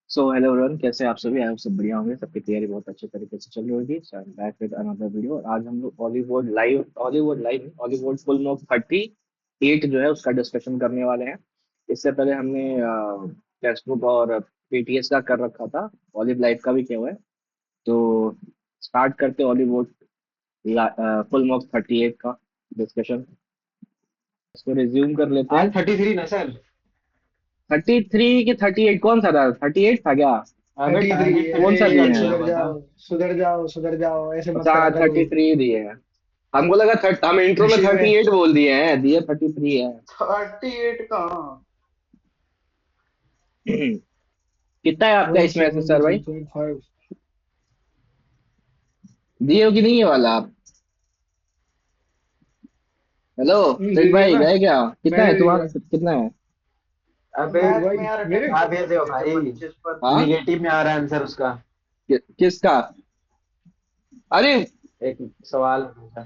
So hello everyone, कैसे हैं आप सभी? आई होप सब बढ़िया होंगे। सबकी तैयारी बहुत अच्छे तरीके से चल रही होगी। So I am back with another video. आज हम लोग हॉलीवुड फुल मॉक 38 जो है उसका डिस्कशन करने वाले हैं। इससे पहले हमने टेक्स्ट बुक और पीटीएस का कर रखा था। हॉलीवुड लाइव का भी किया हुआ है। तो स्टार्ट करते हॉलीवुड फुल मॉक 38 का डिस्कशन। इसको रिज्यूम कर लेते आज हैं। 33 ना सर। 33 की 38 कौन सा था? 38 था क्या? अबे 33। टारगेट कौन सा 33 दिए अरे हैं? दिया सुधर हुआ था। जाओ, सुधर जाओ, सुधर जाओ, ऐसे मत अच्छा, करा करो। 33 दिए हैं। हमको लगा हम इंट्रो में नशे में 38 बोल दिए हैं, दिए 33 है। 38 कहाँ? कितना है आपका इसमें ऐसे सर भाई? 173.5। दिए हो कि नहीं ये वाला आप? हेलो दे सेठ दिया भाई, ना। गए क्या? कितना मैंने है दे तुम्हारा? दिया। कितना है? अबे भाई में यार मेरे आ भेज दो भाई। 25 पर हाँ, निगेटिव में आ रहा है आंसर उसका। किसका? अरे, एक सवाल पूछा।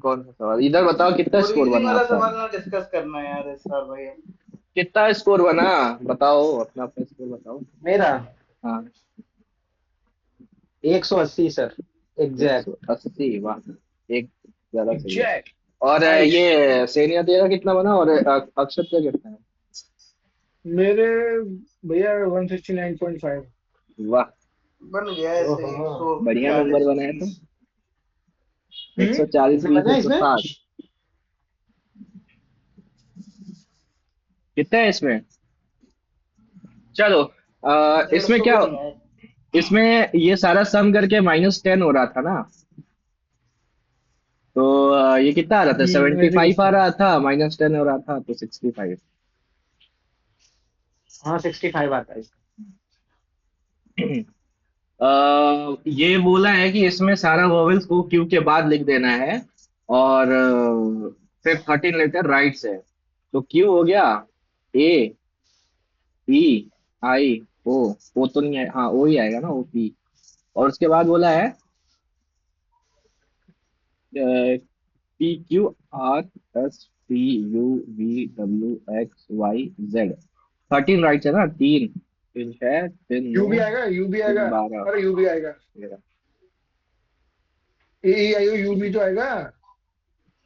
कौन सा सवाल? इधर बताओ कितना स्कोर रीजनिंग बना वाला आपका? सवाल ना डिस्कस करना है यार इस बार भाई। कितना स्कोर बना? बताओ अपना अपना स्कोर बताओ। मेरा हाँ, 180 सर। एग्जैक्ट। 180, वाह। एक ज्यादा सही है। एग्जैक्ट। और नाइस। ये सेनिया तेरा कितना बना? और अक्षत का कितना है? मेरे भैया 169.5। वाह, बन गया ऐसे ओहो। बढ़िया नंबर 140 बना है। 20। 140, कितने 20, बचा एक सौ इसमें? साठ कितना है इसमें? चलो, डेढ़ इसमें सौ क्या? भी नहीं है। इसमें ये सारा सम करके -10 हो रहा था ना। तो ये कितना आ रहा था? सेवेंटी वैसे फाइव कुछ आ नहीं। रहा था, -10 हो रहा था तो 65। हाँ 65 आता है इसका। ये बोला है कि इसमें सारा वॉवेल्स को क्यू के बाद लिख देना है। और फिर 13 लेटर राइट्स है। तो क्यू हो गया, ए, ई, आई, ओ तो नहीं है, हाँ ओ ही आएगा ना, ओ पी। और उसके बाद बोला है P Q R S T U V W X Y Z. 13 rights है ना? तीन तीन छह, तीन यू नौ, भी आएगा, यू भी आएगा। तीन 12, अरे यू भी आएगा। 13। ए ई आई ओ यू भी तो आएगा।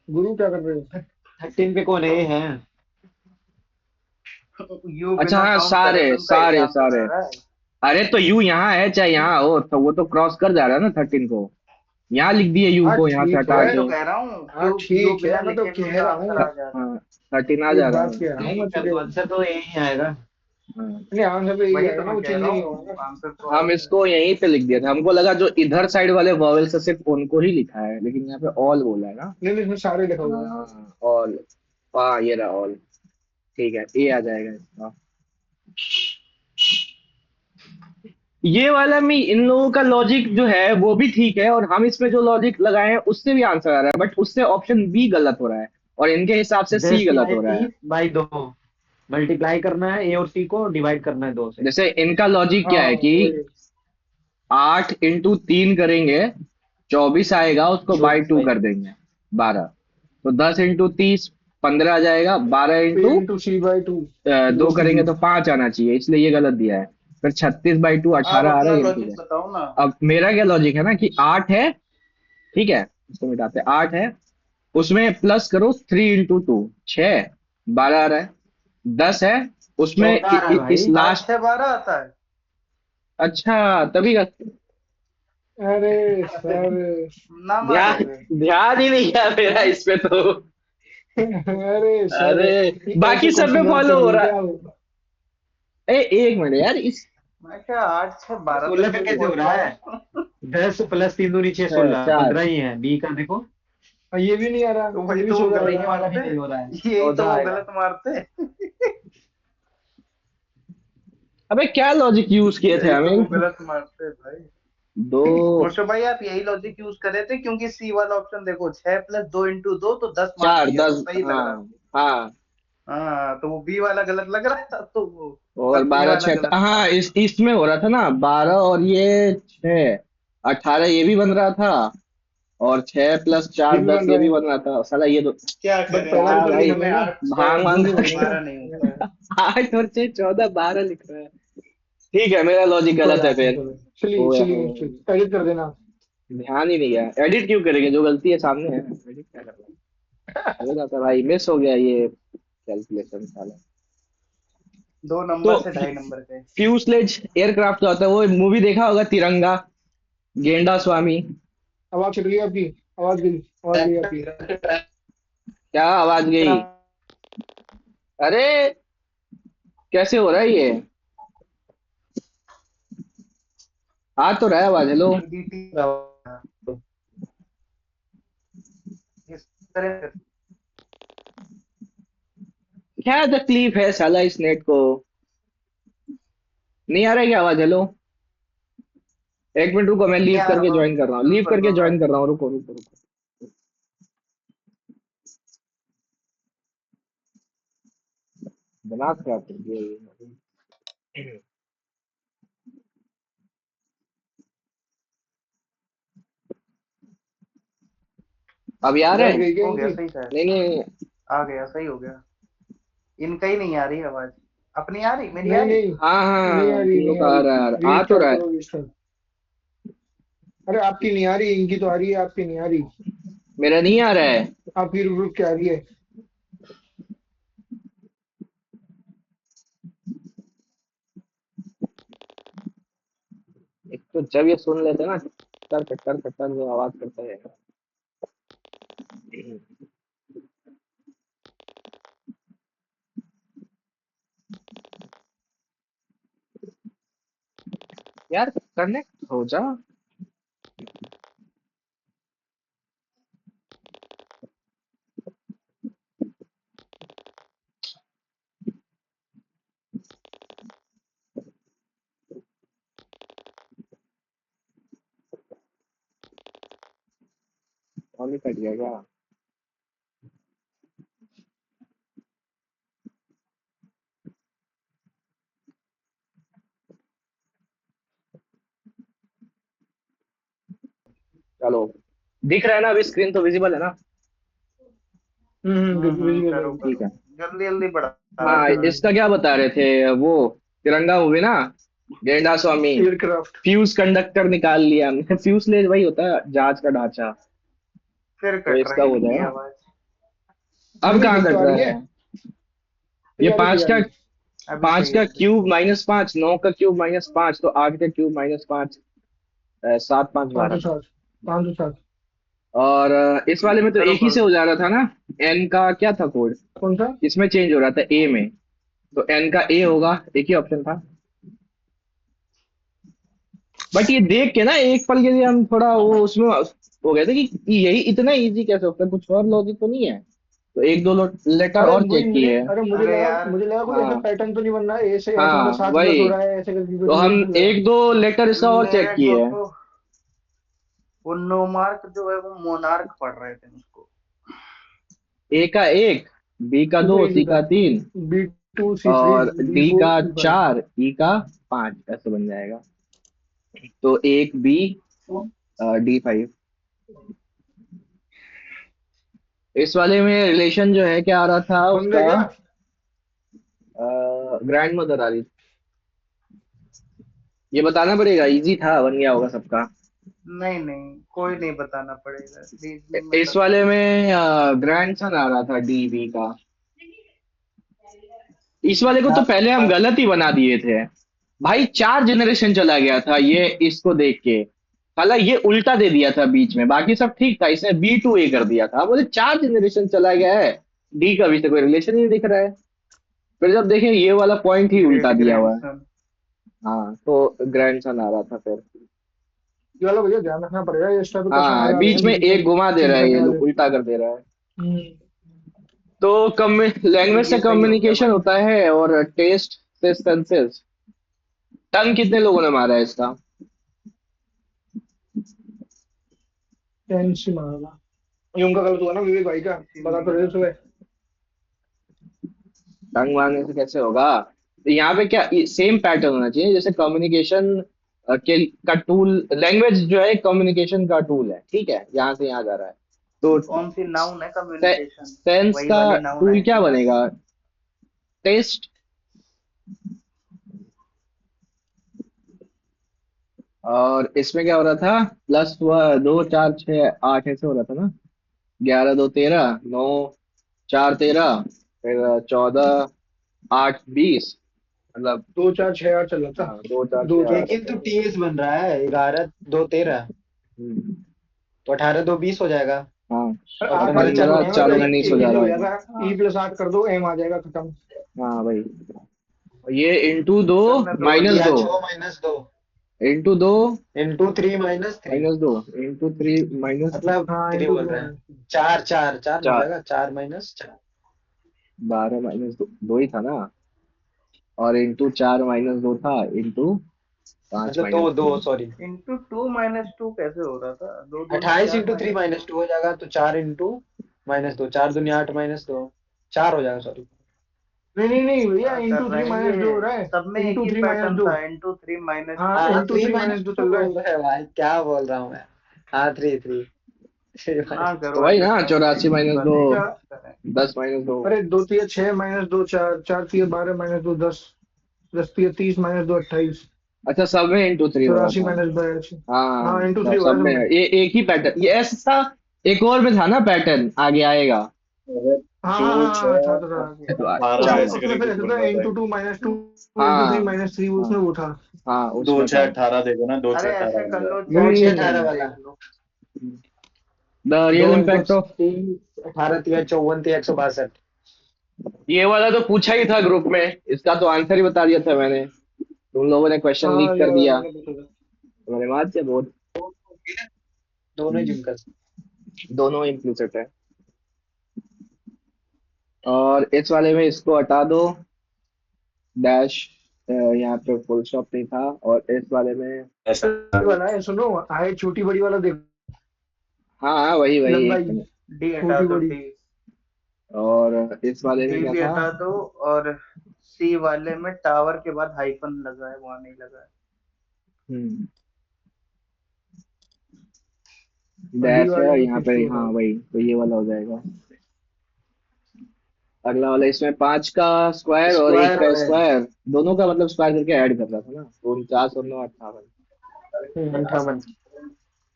गुरु क्या कर रहे हो? 13 पे कौन है? है यू अच्छा बिना हाँ, काउंट करे सारे तो उनका सारे एग्जाम तो सारे। कर रहा है। अरे तो यू यहाँ है चाहे यहाँ हो, तो वो तो क्रॉस कर जा रहा है ना 13 को। यहाँ लिख दिए यू हाँ को, यहाँ से ठीक हटा वही है। तो के। कह रहा हूँ, हाँ यू यू ठीक बिना है, मैं तो लिखे भी कह उनका रहा आंसर हूँ। आ जा रहा है। हाँ, 13 आ जा एक रहा बात है। कह रहा हूँ मैं ठीक है तुझे। तो आंसर तो यही ही आएगा। हाँ। नहीं आंसर तो यही वही आएगा तो ना, मैं वो कह चेंज रहा नहीं हूँ, होगा ना। आंसर तो हम आएगा। इसको यहीं पे लिख दिया था। हमको लगा जो इधर साइड वाले वॉवेल से सिर्फ उनको ही लिखा है, लेकिन यहाँ पे ऑल बोला है ना। नहीं नहीं, इसमें सारे लिखा हुआ है। हाँ, ऑल। हाँ, ये रहा ऑल। ठीक है, ए आ जाएगा इसका। ये वाला में इन लोगों का लॉजिक जो है वो भी ठीक है, और हम इसमें जो लॉजिक लगाए हैं उससे भी आंसर आ रहा है, बट उससे ऑप्शन बी गलत हो रहा है। और इनके हिसाब से सी 10 गलत तिहाई हो रहा है। 30/2 मल्टीप्लाई करना है, ए और सी को डिवाइड करना है 2 से। जैसे इनका लॉजिक क्या हाँ है कि वही। 8 × 3 करेंगे, 24 आएगा, उसको बाई चौबीस टू बाई कर देंगे, 12। तो 10 × 30, 15 आ जाएगा। बारह A into into C by two. दो दो सी करेंगे बी। तो 5 आना चाहिए, इसलिए ये गलत दिया है। फिर 36/2 आप 18 आ रहा अपना है, ये ठीक लॉजिक है। बताओ ना। अब मेरा क्या लॉजिक है ना कि 8 है, ठीक है, इसको मिटाते हैं। 8 है, उसमें प्लस करो 3 × 2, 6, 12 आ रहा है। 10 है, उसमें 14 आ रहा है इस भाई। 8 लास्ट। 6 12 आता है। अच्छा, तभी अरे सर। ना मारे ध्यान हुए। ध्यान ही नहीं गया मेरा हाँ? इस पे तो। अरे सर। अरे, ये ऐसे बाकी सब पे क्वेश्चन और फॉलो कर हो रहे हो रहा क्या है। आप? एक मिनट यार, इस मैं क्या 8 6 12 16 तक पे क्यों कैसे हो पहुंच रहा रहा है? हूँ। 10 + 3 दूनी 6 16 4। 15 ही है बी का देखो। ये भी नहीं आ रहा, तो ये वही भी तो वो 16 आ और गलत ये रहा। वाला भी मारते। नहीं हो रहा है, यही तो 14 वो आएगा। गलत मारते। अबे क्या लॉजिक यूज किए थे यही तो वो हमें? गलत मारते भाई। दो, मोस्टर भाई आप यही लॉजिक यूज कर रहे थे, क्योंकि सी वाला ऑप्शन देखो, 6 + 2 × 2 तो 10 मान 4, लिया, तो 10, सही लग रहा हाँ। था। हाँ, हाँ तो वो बी वाला गलत लग रहा था, तो वो और ए बारह वाला छह, गलत मार हाँ, दिया। इसमें हो रहा था ना 12 और ये 6, 18 ये भी बन रहा था। और 6 + 4, ये भी 10 बन ये रहा भी है। बन रहा था साला, ये तो क्या बट करें पहला भी क्या यार, तो भाई, लिख इसमें रहे हैं ना। 8 6 भांग दो वांग भी खा बन रहे हैं। 12 नहीं होता है। 8 और 6 14, 12 लिख रहा है। ठीक है, मेरा लॉजिक कोई गलत है बात नहीं, फिर। चलो चलिए वो चलिए एडिट कर देना। ध्यान ही नहीं गया, एडिट क्यों करेंगे, जो गलती है सामने है, एडिट क्या करना है। हो जाता है भाई, मिस हो गया ये कैलकुलेशन साला। 2 नंबर तो से 2.5 नंबर पे। फ्यूसलेज एयरक्राफ्ट जो आता है, वो मूवी देखा होगा तिरंगा, गेंडा स्वामी। आवाज चली गई आपकी, आवाज गई आपकी। क्या आवाज गई? अरे कैसे हो रहा है ये? आ तो रहा है आवाज, हेलो। ईडीटी इस तरह। क्या तकलीफ है साला इस नेट को? नहीं आ रहा है क्या आवाज, हेलो? एक मिनट रुको, मैं नहीं लीव आ करके रहा, ज्वाइन कर रहा हूँ, शुरू लीव कर करके दो ज्वाइन आवाज। कर रहा हूँ, रुको रुको रुको। दिमाग खराब कर दिया ये। अब यार है? आवाज गई क्या हो गया इनकी? सही शायद। नहीं नहीं। आ गया, सही हो गया। इनका ही नहीं आ रही आवाज। अपनी आ रही, मेरी आ नहीं रही। नहीं, हाँ नहीं आ हाँ, रही, तुम लोग नहीं का आ आ रही। रहा है, आ तो रीस्टार्ट रहा है। करो, रीस्टार्ट। अरे आपकी नहीं आ रही, इनकी तो आ रही है, आपकी नहीं आ रही। मेरा नहीं आ रहा है। आपकी रुक रुक के आ रही है। एक तो जब ये सुन लेते हैं ना, कट्टर कट्टर कट्टर जो आवाज करता है। यार कनेक्ट हो जा। और भी कट गया क्या? चलो, दिख रहा है ना अभी, स्क्रीन तो विजिबल है ना? विजिबल है करो अभी। ठीक करो। है। जल्दी जल्दी बढ़ा रहा हाँ, जरा। इसका क्या बता रहे थे वो, तिरंगा मूवी ना, गेंडा स्वामी, एयरक्राफ्ट। फ्यूज कंडक्टर निकाल लिया हमने। फ्यूज ले वही होता है जहाज का ढांचा। फिर तो कट इसका रही हो इनकी जाएगा। आवाज। नहीं अब नहीं, कहाँ ठीक तो कट आ रहा रही है। है? ये तैयारी पांच का, तैयारी। अभी पांच सही का हो गई। क्यूब -5, 9 का क्यूब -5, तो 8 का क्यूब -5, 7 5 12। 560, 560। और इस वाले में तो करो एक ही से करो। हो जा रहा था ना। एन का क्या था कोड? कौन सा? इसमें चेंज हो रहा था ए में, तो एन का ए होगा, एक ही ऑप्शन था। बट ये देख के ना एक पल के लिए हम थोड़ा वो उसमें हो गए थे कि यही इतना इजी कैसे होता है, कुछ और लॉजिक तो नहीं है। तो एक दो लेटर अरे और मुझे चेक मुझे किए। अरे मुझे अरे लगा, यार, कुछ ऐसा हाँ पैटर्न तो नहीं बन रहा है, ऐसे ऐसे मतलब हाँ 7 प्लस हो वही। रहा है, ऐसे करके तो हम मुझे लगा। एक दो लेटर इसका और चेक मेरे किए। को वो नो मार्क जो है वो मोनार्क पढ़ रहे थे उसको। ए का 1, बी का इतना 2, इजी सी था। का 3, B2 C3 और डी B4 का B5। 4, ई का 5, ऐसे बन जाएगा। तो एक बी, D5। इस वाले में रिलेशन जो है क्या आ रहा था बन गया उसका? क्या? ग्रैंड मदर आ रही। ये बताना पड़ेगा, इजी था, बन गया होगा सबका। नहीं नहीं, कोई नहीं बताना पड़ेगा, रीजनिंग में इस सब वाले सही है। में ग्रैंड सन आ रहा था, DB का। इस वाले को तो पहले हम गलत ही बना दिए थे भाई, 4 जनरेशन चला गया था ये इसको देख के। हालांकि ये उल्टा दे दिया था बीच में, बाकी सब ठीक था, इसने B2A कर दिया था, बोले 4 जनरेशन चला गया है। डी का अभी तक कोई रिलेशन ही नहीं दिख रहा है। फिर जब देखें ये वाला पॉइंट ही उल्टा ग्रेट दिया हुआ है। ग्रैंडसन। हाँ, तो ग्रैंडसन आ रहा था फिर। ये वाला भैया ध्यान रखना पड़ेगा, ये इस टाइप के क्वेश्चन आ हाँ, जाते बीच हैं में बीच बीच में, एक घुमा दे रहा चेंज है, करने ये वाले। लोग उल्टा कर दे रहा है। हम्म। तो लैंग्वेज से ये सही हो गया कम्युनिकेशन भाई। होता है, और टेस्ट से सेंसेस। टंग कितने लोगों ने मारा है इसका? 10 मारेगा। ये उनका गलत हुआ ना विवेक भाई का, किसी बता ने तो नहीं रहे मारा। सुबह। टंग मारने से कैसे होगा? तो यहाँ पे क्या सेम पैटर्न होना चाहिए, जैसे कम्युनिकेशन के का टूल, लैंग्वेज जो है कम्युनिकेशन का टूल है, ठीक है, यहाँ से यहाँ जा रहा है। तो कौन सी नाउन है कम्युनिकेशन? सेंस वही का वाली नाउन टूल क्या आएगी ना। बनेगा? टेस्ट। और इसमें क्या हो रहा था, प्लस हुआ 2 4 6 8 ऐसे हो रहा था ना। 11 2 13, 9 4 13, फिर 14 8 20, मतलब 2 4 6 8 चल रहा था। हाँ 2 4 दो 6 8। लेकिन तो टीएस बन रहा है 11 2 13, हम्म, तो 18 2 20 हो जाएगा। हाँ। और और और आठ तुम्हारे वाली बन तो चारों रहा है में चारों मतलब में एक नहीं एक एक सुझा ही रहा हो है। जाएगा। हाँ E+8 कर दो, M आ जाएगा खत्म। हाँ भाई, ये इंटू दो करने दो माइनस या बच्चे। दो 6 - 2 इंटू दो इंटू 3 - 3, माइनस दो इंटू 3 माइनस मतलब हाँ 3 इंटू बोल थ्री रहे हैं। माइनस। 4 4 4 नहीं हो चार। जाएगा, 4 - 4। 12 - 2 ही था ना, और इंटू 4 - 2 था, इंटू पांच मतलब दो माइनस दो तीन सॉरी, इंटू 2 - 2 कैसे हो रहा था? दो दूनी 28 चार into three minus minus two हो जाएगा, तो 4 इंटू -2 4 दूनी 8 - 2 4 हो जाएगा, सॉरी। नहीं नहीं नहीं भैया, हाँ कर इंटू रहे थ्री हैं माइनस ये। दो हो रहा है। सब में एक इंटू ही थ्री माइनस पैटर्न दो था, इंटू 3 - 2। हाँ हाँ into three three minus minus दो टू चल रहा बोल है। रहे हैं भाई, क्या बोल रहा हूँ मैं। हाँ 3 3 थ्री ना माइनस तो करो वही ऐसे ना, टफ, 84 - 2, भले क्या? करें। 10 - 2। अरे 2 3 6 - 2 4, 4 3 12 - 2 10, 10 3 30 - 2 28, अच्छा, सब में इंटू 3 हो रहा 84 था। - 82। हाँ, हाँ इंटू सब थ्री हो सब रहा है सब में में। ये एक ही पैटर्न, ये ऐसा एक और में था ना पैटर्न, आगे आएगा। अगर हाँ हाँ दो हाँ हाँ, था छह था था। तो अठारह उसमें चार ऐसे बार। उसमें करके फिर कुछ ऐसा बन था, रहा था। इंटू 2 - 2 -3 - 3 उसमें हाँ वो था। हाँ, दो उसमें छह था। अठारह देखो ना, 2 6 अरे 18 ऐसे बन कर रहा है। लो, दो चैट छह में अठारह जाके वाला, देख लो। द दो रियल इंटू इम्पैक्ट ऑफ, 3 18 3 162। ये वाला तो पूछा ही था ग्रुप में, इसका तो आंसर ही बता दिया था मैंने। तुम लोगों ने क्वेश्चन लीक हाँ ये कर वाला दिया, मैंने पूछा था। तुम्हारे बात से बहुत। दोनों ही हम्म, जिम कर। दोनों इम्प्लिसिट है। और इस वाले में इसको हटा दो, डैश, यहाँ पे फुल स्टॉप नहीं था, और इस वाले में ऐसा ये वाला है, सुनो हाइट छोटी बड़ी वाला देखो। हाँ हाँ, वही वही, एक लंबाई मिनट। डी हटा छोटी दो, बड़ी। डी। और इस वाले में डी क्या भी था। हटा दो। और सी वाले में टावर के बाद हाइफन लगा है, वहां नहीं लगा है। हम्म, और डी डैश है वाले और में यहाँ फिर पे, से हाँ हटा दो। वही तो, ये वाला हो जाएगा। अगला वाला, इसमें 5 का स्क्वायर और 1 स्क्वायर का और है स्क्वायर, दोनों का मतलब स्क्वायर करके ऐड कर रहा था ना, तो 49 और 9 58।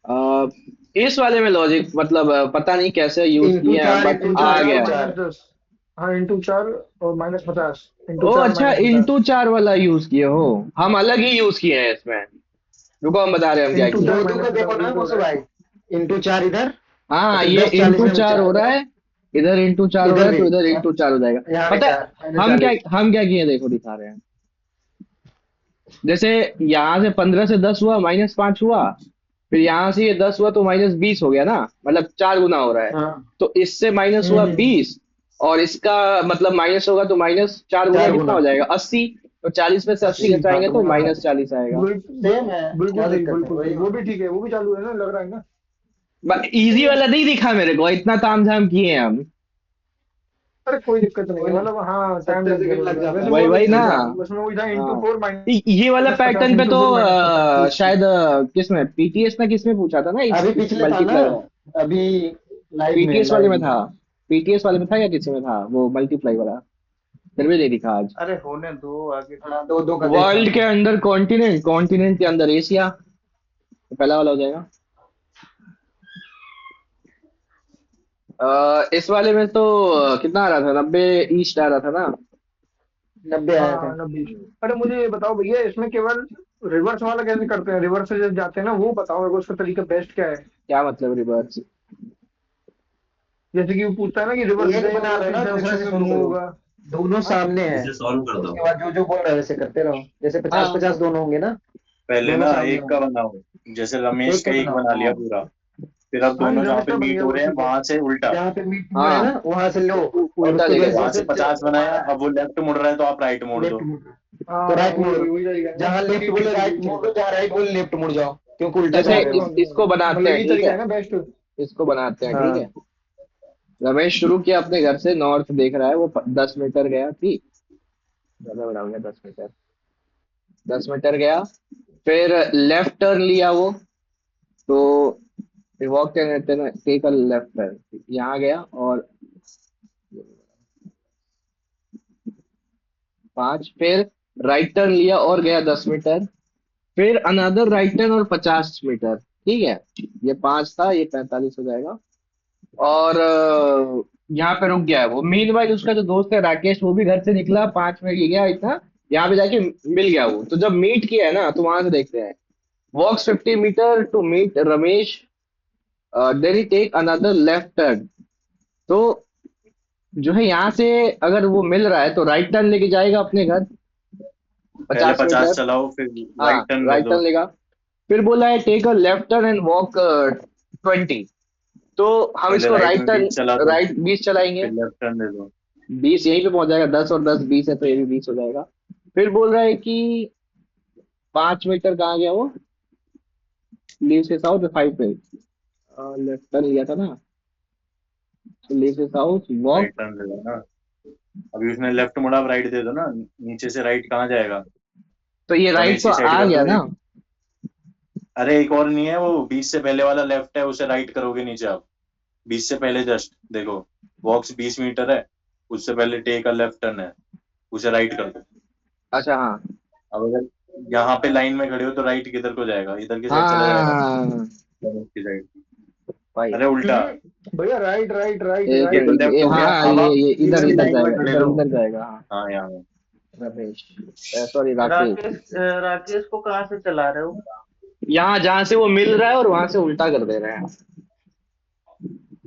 58। इस वाले में लॉजिक मतलब पता नहीं कैसे यूज इंटू किए हैं, चार बट इंटू इंटू आ चार चार इंटू गया। चार -10। हाँ इंटू 4 और -50, इंटू ओ चार अच्छा, माइनस पचास इंटू 4 वाला यूज किए हो, हम अलग ही यूज किए हैं इसमें। रुको, हम बता रहे हैं हम क्या इंटू किए चार दो हैं। दो का माइनस देखो पचास ना वही तो हो मोसू रहा है। भाई, इंटू 4 इधर, और हाँ, फिर ये 10 40 इंटू में 4 हो चार रहा देखो, है, इधर इंटू 4 हो रहा इधर है, भी तो इधर इंटू 4 हो जाएगा। यहाँ भी पता है 4 माइनस हम क्या 40। हम क्या किए, देखो दिखा रहे हैं। जैसे यहाँ से 15 से 10 हुआ, -5 हुआ, फिर यहाँ से ये 10 हुआ तो -20 हो गया ना, मतलब 4 गुना हो रहा है। हाँ तो इससे माइनस हुआ हम्म। 20, और इसका मतलब माइनस होगा तो -4 गुना 4 कितना गुना हो जाएगा, 80। तो 40 में से 80 80, हाँ घटाएंगे तो तो वही -40 आएगा। सेम है, क्या बिल्कुल सही दिक्कत है, बिल्कुल वही सही, वो भी ठीक है, वो भी चालू है ना, लग रहा है ना। इजी वाला नहीं दिखा मेरे को, इतना तामझाम किए हैं हम। अरे कोई दिक्कत नहीं है, वही मतलब हाँ टाइम 70 लग गया सेकंड थोड़ा लग सा, जाता वैसे है, वही वो भी वही ठीक ना। था, उसमें वही था इंटू हाँ, फोर ये वाला माइनस पचास पैटर्न पे इंटू तो फोर माइनस पचास 30। शायद किसमें, पीटीएस ना किसमें पूछा था ना, अभी इस पिछले था ना, मल्टीप्लाई वाला। अभी लाइव में पीटीएस वाले लाइव में में था, पीटीएस वाले में था या किसी में था वो मल्टीप्लाई वाला, फिर भी नहीं दिखा आज। अरे होने दो, आगे हाँ देखते दो हैं। दो का देख रहा वर्ल्ड के हूँ। अंदर कॉन्टिनेंट, कॉन्टिनेंट के अंदर एशिया, तो पहला वाला हो जाएगा। इस वाले में तो कितना आ रहा था, 90 ईस्ट आ रहा था ना। 90 आया था। हाँ 90। अरे मुझे ये बताओ भैया, इसमें केवल रिवर्स वाला कैसे करते हैं, रिवर्स से जब जाते हैं ना, वो बताओ मेरे को, उसका तरीका बेस्ट क्या है। क्या मतलब रिवर्स। जैसे कि वो पूछता है ना कि रिवर्स एक जाएगा बना तो लो किस ना, दूसरा डायरेक्शन से में शुरू मूव करो, होगा। दोनों हाँ सामने हैं। इसे सॉल्व कर दो। उसके बाद जो जो बोल रहे हैं वैसे करते रहो, जैसे पचास हाँ पचास दोनों होंगे ना, पहले दोनों ना सामने एक का होंगे। बनाओ, जैसे रमेश एक का का एक बनाओ, बना लिया हाँ पूरा। फिर अब हाँ, दोनों जहाँ रमेश पे का बन मीट गया हो वो रहे हैं ठीक है। वहां से उल्टा। जहाँ पे मीट हुआ है हाँ, ना वहां से लो, और उल्टा उसको लेके जैसे वहां जाओ। से जैसे 50 बनाया, तुम्हारा अब वो लेफ्ट मुड़ रहा है तो आप राइट मोड़ लेफ्ट दो। मुड़, तो हाँ राइट वही मोड़ो, वही वही तरीका है ना। जहाँ लेफ्ट ठीक बोले ठीक ठीक राइट वही मोड़ लो, चलेगा। जहाँ राइट बोले लेफ्ट मुड़ जाओ, क्योंकि उल्टा जैसे जा हाँ रहे हो। समझ गया इसको मैं। बनाते मतलब हैं, यही ठीक तरीका है, है ना बेस्ट। इसको बनाते हैं, ठीक हाँ है। रमेश शुरू किया अपने घर से, नॉर्थ देख रहा है वो, 10 मीटर गया, ठीक, ज्यादा बड़ा हो गया, 10 मीटर, 10 मीटर गया, फिर लेफ्ट टर्न लिया वो, तो walk take a left turn, यहाँ गया, और 5, फिर राइट टर्न लिया और गया 10 मीटर, फिर अनदर राइट टर्न और 50 मीटर, ठीक है। ये 5 था, ये 45 हो जाएगा। और यहाँ पे रुक गया है वो। मीनवाइल उसका जो दोस्त है राकेश, वो भी घर से निकला 5 मिनट गया इतना, यहाँ पे जाके मिल गया वो। तो जब मीट किया है ना, तो वहां से देखते हैं। Walks 50 metre to meet Ramesh, then he take another left turn. तो जो है यहाँ से अगर वो मिल रहा है तो राइट टर्न लेके जाएगा अपने घर, पहले 50 50 मीटर चलाओ फिर हाँ राइट टर्न ले राइट लो। टर्न लेगा। फिर बोला है take a left turn and walk 20। तो हम पहले इसको राइट राइट में टर्न 20 चला दो, राइट 20 चलाएंगे। फिर लेफ्ट टर्न ले लो। 20 यहीं पे पहुंच जाएगा, 10 और 10 20 है, तो ये भी 20 हो जाएगा। फिर बोल रहा है कि 5 मीटर कहाँ गया वो, लीव से साउथ 5 पे लेफ्ट टर्न लिया था ना, तो लीव से साउथ वॉक। राइट टर्न ले लो ना। अभी उसने लेफ्ट मुड़ा, अब राइट दे दो ना। नीचे से राइट कहाँ जाएगा? तो ये राइट रमेश तो की साइड आ कर गया दो ना। एक। अरे एक और नहीं है वो, 20 से पहले वाला लेफ्ट है, उसे राइट करोगे नीचे आप। 20 से पहले जस्ट देखो, वॉक्स 20 मीटर है, उससे पहले टेक अ लेफ्ट टर्न है, उसे राइट कर दो। अच्छा हाँ अब अगर यहाँ पे लाइन में खड़े हो तो राइट किधर को जाएगा? इधर की साइड चला जाएगा ना, हाँ रमेश की साइड। भाई। अरे उल्टा। भैया राइट राइट राइट एक ये तो मिनट, राइट। लेफ्ट हो गया। हाँ अब आप ये इधर इसी इधर लाइन में जाएगा, खड़े इधर रहो। इधर जाएगा हाँ। हाँ यहाँ। रमेश, सॉरी राकेश। राकेश राकेश को कहाँ से चला रहे हो? यहाँ जहाँ से वो मिल रहा है और वहां से उल्टा कर दे रहे हैं,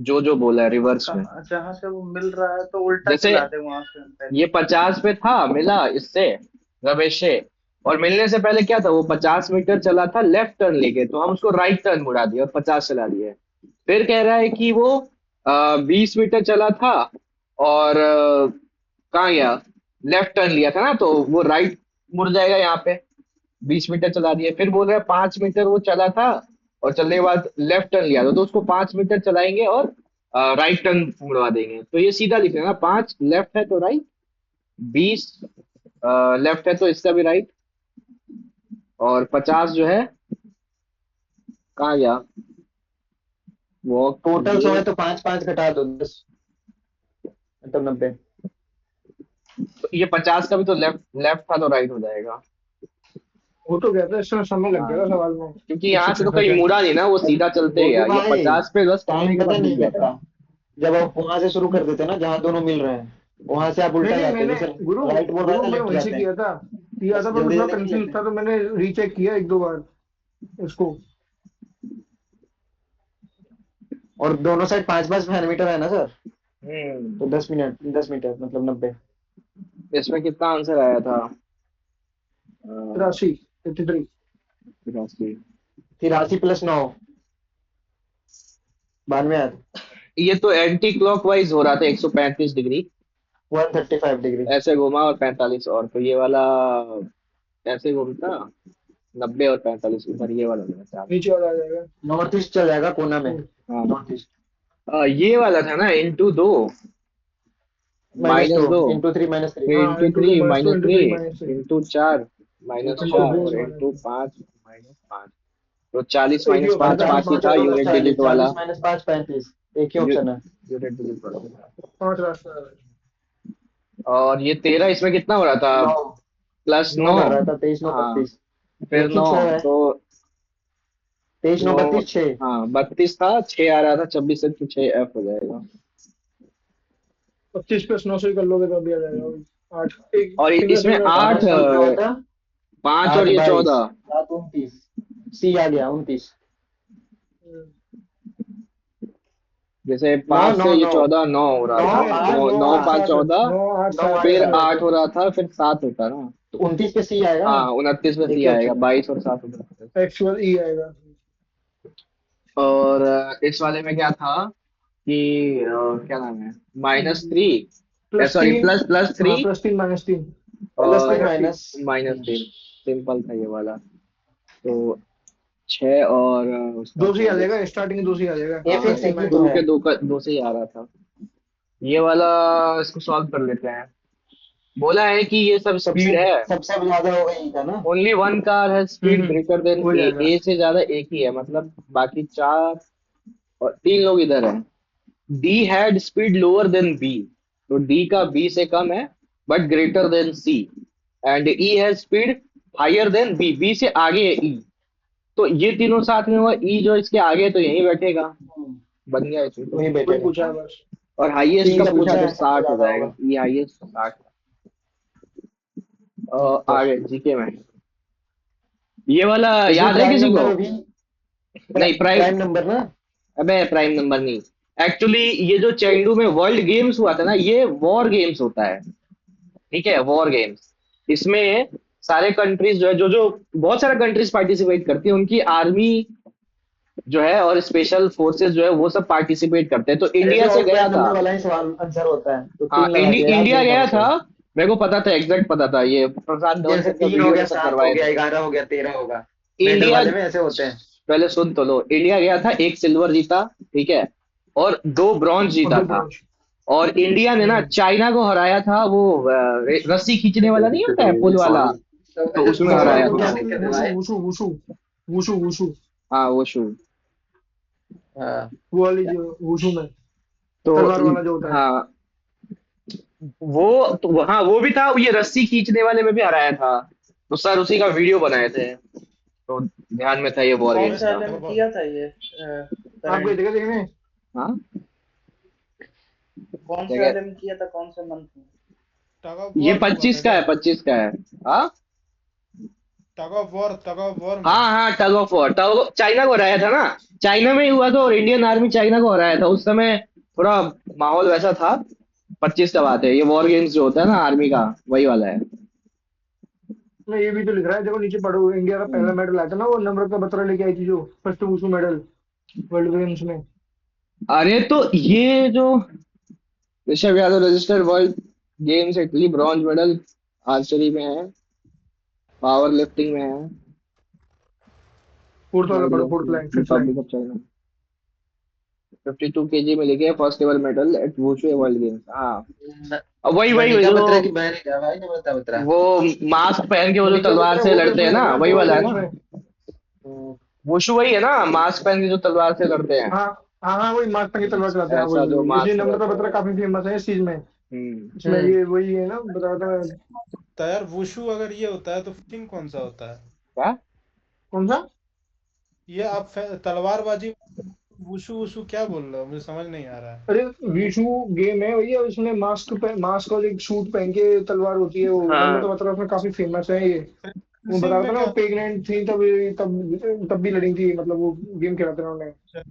जो बोला है रिवर्स में। जहाँ से वो मिल रहा है तो उल्टा जैसे चला दे वहां से पहले। ये 50 पे था, मिला इससे रमेश से, और मिलने से पहले क्या था, वो 50 मीटर चला था लेफ्ट टर्न लेके, तो हम उसको राइट टर्न मुड़ा दिया और 50 चला दिए। फिर कह रहा है कि वो 20 मीटर चला था और कहाँ गया, लेफ्ट टर्न लिया था ना, तो वो राइट मुड़ जाएगा यहाँ पे। 20 मीटर चला दिए। फिर बोल रहे हैं 5 मीटर वो चला था और चलने के बाद लेफ्ट टर्न लिया था, तो उसको 5 मीटर चलाएंगे और राइट टर्न मुड़वा देंगे। तो ये सीधा लिख रहे हैं ना, 5 लेफ्ट है तो राइट, 20 लेफ्ट है तो इसका भी राइट, और 50 जो है कहाँ गया वो टोटल 100 है ये। तो 5 5 घटा दो 10, मतलब 90। तो ये 50 का भी तो लेफ्ट लेफ्ट था तो राइट हो जाएगा, वो तो कहते हैं इसमें समय लग गया सवाल में। क्योंकि यहाँ से तो कहीं मुड़ा नहीं ना, वो सीधा चलते गया। ये 50 पे बस पहुंचने टाइम के पता बाद नहीं मिल गया लगता, था। जब आप वहां से शुरू कर देते ना जहाँ दोनों मिल रहे हैं, वहां से आप उल्टा नहीं जाते हैं। मैंने जैसे गुरु राइट बोल रहा गुरु था मैं लेफ्ट वैसे जाते हैं। किया था पर जल्दी थोड़ा जल्दी नहीं कंफ्यूज लेते। था, तो मैंने रीचेक किया 1 2 बार उसको। और दोनों साइड 5 5 मीटर है ना सर, हम्म। तो 10 मिनट 10 मीटर मतलब 90। इसमें कितना आंसर आया था? 83 83। 83। 83 + 9 92 यार, ये तो एंटी क्लॉकवाइज हो रहा था 135 डिग्री, 135 डिग्री। ऐसे घुमा और 45, और तो ये वाला ऐसे घूमता 90 और 45 इधर, ये वाला लेना चाह नीचे वाला आ जाएगा। नॉर्थ ईस्ट चल जाएगा कोना में, हाँ। North east. ये वाला था ना, इंटू 2 -2 -2, × 3 -3। फिर हाँ into into 3 2 -2 into 3 -3 -3 into 4 into into -4 4 और इंटू -5। 5 -5। तो 40 एक ही ऑप्शन -5 था, 5 ही 5 था, रास्ता यूनिट बचा है। डिजिट 40 वाला। -5 35, एक ही ऑप्शन है। यूनिट डिजिट वाला। 5 रास्ता है। और ये 13 इसमें कितना हो रहा था, 9 प्लस 9 9। जा रहा था, 23 9 हाँ 32। फिर एक ही 9 छह है, तो 23 9 9, 32 6। हाँ 32 था, 6 आ रहा था, 26 से तो 6 एफ हो जाएगा। 25 + 9 से कर लोगे तो भी आ जाएगा वही। 8 एक और सिंगल इसमें सिंगल 8 5 क्या होता, 5 और 8 ये 22 14। 7 29, सी आ गया 29। जैसे 9 5 से 9 ये 9 14 9 हो रहा 9 था, 8 9 9 9 8 5 7 14, 9 8 9 7 8 फिर 7 7। 8 हो रहा था, फिर 7 होता ना। तो 29 पे सी आएगा ना, हाँ 29 में एक सी ही आएगा, ऑप्शन है। 22 और 7 होता है। एक्चुअल ई आएगा। और इस वाले में क्या था कि क्या नाम है, -3, सॉरी +3। +3 हाँ +3 -3 और -3 -3। सिंपल था ये वाला। तो 6 और उसका 2 से ही आ 24। जाएगा, स्टार्टिंग 2 से ही आ जाएगा। एफ हाँ एक ही तो शुरू है। के 2 से ही आ रहा था ये वाला। इसको सॉल्व कर लेते हैं। बोला है कि ये सब सबसे स्पीड है, सबसे ज्यादा होगा यही था ना। ओनली वन कार है स्पीड ग्रेटर देन हो ए। जाएगा। ए से ज्यादा एक ही है, मतलब बाकी 4 और 3 लोग इधर हैं। D had speed lower than B, तो डी का बी से कम है but greater than C, and E has speed higher than B, B से आगे है ई। तो ये तीनों साथ में हुआ, ई जो इसके आगे है तो यहीं बैठेगा, बन गया इसमें तो। वही वही बैठेगा। पूछा है बस। और हाईएस्ट तीन का का पूछा पूछा तो है, सबसे 60 हो ज्यादा जाएगा, होगा। ये हाईएस्ट 60। बस। आगे जीके में ये वाला इसमें याद है प्राइम किसी को? नंबर अभी, नहीं प्राइम, प्राइम नंबर ना। अबे प्राइम नंबर नहीं। एक्चुअली ये जो चेंडू में वर्ल्ड गेम्स हुआ था ना, ये वॉर गेम्स होता है, ठीक है, वॉर गेम्स। इसमें सारे कंट्रीज जो है, जो जो बहुत सारे कंट्रीज पार्टिसिपेट करती है, उनकी आर्मी जो है और स्पेशल फोर्सेस जो है वो सब पार्टिसिपेट करते हैं। तो ऐसे इंडिया से और गया प्राइम था। नंबर वाला ही सवाल आंसर होता है, तो हाँ 3 लगा दिया, याद इंडिया नहीं था गया था। मुझे। मेरे को पता था, एग्जैक्ट पता था, ये प्रशांत धवन जैसे सर का 3 हो वीडियो में गया, सब 7 हो करवाए गया, थे। 11 हो गया, 13 होगा। मेडल इंडिया, वाले में ऐसे होते हैं। पहले सुन तो लो, इंडिया गया था, एक सिल्वर जीता, ठीक है, और 2 ब्रॉन्ज और जीता दो था। ब्रॉन्ज। और इंडिया ने ना चाइना को हराया था, वो रस्सी खींचने वाला नहीं होता है, पुल वाला, तो उसमें वुशु हराया को क्या था। दिक्कत है वुशु भाई? वुशु वुशु वुशु वुशु हाँ वो शू। हाँ। वो वाली जो वुशु में तो तलवार वाला जो होता है। हाँ वो तो, हाँ वो भी था, ये रस्सी खींचने वाले में भी हराया था। तो सर उसी का वीडियो बनाए थे, तो ध्यान में था ये वॉर कौन गेम्स सा का। एलएम किया था ये आप गए करंट? थे क्या देखने? हाँ कौन क्या सा क्या, एलएम किया था, कौन से मंथ में? टग ऑफ ये वॉर में हुआ 25 था का क्या? है, 25 का है। हाँ टग ऑफ वॉर में। हाँ हाँ, tug of war, tug China को हराया था ना, चाइना में ही हुआ था, और इंडियन आर्मी चाइना को हराया था उस समय। थोड़ा माहौल वैसा था। 25 का बात है, ये वॉर गेम्स जो होता है ना आर्मी का, वही वाला है। मैं ये भी तो लिख रहा है, देखो नीचे पढ़ो, इंडिया का पहला मेडल आया था ना, वो नम्रता बत्रा लेके आई थी, जो first wushu medal world games में। अरे तो ये जो Rishabh Yadav registered world games Italy bronze medal archery में है, पावर लिफ्टिंग में है, फोर्थ वाला वर्ल्ड पढ़ो, गेम्स फोर्थ में line, fifth line. Republic of China. 52 KG में लेके first ever medal at wushu world games. हाँ न- अब वही वही मनिका जो बत्रा की बहन है क्या भाई, नम्रता बत्रा? वो मास्क पहन के वो जो मनिका तलवार बत्रा से वो तो लड़ते हैं उसमें ना, लगी ना वही वॉर वाला है गेम्स ना। में। वुशु वही है ना, मास्क पहन के जो तलवार से लड़ते हैं, हाँ हाँ हाँ, वही मास्क की तलवार चलाते हैं, हाँ, ऐसा वही जो वही, इसलिए मास्क नम्रता रहता बत्रा है। काफी फेमस है इस चीज में। इसमें हम्म। ये वही है ना, बता रहा था। तो यार वुशु अगर ये होता है तो फिटिंग कौन सा होता है? क्या? कौन सा? ये आप तलवारबाजी, वुशु वुशु क्या बोल रहे हो, मुझे समझ नहीं आ रहा है। अरे विशु गेम है भैया, उसमें मास्क और एक सूट पहन के तलवार होती है, वो हाँ नम्रता बत्रा उसमें काफी फेमस है ये। वो बता फेंसिंग रहा में था ना, क्या वो प्रेग्नेंट थी तब तब भी लड़ी थी, मतलब वो गेम खेला था उन्होंने। होता है?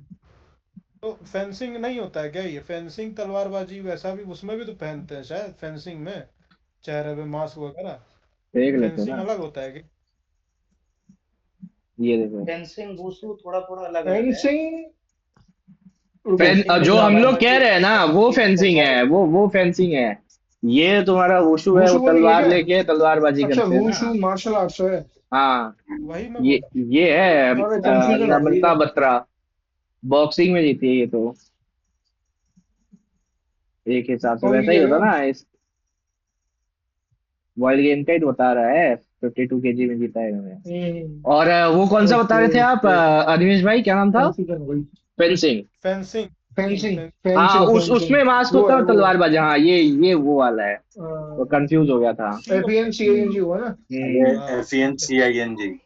तो फेंसिंग नहीं होता है क्या ये? फेंसिंग तलवारबाजी वैसा भी उसमें भी तो पहनते हैं शायद, फेंसिंग में चेहरे पे मास्क वगैरह। देख लेते हैं फेंसिंग ना, अलग होता है कि? ये देखो। फेंसिंग वुशु थोड़ा थोड़ा अलग अलग है। फेंसिंग, रुको फेंसिंग में जो हम लोग कह तलवारबाजी रहे हैं ना, होता है, वो ये फेंसिंग तलवार। है, वो फेंसिंग है। ये तुम्हारा वुशु है, वो वुशु वो नहीं है तलवार क्या? लेके तलवारबाजी अच्छा, करते हैं ना। वुशु मार्शल आर्ट्स है। हाँ वही मैं ये बोल रहा ये है अरे कंफ्यूजन हो गई नम्रता है। बत्रा, बॉक्सिंग में जीती है ये तो। एक हिसाब से कौन वैसा की ही कह रहे होता हो? ना, इस वर्ल्ड गेम का ही तो बता रहा है, 52 केजी में जीता है इन्होंने। और वो कौन सा बता ओके रहे थे आप, ओके, अनिमेश भाई, क्या नाम था? कंफ्यूजन हो गई। फेंसिंग। फेंसिंग। Fencing fencing. हाँ फेंसिंग उस फेंसिंग उसमें मास्क वो होता है है और वो। तलवारबाजी, हाँ ये वो वाला है, तो कंफ्यूज हो गया था। सी एफ होता एन है। सी एन हम्म जी हुआ ना। अरे हम्म, हाँ FENCING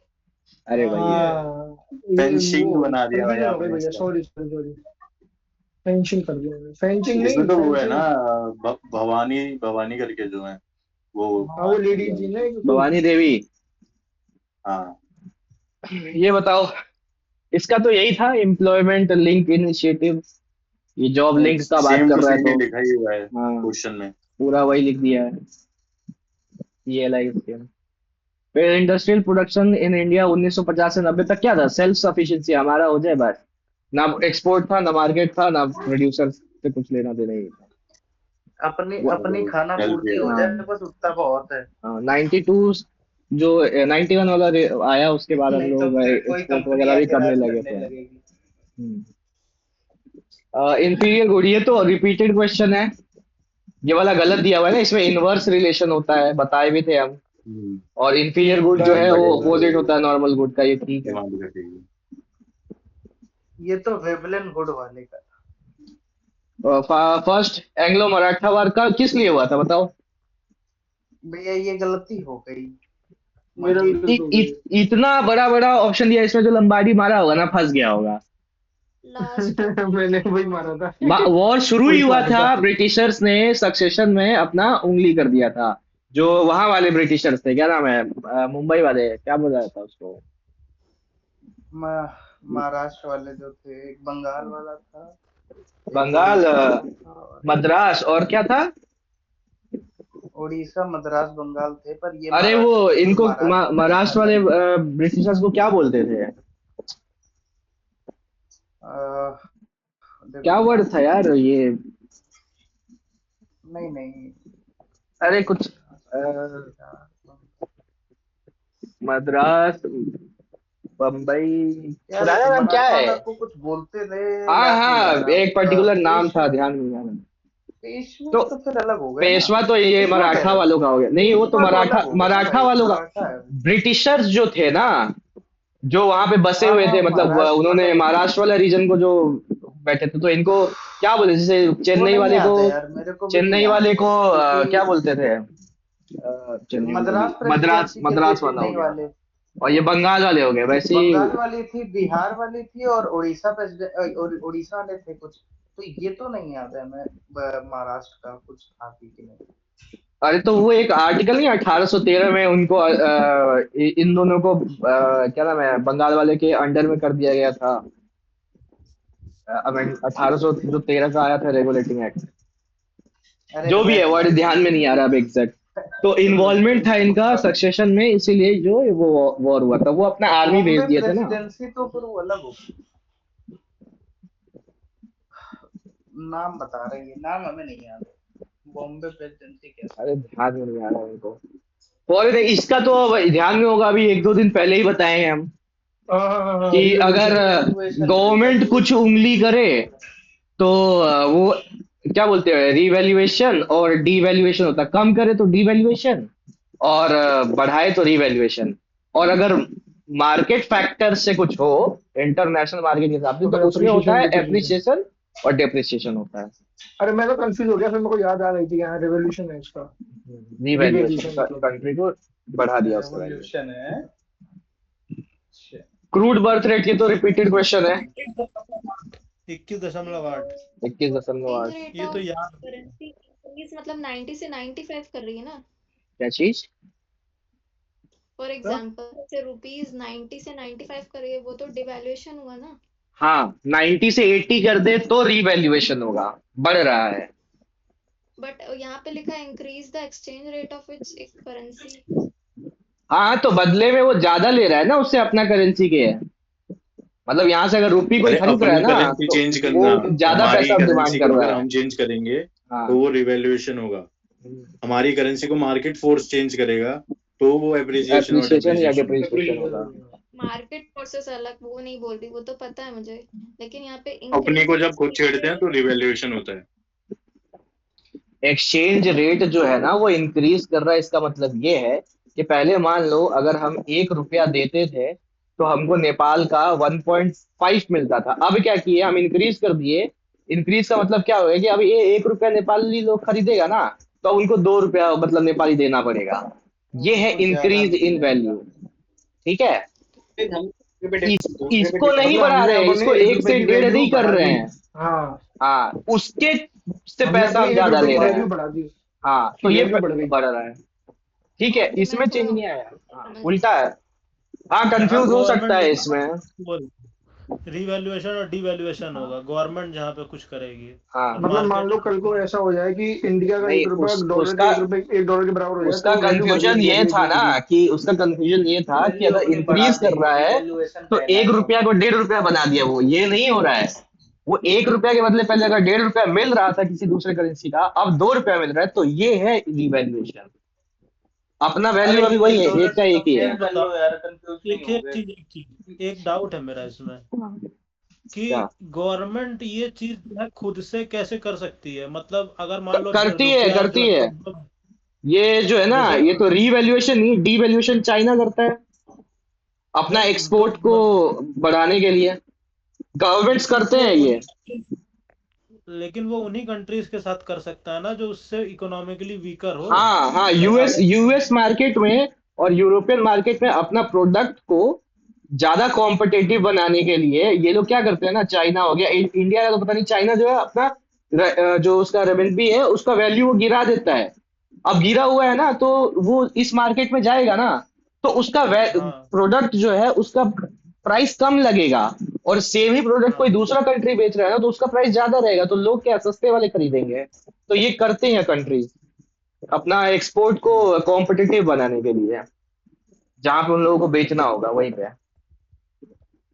अरे हाँ भाई ये है। हाँ, ये फेंसिंग वो बना दिया भाई कंफ्यूजन हो गई आपने भैया, इसका। Sorry sorry sorry. फेंसिंग कर दिया मैंने, फेंसिंग इसमें नहीं, तो वो है ना, फेंसिंग। भवानी भवानी करके जो है वो। हाँ वो लेडी थी ना एक कोई। भवानी देवी। हाँ ये बताओ, इसका तो यही था, एम्प्लॉयमेंट लिंक इनिशिएटिव, ये जॉब लिंक का बात सेम कर टू रहा है सेम ही तो। लिखा ही हुआ है हाँ क्वेश्चन में। पूरा वही लिख दिया है, ये लाइफ। फिर इंडस्ट्रियल प्रोडक्शन इन इंडिया 1950 से 90 तक क्या था? सेल्फ सफिशिएंसी, हमारा हो जाए बस। ना एक्सपोर्ट था, ना मार्केट था, ना प्रोड्यूसर से कुछ लेना देना ही था। अपनी वो- अपनी खाना हेल्प पूर्ति हो हाँ जाए बस, उतना बहुत है। 92 जो 91 वाला आया, उसके बाद हम नहीं तो लोग फिर कोई एक्सपोर्ट कंपनी वगैरह भी आके करने राज लगे करने थे। लगेगी। इंफीरियर गुड, ये तो रिपीटेड क्वेश्चन है, ये वाला गलत दिया हुआ है ना, इसमें इनवर्स रिलेशन होता है, बताए भी थे हम। और इंफीरियर गुड जो टाइम है वो लगेगा तो अपोजिट होता है नॉर्मल गुड का, ये ठीक है। डिमांड घटेगी। ये तो वेवलेन गुड वाले का। फर्स्ट एंग्लो मराठा वार का किस लिए हुआ था बताओ? भैया ये गलती हो गई। मेरा भी तो हो गया। इतना बड़ा बड़ा ऑप्शन दिया, इसमें जो लंबाडी मारा होगा ना फंस गया होगा। लास्ट मैंने वही मारा था। वॉर शुरू ही वही हुआ मारा था, था। ब्रिटिशर्स ने सक्सेशन में अपना उंगली कर दिया था। जो वहां वाले ब्रिटिशर्स थे, क्या नाम है, मुंबई वाले, क्या बोला जाता है उसको? महाराष्ट्र वाले जो थे, एक बंगाल वाला था, एक बंगाल, उड़ीसा वाला था, और मद्रास, और क्या था? उड़ीसा, मद्रास, बंगाल थे, पर ये अरे वो महाराष्ट्र, जो इनको महाराष्ट्र में महाराष्ट्र वाले ब्रिटिशर्स को क्या बोलते थे? देखो, क्या वर्ड था यार ये? नहीं अरे कुछ मद्रास, बम्बई, यार, पुराना नाम क्या है? मराठवाड़ा को कुछ बोलते थे, हाँ याद नहीं आ हाँ, रहा। एक पर्टिकुलर नाम था, पेशवा ध्यान में नहीं आ रहा। पेशवा तो तो फिर अलग हो गया ना। पेशवा तो ये पेशवा कह मराठा रहे हो? वालों का हो गया। नहीं, वो तो पेशवा मराठा अलग हो गया ना मराठा भाई, वालों का। मराठा है। ब्रिटिशर्स जो थे ना, जो वहां पे बसे हुए थे, मतलब महाराष्ट्र उन्होंने वाला- महाराष्ट्र वाला रीजन को जो बैठे थे, तो इनको क्या बोलते, जैसे वो चेन्नई नहीं वाले याद को, है यार, मेरे को भी नहीं चेन्नई याद वाले है, को क्योंकि क्या बोलते थे? चेन्नई मद्रास वाले, मद्रास प्रेसिडेंसी के थे मद्रास वाला हो चेन्नई गया। वाले, और ये बंगाल वाले हो गए वैसे ही। बंगाल वाली थी, बिहार वाली थी, और उड़ीसा प्रेसिडेंट, उड़ीसा वाले थे कुछ। तो ये तो नहीं याद है मैं, महाराष्ट्र का कुछ था कि नहीं। अरे तो वो एक आर्टिकल नहीं, 1813 में उनको इन दोनों को क्या नाम है, बंगाल वाले के अंडर में कर दिया गया था। 1813 का आया था रेगुलेटिंग एक्ट, अरे जो भी है वर्ड relax- ध्यान में नहीं आ रहा अब एग्जैक्ट। तो इन्वॉल्वमेंट था इनका सक्सेशन में, इसीलिए जो वो वॉर हुआ था, वो अपना आर्मी भेज बॉम्बे दिए थे ना। प्रेसिडेंसी तो फिर वो अलग हो, नाम बता रही है, नाम हमें नहीं याद है। बॉम्बे प्रेसिडेंसी कैसे? अरे ध्यान में नहीं आ रहा उनको। और इसका तो अब ध्यान में होगा, अभी 1-2 दिन पहले ही बताए हैं हम कि अगर गवर्नमेंट कुछ उंगली करे तो वो क्या बोलते हैं, रिवैल्यूएशन और डीवैल्यूएशन होता है। कम करे तो डीवैल्यूएशन, और बढ़ाए तो रिवैल्यूएशन। और अगर मार्केट फैक्टर से कुछ हो, इंटरनेशनल मार्केट के हिसाब से, तो उसमें होता है एप्रिसिएशन और डेप्रिसिएशन होता है। अरे मैं तो कंफ्यूज हो गया, फिर मेरे को याद आ रही थी यहाँ रेवोल्यूशन है इसका। रिवैल्यूएशन, कंट्री को बढ़ा दिया उसका value। रेवोल्यूशन है। क्रूड बर्थ रेट की तो रिपीटेड क्वेश्चन है। 21.8। 21.8। रेट ये ऑफ तो याद करेंसी इंक्रीज मतलब 90 से 95 कर रही है ना। क्या चीज? फॉर एग्जांपल से रुपीस 90 से 95 कर रही है, वो तो डिवैल्यूएशन हुआ ना। हाँ, 90 से 80 कर दे तो रिवैल्यूएशन होगा, बढ़ रहा है। बट यहाँ पे लिखा है increase the exchange rate of its currency. हाँ, तो बदले में वो ज्यादा ले रहा है ना उससे अपना करेंसी के। मतलब यहाँ से अगर रुपी कोई अरे खरीद रहा है अपनी ना, करेंसी तो चेंज करना, वो ज्यादा हमारी पैसा डिमांड करेंसी कर को रहा अगर है। हम चेंज करेंगे हाँ, तो वो रिवैल्यूएशन होगा। हमारी करेंसी को मार्केट फोर्स चेंज करेगा तो वो एप्रिसिएशन और एप्रिसिएशन या डेप्रिसिएशन डिप्रिसिएशन होगा। मार्केट फोर्सेस अलग, वो नहीं बोल रही, वो तो पता है मुझे, लेकिन यहाँ पे अपने को जब खुद छेड़ते हैं तो रिवैल्यूएशन होता है। एक्सचेंज रेट जो है ना वो इंक्रीज कर रहा है। इसका मतलब ये है कि पहले मान लो अगर हम 1 रुपया देते थे तो हमको नेपाल का 1.5 मिलता था। अब क्या किए, हम इंक्रीज कर दिए। इंक्रीज का मतलब क्या होगा कि अब ये 1 रुपया नेपाली लोग खरीदेगा ना, तो उनको 2 रुपया मतलब नेपाली देना पड़ेगा। ये है इंक्रीज इन वैल्यू। ठीक है, इसको नहीं बढ़ा रहे हैं, इसको 1 से 1.5 नहीं कर रहे हैं। हाँ, हाँ, उसके से हमने पैसा हम अपनी ज्यादा ले रहे वैल्यू हैं। बढ़ा दी। हाँ, तो ये वैल्यू बढ़ गई। बढ़ रहा है। ठीक है, इसमें चेंज नहीं आया। हाँ, उल्टा है। हाँ, जहाँ कंफ्यूज हो सकता है गवर्नमेंट इसमें। रिवैल्यूएशन और डिवैल्यूएशन होगा, गवर्नमेंट जहाँ पे कुछ करेगी। हाँ, और मतलब मान मार्केट लो कल को ऐसा हो जाए कि इंडिया का नहीं, 1 रुपया डॉलर उसका के 1 रुपए 1 डॉलर के बराबर हो जाए, उसका तो value बढ़ कंफ्यूजन गई, ये value था ना बढ़ गई। कि उसका कंफ्यूजन ये था कि अगर इंक्रीज कर रहा है तो 1 रुपया को 1.5 रुपया बना दिया। वो ये नहीं हो रहा है। वो 1 रुपया के बदले पहले अगर 1.5 रुपया मिल रहा था किसी दूसरे करेंसी का, अब 2 रुपया मिल रहा है, तो ये है रिवैल्यूएशन। अपना वैल्यू अभी वही है, एक का एक ही है। एक डाउट है मेरा इसमें कि क्या? गवर्नमेंट ये चीज जो है खुद से कैसे कर सकती है? मतलब अगर मान लो करती है, रुपया करती जो है। ये जो है ना, जैसे- ये तो रिवैल्यूएशन नहीं, डीवैल्यूएशन चाइना करता है अपना एक्सपोर्ट को बढ़ाने के लिए। गवर्नमेंट्स करते हैं ये। लेकिन वो उन्हीं कंट्रीज के साथ कर सकता है ना जो उससे इकोनॉमिकली वीकर हो। हाँ हाँ, यूएस मार्केट में और यूरोपियन मार्केट में अपना प्रोडक्ट को ज्यादा कॉम्पिटिटिव बनाने के लिए ये लोग क्या करते हैं ना, चाइना हो गया, इंडिया का तो पता नहीं, चाइना जो है अपना जो उसका रेवेन्यू है उसका वैल्यू वो गिरा देता है। अब गिरा हुआ है ना, तो वो इस मार्केट में जाएगा ना, तो उसका हाँ प्रोडक्ट जो है उसका प्राइस कम लगेगा, और सेम ही प्रोडक्ट कोई हाँ दूसरा कंट्री बेच रहा है ना, तो उसका प्राइस ज्यादा रहेगा, तो लोग क्या सस्ते वाले खरीदेंगे। तो ये करते हैं कंट्री अपना एक्सपोर्ट को हम्म, कॉम्पिटिटिव बनाने के लिए, जहां पे उन लोगों को बेचना होगा वहीं पे।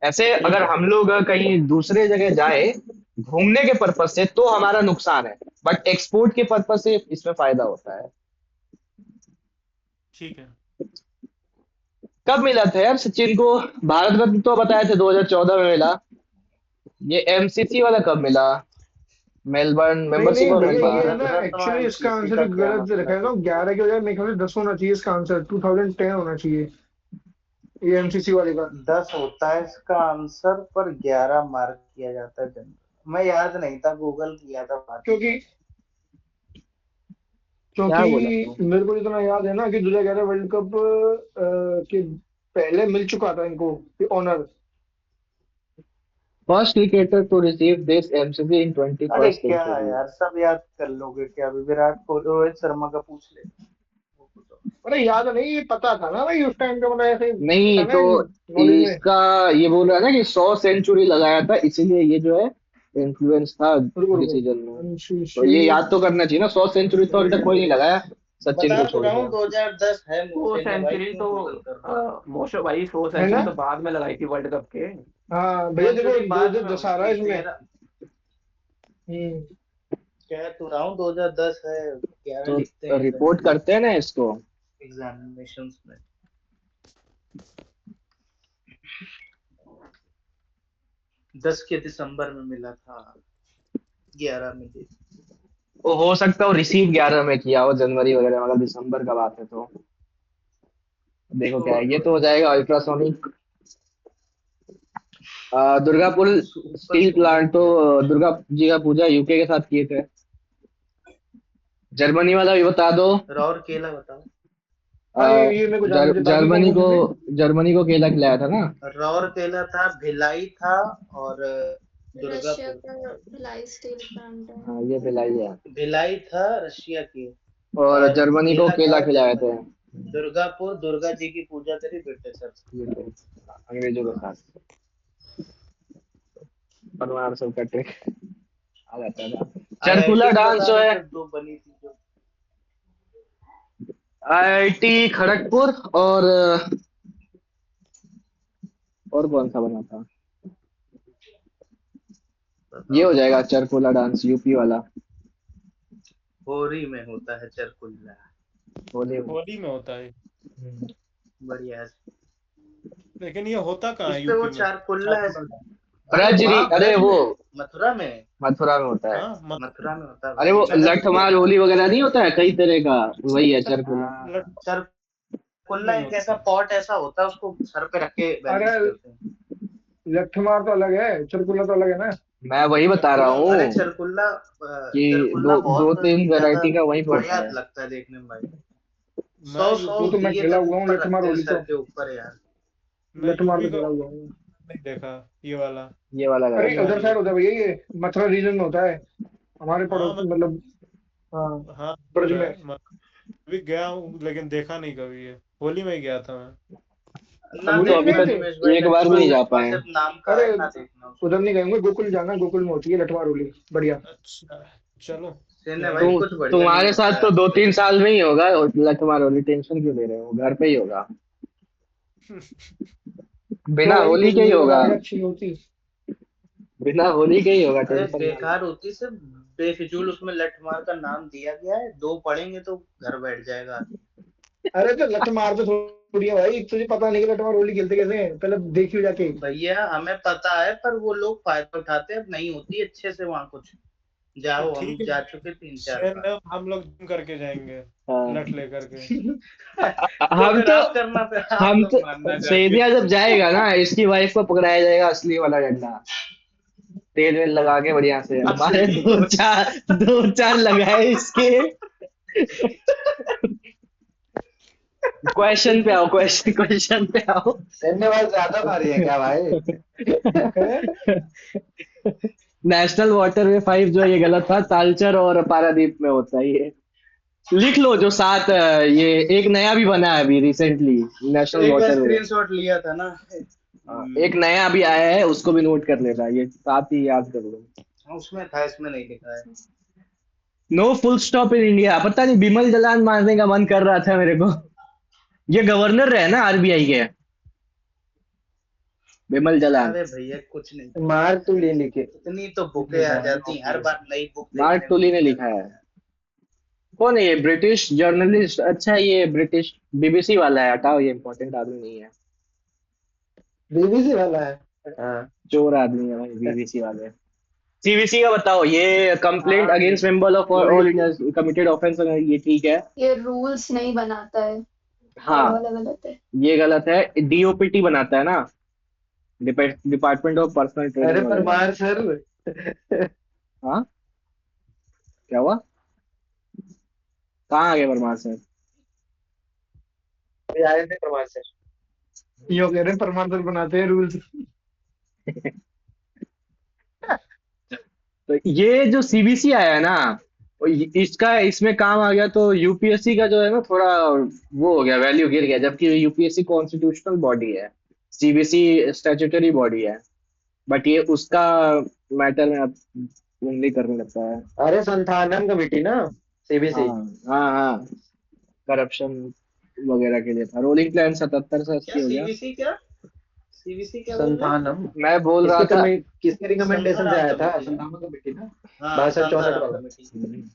ऐसे ठीक अगर है। हम लोग कहीं दूसरे जगह जाए घूमने के पर्पज से तो हमारा नुकसान है, बट एक्सपोर्ट के पर्पज से इसमें फायदा होता है। ठीक है। कब मिला था यार सचिन को भारत रत्न? तो बताए थे 2014 में मिला। ये एमसीसी वाला कब मिला? मेलबर्न नहीं मेंबरशिप नहीं ऑफ भैया, ये है भारत ना, रत्न और एक्चुअली इसका एमसीसी आंसर का क्या गलत रखा है मतलब? ना, 11 के बजाय मेरे ख्याल से 10 होना चाहिए इसका आंसर, 2010 होना चाहिए ये एमसीसी वाले का। 10 होता है इसका आंसर, पर 11 मार्क किया जाता है जनरल। मैं याद नहीं था, गूगल किया था बाद में। क्योंकि क्या बोला क्योंकि तो? मेरे को इतना याद है ना कि 2011 वर्ल्ड कप के पहले मिल चुका था इनको honour. First cricketer to receive this MCC in twenty अरे फर्स्ट क्या सेंचुरी। यार, सब याद कर लोगे क्या? अभी विराट कोहली, रोहित शर्मा का पूछ ले वो कुछ और। अरे याद नहीं, ये पता था ना भाई उस टाइम का, मतलब ऐसे नहीं था ना तो नॉलेज में। इसका ये बोल रहा है ना कि 100 सेंचुरी लगाया था, इसीलिए ये जो है इन्फ्लुएंस था रुको रुको, डिसीजन में। तो एमसीसी। ये याद तो करना चाहिए ना, 100 सेंचुरी तो अभी तक कोई नहीं लगाया सचिन बता को तो छोड़ रहा के। हूँ 2010 है वो मुझसे ने भाई, सेंचुरी क्यों तो गूगल कर रहा है? मोशो भाई, 100 है ना। सेंचुरी तो बाद में लगाई थी वर्ल्ड कप के। हाँ भैया देखो, सेंचुरी दो बाद हजार में दस हुई आ रहा है थी इसमें। 13। हम्म। कह तो रहा हूँ 2010 है, 11 तो लिखते हैं रिपोर्ट सेंचुरी करते हैं ना इसको। एग्जामिनेशंस में। 10 के दिसंबर में मिला था, 11 में दे। वो हो सकता है रिसीव 11 में किया हो, जनवरी वगैरह में, अगर दिसंबर का बात है तो। देखो क्या है, ये तो हो जाएगा ultrasonic. Durgapur super steel sonic plant तो क्या? दुर्गा जी का पूजा यूके के साथ किए थे। जर्मनी वाला भी बता दो। रौर केला बताओ। हाँ ये मेरे को जान, मुझे बाकी कौन जर्मनी कौन को, से थे। जर्मनी को केला खिलाया था ना। रौर केला था, भिलाई था, और रशिया दुर्गापुर। का भिलाई स्टील प्लांट है। हाँ ये भिलाई है। भिलाई था रशिया की, और और जर्मनी को केला केला था खिलाए थे। जर्मनी। दुर्गापुर दुर्गा जी की पूजा करी ब्रिटिशर्स। ये थे, अंग्रेजों के साथ परमार सब का ट्रिक आ जाता था। चरकुला आईआईटीज डांस बता जो दो है, फिर, दो बनी थी जो। आईआईटी खड़गपुर, और कौन सा बना था? ये बताओ हो जाएगा बताओ। चरकुला डांस, यूपी वाला। होरी में होता है चरकुल्ला। होली में। होली में होता है। बढ़िया है। लेकिन ये होता कहाँ इस है पे वो यूपी में? चारकुल्ला है। चाकुला डांस। अरे ब्रजरी, वहाँ अरे ब्रज वो में, मथुरा में। मथुरा में होता है। हाँ मथुरा में होता है अरे भाई, वो मैंने तो लठमार होली वगैरह नहीं होता है कई तरह का, वही है चरकुला। हाँ, लट चरकुल्ला नहीं एक होता ऐसा है। पॉट ऐसा होता है, उसको सर पे रख के अरे बैलेंस करते हैं। लठमार तो अलग है, चरकुला तो अलग है ना। मैं वही बता रहा अरे हूँ चरकुल्ला, कि चरकुल्ला दो दो बहुत तीन ज्यादा वैरायटी का वहीं पे होता बढ़िया है। लगता है देखने में भाई। मैं 100 वो यूपी तो मैं दिए खेला तक हुआ हूँ, ऊपर लठमार रखते हैं होली सर तो। के ऊपर यार। मैं लठमार यूपी तो का खेला हुआ हूँ। नहीं देखा ये वाला। ये वाला अरे रहता है। उधर लठमारी साइड वाला। होता है भैया, ये मथुरा रीजन में होता है, हमारे हाँ पड़ोस मैं, मतलब। हाँ, हाँ ब्रज दूर है। में। मैं भी गया हूँ लेकिन देखा नहीं कभी ये। होली में ही गया था मैं। ना हम तो होली में अभी गए देखना थे। तक निमेश भाई, एक बार भी लठमार नहीं जा लठमार पाए हैं। सिर्फ नाम का अरे है, ना देखना उधर उसको। नहीं गए होंगे, गोकुल जाना, गोकुल में होती है लठमार होली, बढ़िया। अच्छा चलो सेने भाई जाएंगे। कुछ बढ़िया नहीं तुम्हारे होता साथ है तो दो आजकल। तीन साल में ही होगा लठमार होली, टेंशन क्यों ले रहे हो, घर पे ही होगा। क्यों बिना भाई, होली कोई के ही दूसरी बता होगा। देगा अच्छी नहीं होती। बिना होली के ही होगा, अरे टेंशन ना लो। बेकार होती सिर्फ, बेफिजूल उसमें लठमार का नाम दिया गया है, दो पढ़ेंगे तो घर बैठ जाएगा आदमी। अरे तो लठमार तो थोड़ी है भाई, तुझे पता नहीं कि लठमार होली खेलते कैसे हैं, पहले देखियो जाके। भैया हमें पता है, पर वो लोग फायदा उठाते हैं, अब नहीं होती अच्छे से वहां कुछ। तो जाओ, हम ठीक है, जा चुके 3-4 बार। सेन हम लोग जिम करके जाएंगे, हाँ। लठ लेकर के। तो हम फिर तो आप करना, फिर आप हम लोग तो मानना जाके। सेदिया जब जाएगा ना, इसकी वाइफ को पकड़ाया जाएगा असली वाला डंडा, तेल वेल लगा के बढ़िया से, हमारे असली दो चार लगाए इसके। क्वेश्चन पे आओ, क्वेश्चन पे आओ। धन्यवाद ज्यादा खा रही है क्या भाई? नेशनल वाटरवे 5 जो है ये गलत था, तालचर और पारादीप में होता है ये। लिख लो जो सात, ये एक नया भी बना है अभी रिसेंटली, नेशनल एक वाटरवे। स्क्रीनशॉट लिया था ना। एक नया भी आया है, उसको भी नोट कर लेना, ये सात ही याद कर लो। हाँ, उसमें था, इसमें नहीं लिखा है। No full stop in India, पता नहीं बिमल जलान मारने का मन कर रहा था मेरे को। ये गवर्नर रहे ना आरबीआई के, बिमल जलान। अरे भैया कुछ नहीं, मार्क टू ले लिखे। इतनी तो बुकें आ जाती हैं, हर बार नई बुक मार्क देखने टुली में ने लिखा है। कौन है ये? ब्रिटिश जर्नलिस्ट, अच्छा ये ब्रिटिश बीबीसी वाला है, हटाओ, ये इम्पोर्टेंट आदमी नहीं है, बीबीसी वाला है। हाँ चोर आदमी है भाई बीबीसी वाले। सीबीसी का बताओ, ये complaint against member of all India committed offence, ये ठीक है? ये रूल्स नहीं बनाता है, हाँ ये वाला गलत है। ये गलत है, डीओपीटी बनाता है ना, डिपार्टमेंट ऑफ पर्सनल अरे ट्रेनिंग। परमार सर। हाँ क्या हुआ? कहाँ आ गए परमार सर? अभी आए थे परमार सर। यो कह रहे हैं परमार सर बनाते हैं रूल्स। तो ये जो सीबीसी आया है ना, इसका इसमें काम आ गया तो यूपीएससी का जो है ना थोड़ा वो हो गया, वैल्यू गिर गया, जबकि यूपीएससी कॉन्स्टिट्यूशनल बॉडी है, सीबीसी स्टैट्यूटरी बॉडी है, बट ये उसका मैटर में अब उंगली करने लगता है। अरे संथानम कमेटी ना, सीबीसी। हाँ हाँ, करप्शन वगैरह के लिए था। रोलिंग प्लान 77 से 80 क्या हो गया। सीबीसी क्या? सीबीसी क्या बोल रहे हैं? संथानम मैं बोल रहा था किसके रिकमेंडेशन से आया था? संथानम संथानम कमेटी ना, हाँ 62-64 वाला। कमेटी,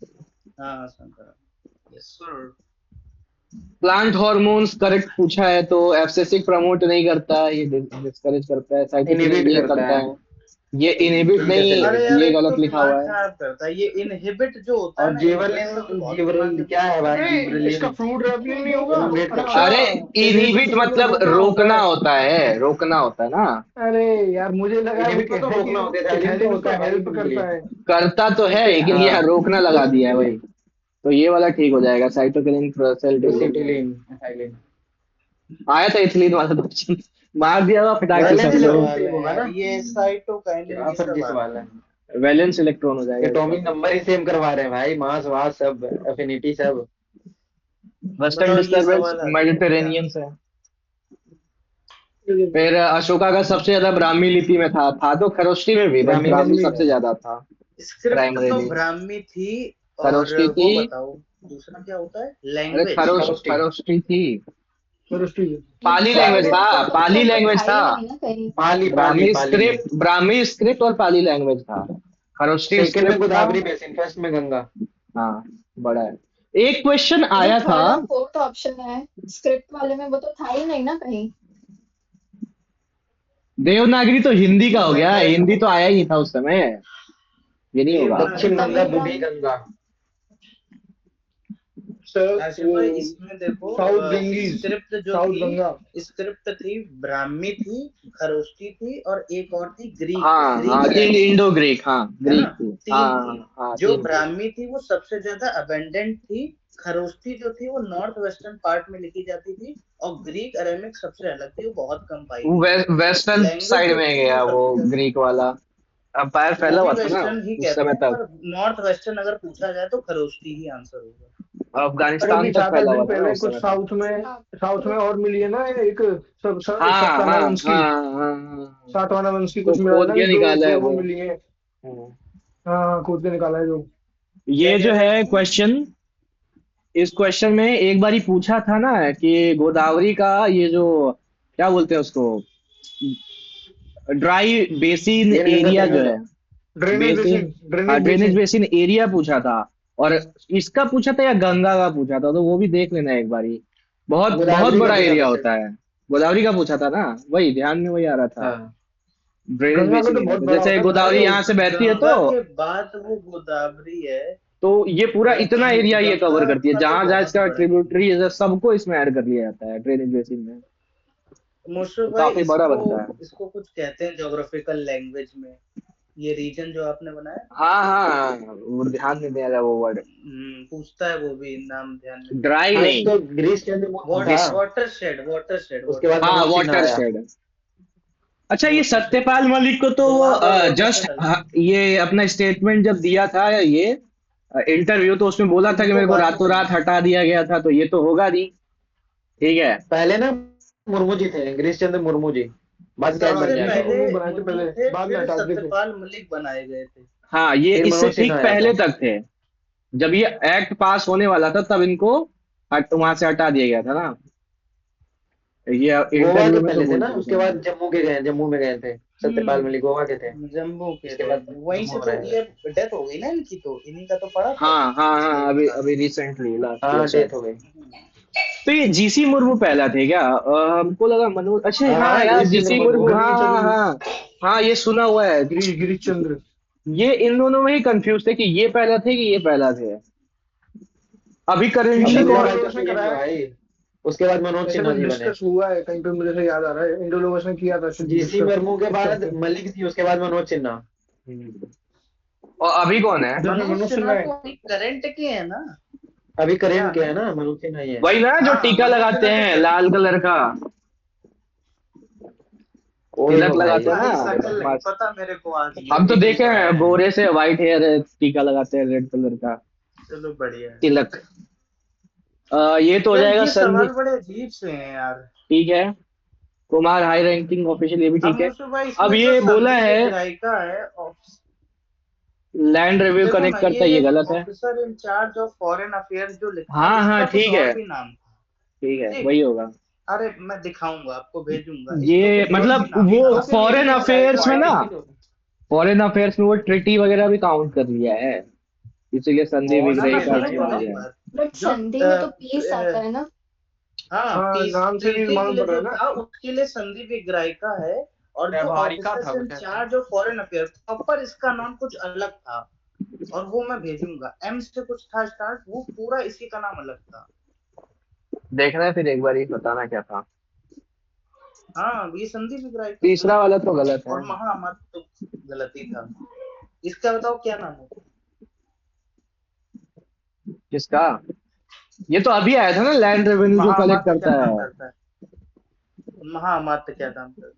हाँ Santhanam, yes sir. Plant hormones correct पूछा है, तो एब्सेसिक प्रमोट नहीं करता, ये डिस्करेज करता है, साइटोकिनिन Inhibit ये करता करता है। है, ये इनहिबिट नहीं, अरे यार ये एक गलत तो लिखा हुआ दिमाग है। खराब करता है ये इनहिबिट जो होता है और ना, जेवरलिन, inhibit तो बहुत जेवरलिन दिमाग क्या है भाई? अरे जेवरलिन इसका फ्रूट रैपलिन नहीं होगा? इनहिबिट अरे करता है। अरे इनहिबिट inhibit मतलब रोकना होता है, रोकना होता है ना। अरे यार मुझे लगा वो इनहिबिट कह तो रहा है रोकना होता है, कि साइलेंट तो इथाइलिन होता उसका है भाई हेल्प इनके लिए। करता है। करता तो है, लेकिन हाँ। यहाँ रोकना लगा दिया है भाई, तो ये वाला ठीक हो जाएगा, cytokinin cell division. Acetylene, ethylene. आया था इथिलीन वाला क्वेश्चन, मार दिया था फटाक से वैलेंस सब लोग। इलेक्ट्रॉन सवाल सेम है होगा यार, ना? ये साइटोकाइनिन क्या ये फर्जी सब सवाल आते है। हैं। वैलेंस इलेक्ट्रॉन हो जाएगा एटॉमिक इसका। नंबर ही सेम करवा रहे हैं भाई, मास वास सब, एफिनिटी सब। वेस्टर्न बताओ ये डिस्टर्बेंस सवाल आते हैं क्या? मेडिटेरेनियन से। फिर अशोका का सबसे ज्यादा ब्राह्मी लिपि में था तो खरोष्टी में भी, बट ब्राह्मी में ब्राह्मी भी सबसे है। ज्यादा था स्क्रिप्ट तो प्राइमरीली। ब्राह्मी थी, और खरोष्टी वो थी, बताओ दूसरा क्या होता है? अरे लैंग्वेज। खरोष्टी थी, चलो ठीक है। ये पाली लैंग्वेज था, खरोष्ट तो पाली शब्द लैंग्वेज था था, ही नहीं ना कहीं। पाली, पाली, पाली में। ब्राह्मी स्क्रिप्ट और पाली लैंग्वेज था, खरोष्टी सेकंड में स्क्रिप्ट था। गोदावरी बेसिन, फर्स्ट में गंगा। हाँ बड़ा है। एक क्वेश्चन जो आया था, थर्ड और फोर्थ ऑप्शन है स्क्रिप्ट वाले में, वो तो था ही नहीं ना कहीं। देवनागरी तो हिंदी का हो गया, हिंदी तो आया ही नहीं था उस समय, ये नहीं होगा। दक्षिण गंगा, बूढ़ी गंगा। आशिफ भाई इसमें देखो, साउथ गंगीज, स्क्रिप्ट जो साउथ थी, गंगा। स्क्रिप्ट थी, ब्राह्मी थी, खरोष्टी थी, और एक और थी ग्रीक। हाँ हाँ, ग्रीक इंडो ग्रीक, हाँ है ना, ग्रीक थी, तीन हाँ थी। हाँ जो तीन थी। ब्राह्मी थी वो सबसे ज्यादा अबेंडेंट थी, खरोष्टी जो थी वो नॉर्थ वेस्टर्न पार्ट में लिखी जाती थी, और ग्रीक अरेमिक सबसे अलग थी, वो बहुत कम पाई वो थी। वेस्टर्न लैंग्वेज साइड जो में थी गया वो वो सबसे ज्यादा, ग्रीक वाला, अम्पायर वो फैला भी हुआ था ना वेस्टर्न ही उस कहते समय हैं, तक, पर नॉर्थ वेस्टर्न अगर पूछा जाए तो खरोष्टी ही आंसर होगा। अरे अफगानिस्तान अभी तक 7-8 फैला हुआ दिन था ना पहले उस कुछ समय तक। साउथ में और मिली है ना एक हाँ सातवाना हाँ वंश की। हाँ हाँ, सातवाना वंश की तो कुछ मिला है खोद ना, के दो निकाला है दो वो वो। मिली है। हाँ। हाँ खोद के निकाला है जो। क्या ये कह जो रहे है थे? क्वेश्चन, इस क्वेश्चन में एक बार ही पूछा था ना कि गोदावरी का ये जो क्या बोलते हैं उसको, ड्राई बेसिन ये नहीं एरिया जो गंगा। है, ड्रेनेज बेसिन, बेसिन, हाँ drainage drainage basin. Basin area पूछा था, और इसका पूछा था या गंगा का पूछा था, तो वो भी देख लेना एक बारी, बहुत बहुत गोदावरी का बड़ा पूछा एरिया था होता सर। है। गोदावरी का पूछा था ना, वही ध्यान में वही आ रहा था, हाँ। ड्रेनेज गंगा का बेसिन तो एरिया, बहुत तो बड़ा जैसे होता है, गोदावरी अरे यहाँ से बहती है तो गंगा के बाद वो गोदावरी है, तो ये पूरा इतना एरिया ये गंगा कवर करती है, का तो जहां जहां बहुत इसका बड़ा है। ट्रिब्यूटरी है सबको इसमें ऐड कर लिया जाता है ड्रेनेज बेसिन में, मुशरफ तो भाई काफी बड़ा इसको बनता है। इसको कुछ कहते हैं ज्योग्राफिकल लैंग्वेज में, ये रीजन जो आपने बनाया। हाँ हाँ, वो ध्यान नहीं दे रहा वो वर्ड। पूछता है वो भी, नाम ध्यान में। ड्राई आज नहीं, तो ग्रीस के अंदर वो था, वाटर शेड, वाटर शेड, उसके बाद हाँ मनोज सिन्हा वाटर आया। शेड। अच्छा, ये वाटर शेड। सत्यपाल मलिक को तो वो वहां पर वाटर जस्ट शेड अलग। ये अपना स्टेटमेंट जब दिया था ये इंटरव्यू, तो उसमें बोला था कि उनको मेरे को बाद में रातों रात मिला। हटा दिया गया था, तो ये तो होगा नहीं। ठीक है। पहले ना मुर्मू जी थे, गिरीश चंद्र मुर्मू जी, बाद कैब बन सबसे जीसी जाएगा। मुर्मू पहले बनाए थे मुर्मू पहले, थे, बाद में फिर हटा दिए थे। सत्यपाल मलिक बनाए गए थे। हाँ, ये फिर इससे मनोज सिन्हा ठीक आया पहले था। तक थे। जब ये एक्ट पास होने वाला था तब इनको वहां से हटा दिया गया था ना। ये गोवा के इंटरव्यू में तो पहले थे बोल ना, चुके उसके हैं। बाद जम्मू में गए थे। सत्यपाल मलिक गोवा के थे, जम्मू के उसके थे। बाद वहीं से जम्मू में तो रहे थे। ये डेथ हो गई ना इनकी, तो इन्हीं का तो पड़ा था हाँ हाँ हाँ, पिछले अभी साल। अभी रिसेंटली लास्ट ईयर हाँ, शायद। डेथ हो गई। तो ये जीसी मुर्मू पहला थे क्या? हमको लगा मनोज, अच्छा हाँ हाँ, यार, गिरीश चंद्र जीसी मुर्मू। मुर्मू, हाँ गिरीश हाँ चंद्र, हाँ। हाँ, ये सुना हुआ है। गिरीश चंद्र। ये इन दोनों में ही कंफ्यूज थे कि ये पहला थे कि ये पहला थे। अभी अब करेंटली शायद बोला कौन? भाई तो इंडोलोगस ने सही है कराया, भाई, उसके बाद मनोज ऐसा सिन्हा कुछ जी बने। डिस्कस हुआ है कहीं पे, मुझे से याद आ रहा है इंडोलोगस ने किया था जीसी डिस्कस मुर्मू के इस बाद चलते। मलिक थी, उसके बाद मनोज सिन्हा। और अभी कौन है? इधर भी मनोज मनोज सिन्हा सिन्हा है। तो अभी करंट के है ना। अभी क्या करेंट के है? है ना, मनोज सिन्हा ही है। वही ना जो हाँ, टीका मनोज लगाते सिन्हा तो हैं करंट। लाल कलर का, तिलक ओए भाई लगाते हैं भाई ना शकल नहीं बस। पता मेरे को, आज हम तो यूपी देखे से आया हैं है। गोरे से व्हाइट हेयर है, टीका लगाते हैं रेड कलर का चलो बढ़िया है। तिलक। ये तो हो यार जाएगा ये संधि। सवाल बड़े अजीब से हैं यार। ठीक है। कुमार हाई रैंकिंग ऑफिशियल, ये भी अब ठीक है। मुझसे भाई, अब इसमें जो ये बोला संदीप है विग्राहिका है लैंड रिव्यू देखो ना, कनेक्ट करता है, ये ये गलत है। Officer in charge of foreign affairs जो लिखा है, हाँ हाँ, इसका कुछ ठीक है। और भी नाम था। ठीक है, ठीक। वही होगा। अरे मैं दिखाऊंगा, आपको भेजूंगा, इसका ये कुछ और भी मतलब नाम वो था। तो फिर फॉरेन यही हो रहा है कि अफेयर्स में ना, आर्टिकल। फॉरेन अफेयर्स में वो ट्रिटी वगैरह भी काउंट कर लिया है, इसीलिए संधि बहुत हाँ विग्रही मैं सही का वही भाई, ऑप्शन बोल आ रही वाह। गया हूँ। है। बट जो संधि में तो पीस आता है ना। हाँ, हाँ, पीस नाम से भी ट्रीटी के मालूम लिए पड़ रहा जो है ना। था उसके लिए संदीप विग्राहिका है। और जो व्यवहारिका था ऑफिसर इन कुछ ऐसा। Charge of foreign affairs, proper इसका नाम कुछ अलग था। और वो मैं भेजूंगा, एम से कुछ था स्टार्ट, वो पूरा इसी का नाम अलग था। देखना है फिर एक बार, ये बताना क्या था। हाँ, ये संदीप विग्राहिका था। तीसरा वाला तो गलत है। और महामत तो गलत ही था। इसका बताओ क्या नाम है। किसका? ये तो अभी आया था ना, लैंड रेवेन्यू जो कलेक्ट महामात्र क्या करता काम है। करता है। महामात्र क्या काम करता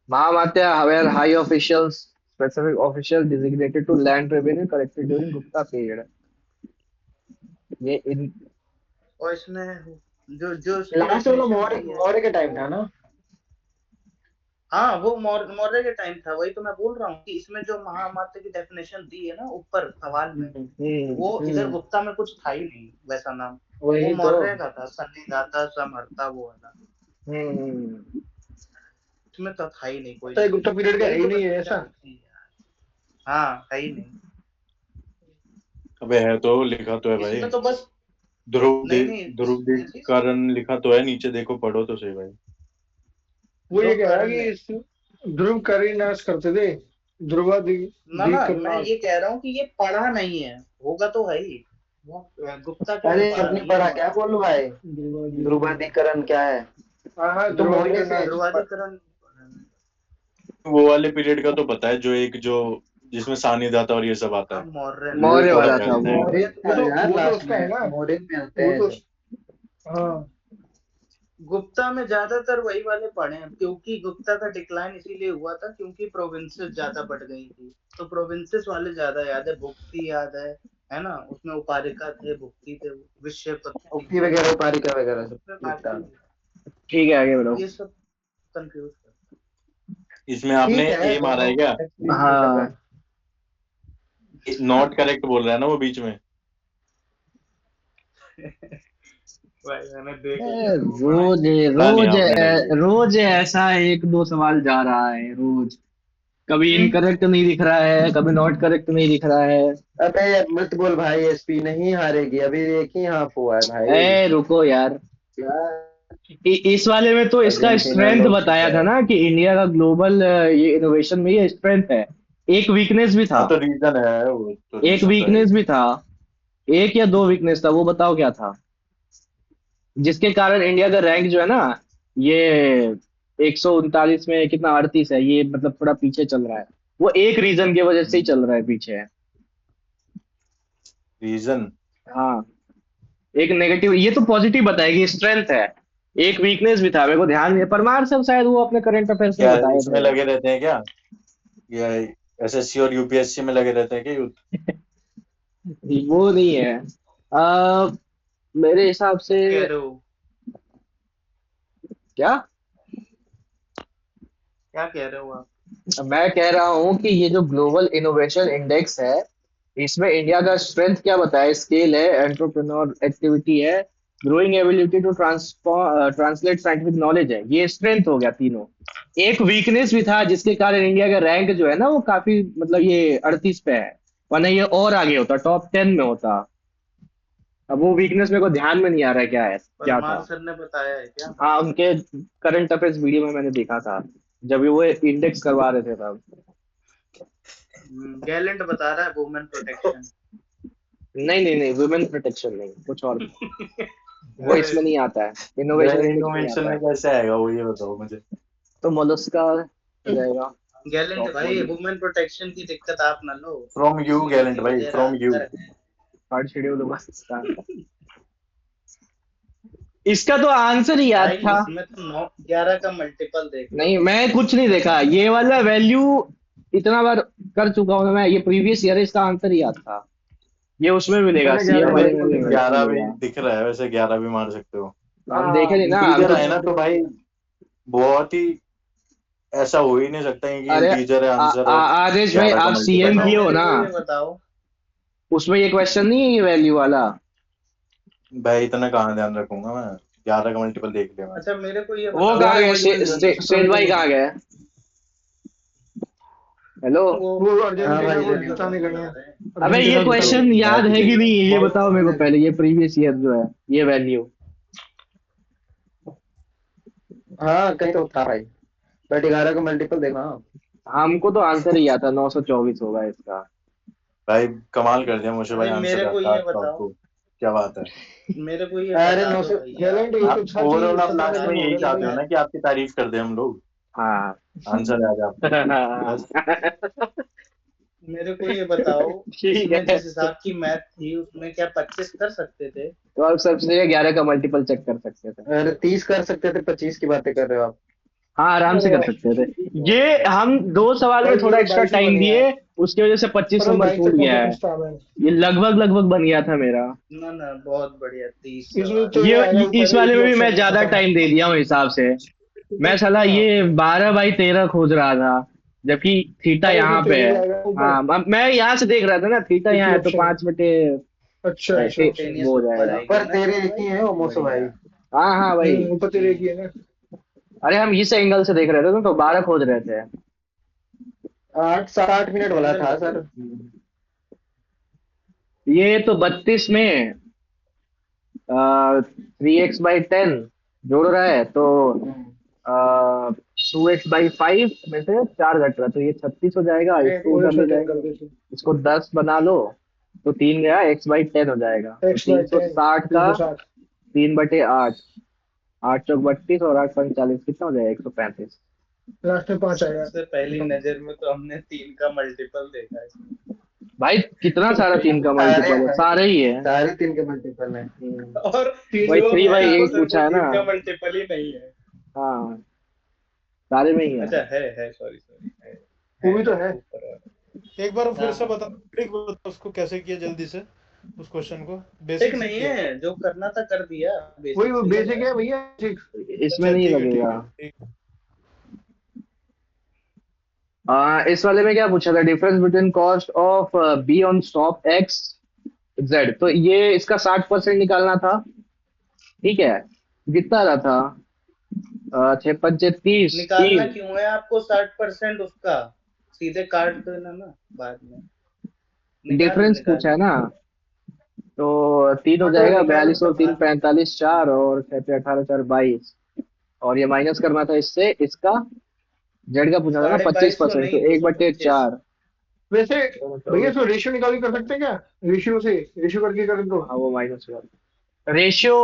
महामात्या where high officials, specific official designated to land revenue collected during Gupta period. ये इन है। और इसमें जो जो इसकी लास्ट वाला डेफिनेशन मौर्य दी है। मौर्य के टाइम था ना। हाँ, वो मौर्य के टाइम था। वही तो मैं बोल रहा हूँ कि इसमें जो महामात्र की डेफिनेशन दी है ना ऊपर सवाल में, वो इधर गुप्ता में कुछ था ही नहीं वैसा नाम। वो वही तो। मौर्य का था, सन्निदाता समर्था वो वाला। इसमें तो था ही नहीं कोई। तो ये गुप्ता पीरियड का है यही ही तो नहीं है कंफ्यूजन ऐसा। होती है यार। हाँ, है ही नहीं। अबे है तो, लिखा तो है भाई। इसमें तो बस ध्रुव नहीं ये चीज। कारण लिखा तो है नीचे, देखो पढ़ो तो सही भाई। वो ये जो कह रहा है कर्ण है। कि ध्रुव करिनाश करते थे, ध्रुवा ना ना, मैं करनाश। ये कह रहा हूँ कि ये पढ़ा नहीं है, होगा तो है ही। वो गुप्ता के में अरे पढ़ा अपने नहीं है पढ़ा क्या मौर्य। बोलूं भाई, ध्रुवाधिकरण क्या है। हाँ हाँ, तुम ध्रुवा मोहिनी से ध्रुवाधिकरण। वो वाले पीरियड का तो पता है, जो एक जो जिसमें सानिध्याता और ये सब आता हाँ, है, मौर्य नहीं। वो मौर्य थोड़ा वाला था पहले था वो। एक बार। मौर्य वो था तो यार, वो तो लास्ट उसका है में ना। मौर्य में आते वो हैं तो सब। हाँ, गुप्ता में ज्यादातर वही वाले पढ़े हैं, क्योंकि गुप्ता का डिक्लाइन इसीलिए हुआ था क्योंकि प्रोविंसेस ज्यादा बढ़ गई थी। तो प्रोविंसेस वाले ज्यादा याद है, भुक्ति याद है ना, उसमें उपारिका थे, भुक्ति थे, विषयपति उक्ति थे। वगैरह उपारिका वगैरह सब उसमें लिखता बाकी है। ठीक है, आगे बढ़ो। ये सब कंफ्यूज करता इसमें आपने ठीक है ए मारा है दोनों क्या? एक्सपीरियंस बेटर हाँ, है। नॉट करेक्ट बोल रहा है ना वो बीच में। है। भाई मैंने देख लिया है, वो बड़ा रोज पढ़ा नहीं रोज आपने ढंग से। रोज ऐसा एक दो सवाल जा रहा है रोज। कभी इनकरेक्ट नहीं दिख रहा है, कभी नॉट करेक्ट नहीं दिख रहा है। अबे मत बोल भाई, एसपी नहीं हारेगी, अभी एक ही हाफ हुआ है भाई। ए रुको यार, इस वाले में तो इसका अर्जेंटीना स्ट्रेंथ लोग बताया है। था ना कि इंडिया का ग्लोबल ये इनोवेशन में ये स्ट्रेंथ है। एक वीकनेस भी था, हाँ तो रीजन है, वो तो एक रीजन तो है वीकनेस ही। भी था। एक या दो वीकनेस था, वो बताओ क्या था, जिसके कारण इंडिया का रैंक जो है ना, ये 139 में कितना 38 है, ये मतलब थोड़ा पीछे चल रहा है। वो एक रीजन की वजह से ही चल रहा है पीछे। रीजन? हाँ, एक नेगेटिव, ये तो पॉजिटिव बताएगी, स्ट्रेंथ है। एक वीकनेस भी था, मेरे को ध्यान नहीं है, परमार सर शायद वो अपने करंट अफेयर्स में क्या बताए इसमें थे। लगे रहते हैं क्या? या एसएससी और यूपीएससी में लगे रहते हैं क्या यूथ? वो नहीं है। आ, मेरे हिसाब से। कह रहे हो? क्या क्या कह रहे हो आप? मैं कह रहा हूँ कि ये जो ग्लोबल इनोवेशन इंडेक्स है, इसमें इंडिया का स्ट्रेंथ क्या बताया, स्केल है, एंटरप्रेन्योर एक्टिविटी है, growing ability to translate scientific knowledge है, ये स्ट्रेंथ हो गया तीनों। एक वीकनेस भी था जिसके कारण इंडिया का रैंक जो है ना वो काफी मतलब ये 38 पे है, वरना ये और आगे होता, टॉप 10 में होता। अब वो वीकनेस मेरे को ध्यान में नहीं आ रहा है क्या था। परमार सर ने बताया है क्या? हाँ, उनके करंट अफेयर्स वीडियो में मैंने देखा था, जब वो इंडेक्स करवा रहे थे तब। गैलेंट बता रहा है वुमेन प्रोटेक्शन। नहीं नहीं नहीं, वुमेन प्रोटेक्शन नहीं, कुछ और वो इसमें नहीं आता है, इनोवेशन इंडेक्स में नहीं इनोवेशन आता में है। कैसे आएगा वो, ये बताओ मुझे। तो मोलस्का हो जाएगा। गैलेंट भाई, Top वुमेन प्रोटेक्शन की दिक्कत आप ना लो। फ्रॉम यू गैलेंट भाई, वगैरह फ्रॉम यू। अंदर है। थर्ड शेड्यूल होगा इसका। इसका तो आंसर ही याद भाई था। इसमें तो 9 11 का मल्टीपल देख लो। नहीं, मैं कुछ नहीं देखा, ये वाला वैल्यू इतना बार कर चुका हूँ मैं, ये प्रीवियस ईयर इसका आंसर ही याद था। ये उसमें मिलेगा, मैंने सीएम 11 वाले में भी 11 भी मिलेगा। दिख रहा है, वैसे 11 भी मार सकते हो। हम देखे नहीं ना, हम इंटीजर तो। है ना तो भाई, बहुत ही ऐसा हो ही नहीं सकता है कि अरे इंटीजर है आंसर और आदेश भाई, 11 का आप मल्टीपल सीएम ना किए हो। हो मेरे ना, को ये बताओ। उसमें ये क्वेश्चन नहीं है ये वैल्यू वाला। भाई इतना कहाँ ध्यान रखूंगा मैं, 11 का मल्टीपल देख लिया मैंने। अच्छा मेरे को ये वो बताओ। कहाँ 11 का गए, मल्टीपल नहीं जानता, 17 स्टेट भाई मल्टीपल। कहाँ गए? हेलो। वो हाँ अर्जेंटीना भाई को इधर। जिताने गए हैं। अबे ये अर्जेंटीना जीता क्वेश्चन है। याद है कि नहीं, ये बहुत बताओ मेरे को है। पहले, ये प्रीवियस ईयर जो है ये वैल्यू। हाँ कहीं तो था भाई, बट 11 का मल्टीपल देखना। हमको तो आंसर ही याद था, 924 होगा इसका। भाई कमाल कर दिया मुझे भाई, भाई आंसर मेरे याद को था ये आपको बताओ। आपको। क्या बात है। मेरे को ये अरे बता दो 900। भैया। गैलेंट ये तो आप अच्छा चीज ओवरऑल आप 17 लास्ट में मल्टीपल हो यही गया चाहते हो भाई। ना कि आपकी तारीफ कर दे हम लोग, हाँ। आंसर याद है आपको बस। मेरे को ये बताओ। ठीक इसमें है, जिस हिसाब की मैथ थी उसमें क्या 25 कर सकते थे? तो आप सबसे 11 का मल्टीपल चेक कर सकते थे। अरे 30 कर सकते थे, 25 की बातें कर रहे हो आप। हाँ, आराम से अरे कर सकते थे। ये हम 2 सवाल में भाई थोड़ा मेरे एक्स्ट्रा 22 ही टाइम बने यार, दिए, उसकी वजह से पर 25 मैं नंबर 22 छूट तक गया पहुंचा है। कुछ था मैं। ये लगभग लगभग बन गया था मेरा। ना ना, बहुत बढ़िया 30 इसमें सवाल तो ये आएगा इस ऊपर, एक वाले ही में भी मैं ऑप्शन ज्यादा खत्म। टाइम दे दिया हूँ हिसाब से। मैं साला ये 12/13 खोज रहा था, जबकि थीटा अरे यहाँ फिर तो पे यही है। आएगा ऊपर, हाँ, मैं यहाँ से देख रहा था ना, थीटा एक यहाँ ही है तो ऑप्शन है। 5/, अच्छा अच्छा अच्छा। वो साइमल्टेनियस हो ऊपर जाएगा। आएगी पर ना तेरे सर एक ही भाई। है वो मोसो बढ़िया। भाई। हाँ हाँ भाई। ऊपर तेरे एक ही है ना। अरे हम इस एंगल से देख रहे थे तो 12 खोज रहे थे। 8 7 8 मिनट वाला एंगल था बताओ। सर। ये तो 32 में 3x/10 जोड़ रहा है तो हम्म। 2x/5 में से 4 घट रहा है, तो ये 36 हो जाएगा, इसको उधर ले 10 कर जाएंगे, देते, इसको 10 बना लो, तो 3 गया, x/10 हो जाएगा, तो x बाई 10 360 का 360। 3/8, 8 चौक 32 और 8 पंग 40, कितना हो जाएगा, 135। लास्ट में 5 आएगा। सबसे पहली नजर में तो हमने 3 का मल्टीपल देखा है। भाई कितना सारा 3 का सारे मल्टीपल है, भाई, सारे ही है। सारे 3 के मल्टीपल है। और वही जो थ्री है बाई एट आंसर वो पूछा है ना। 3 का मल्टीपल ही नहीं है। हाँ, सारे में ही है। अच्छा है, सॉरी सॉरी है। वो भी तो है। ऊपर वाला। एक बार फिर से हाँ। बता, ट्रिक बता उसको कैसे किया जल्दी से, उस क्वेश्चन को ठीक बेसिक से नहीं किया। है, जो करना था कर दिया। वही बेसिक वो से ही बेसिक है। है भैया, बेसिक। इसमें अच्छा नहीं ठीक है ठीक लगेगा। है ठीक है। इस वाले में क्या पूछा था, difference between cost of be on stop x Z, तो ये इसका 60% निकालना था। ठीक है, कितना रहा था, 6×5 = 30, निकालना 3। क्यों है आपको 60% उसका? सीधे काट देना ना बाद में। डिफरेंस पूछा है निकालो। ना, तो 3 हो अगर जाएगा, निकालो 42 तो और 3 बाद में। 45, 4 और 6 पे 18, 4 22, और ये माइनस करना था इससे, इसका जेड का पूछा था ना 2250 25%, तो नहीं, 225। 1/4। वैसे भैया इसको रेशियो निकाल के कर सकते हैं क्या? रेशियो से, रेशियो करके कर दो। हाँ, वो माइनस हुआ रेशियो।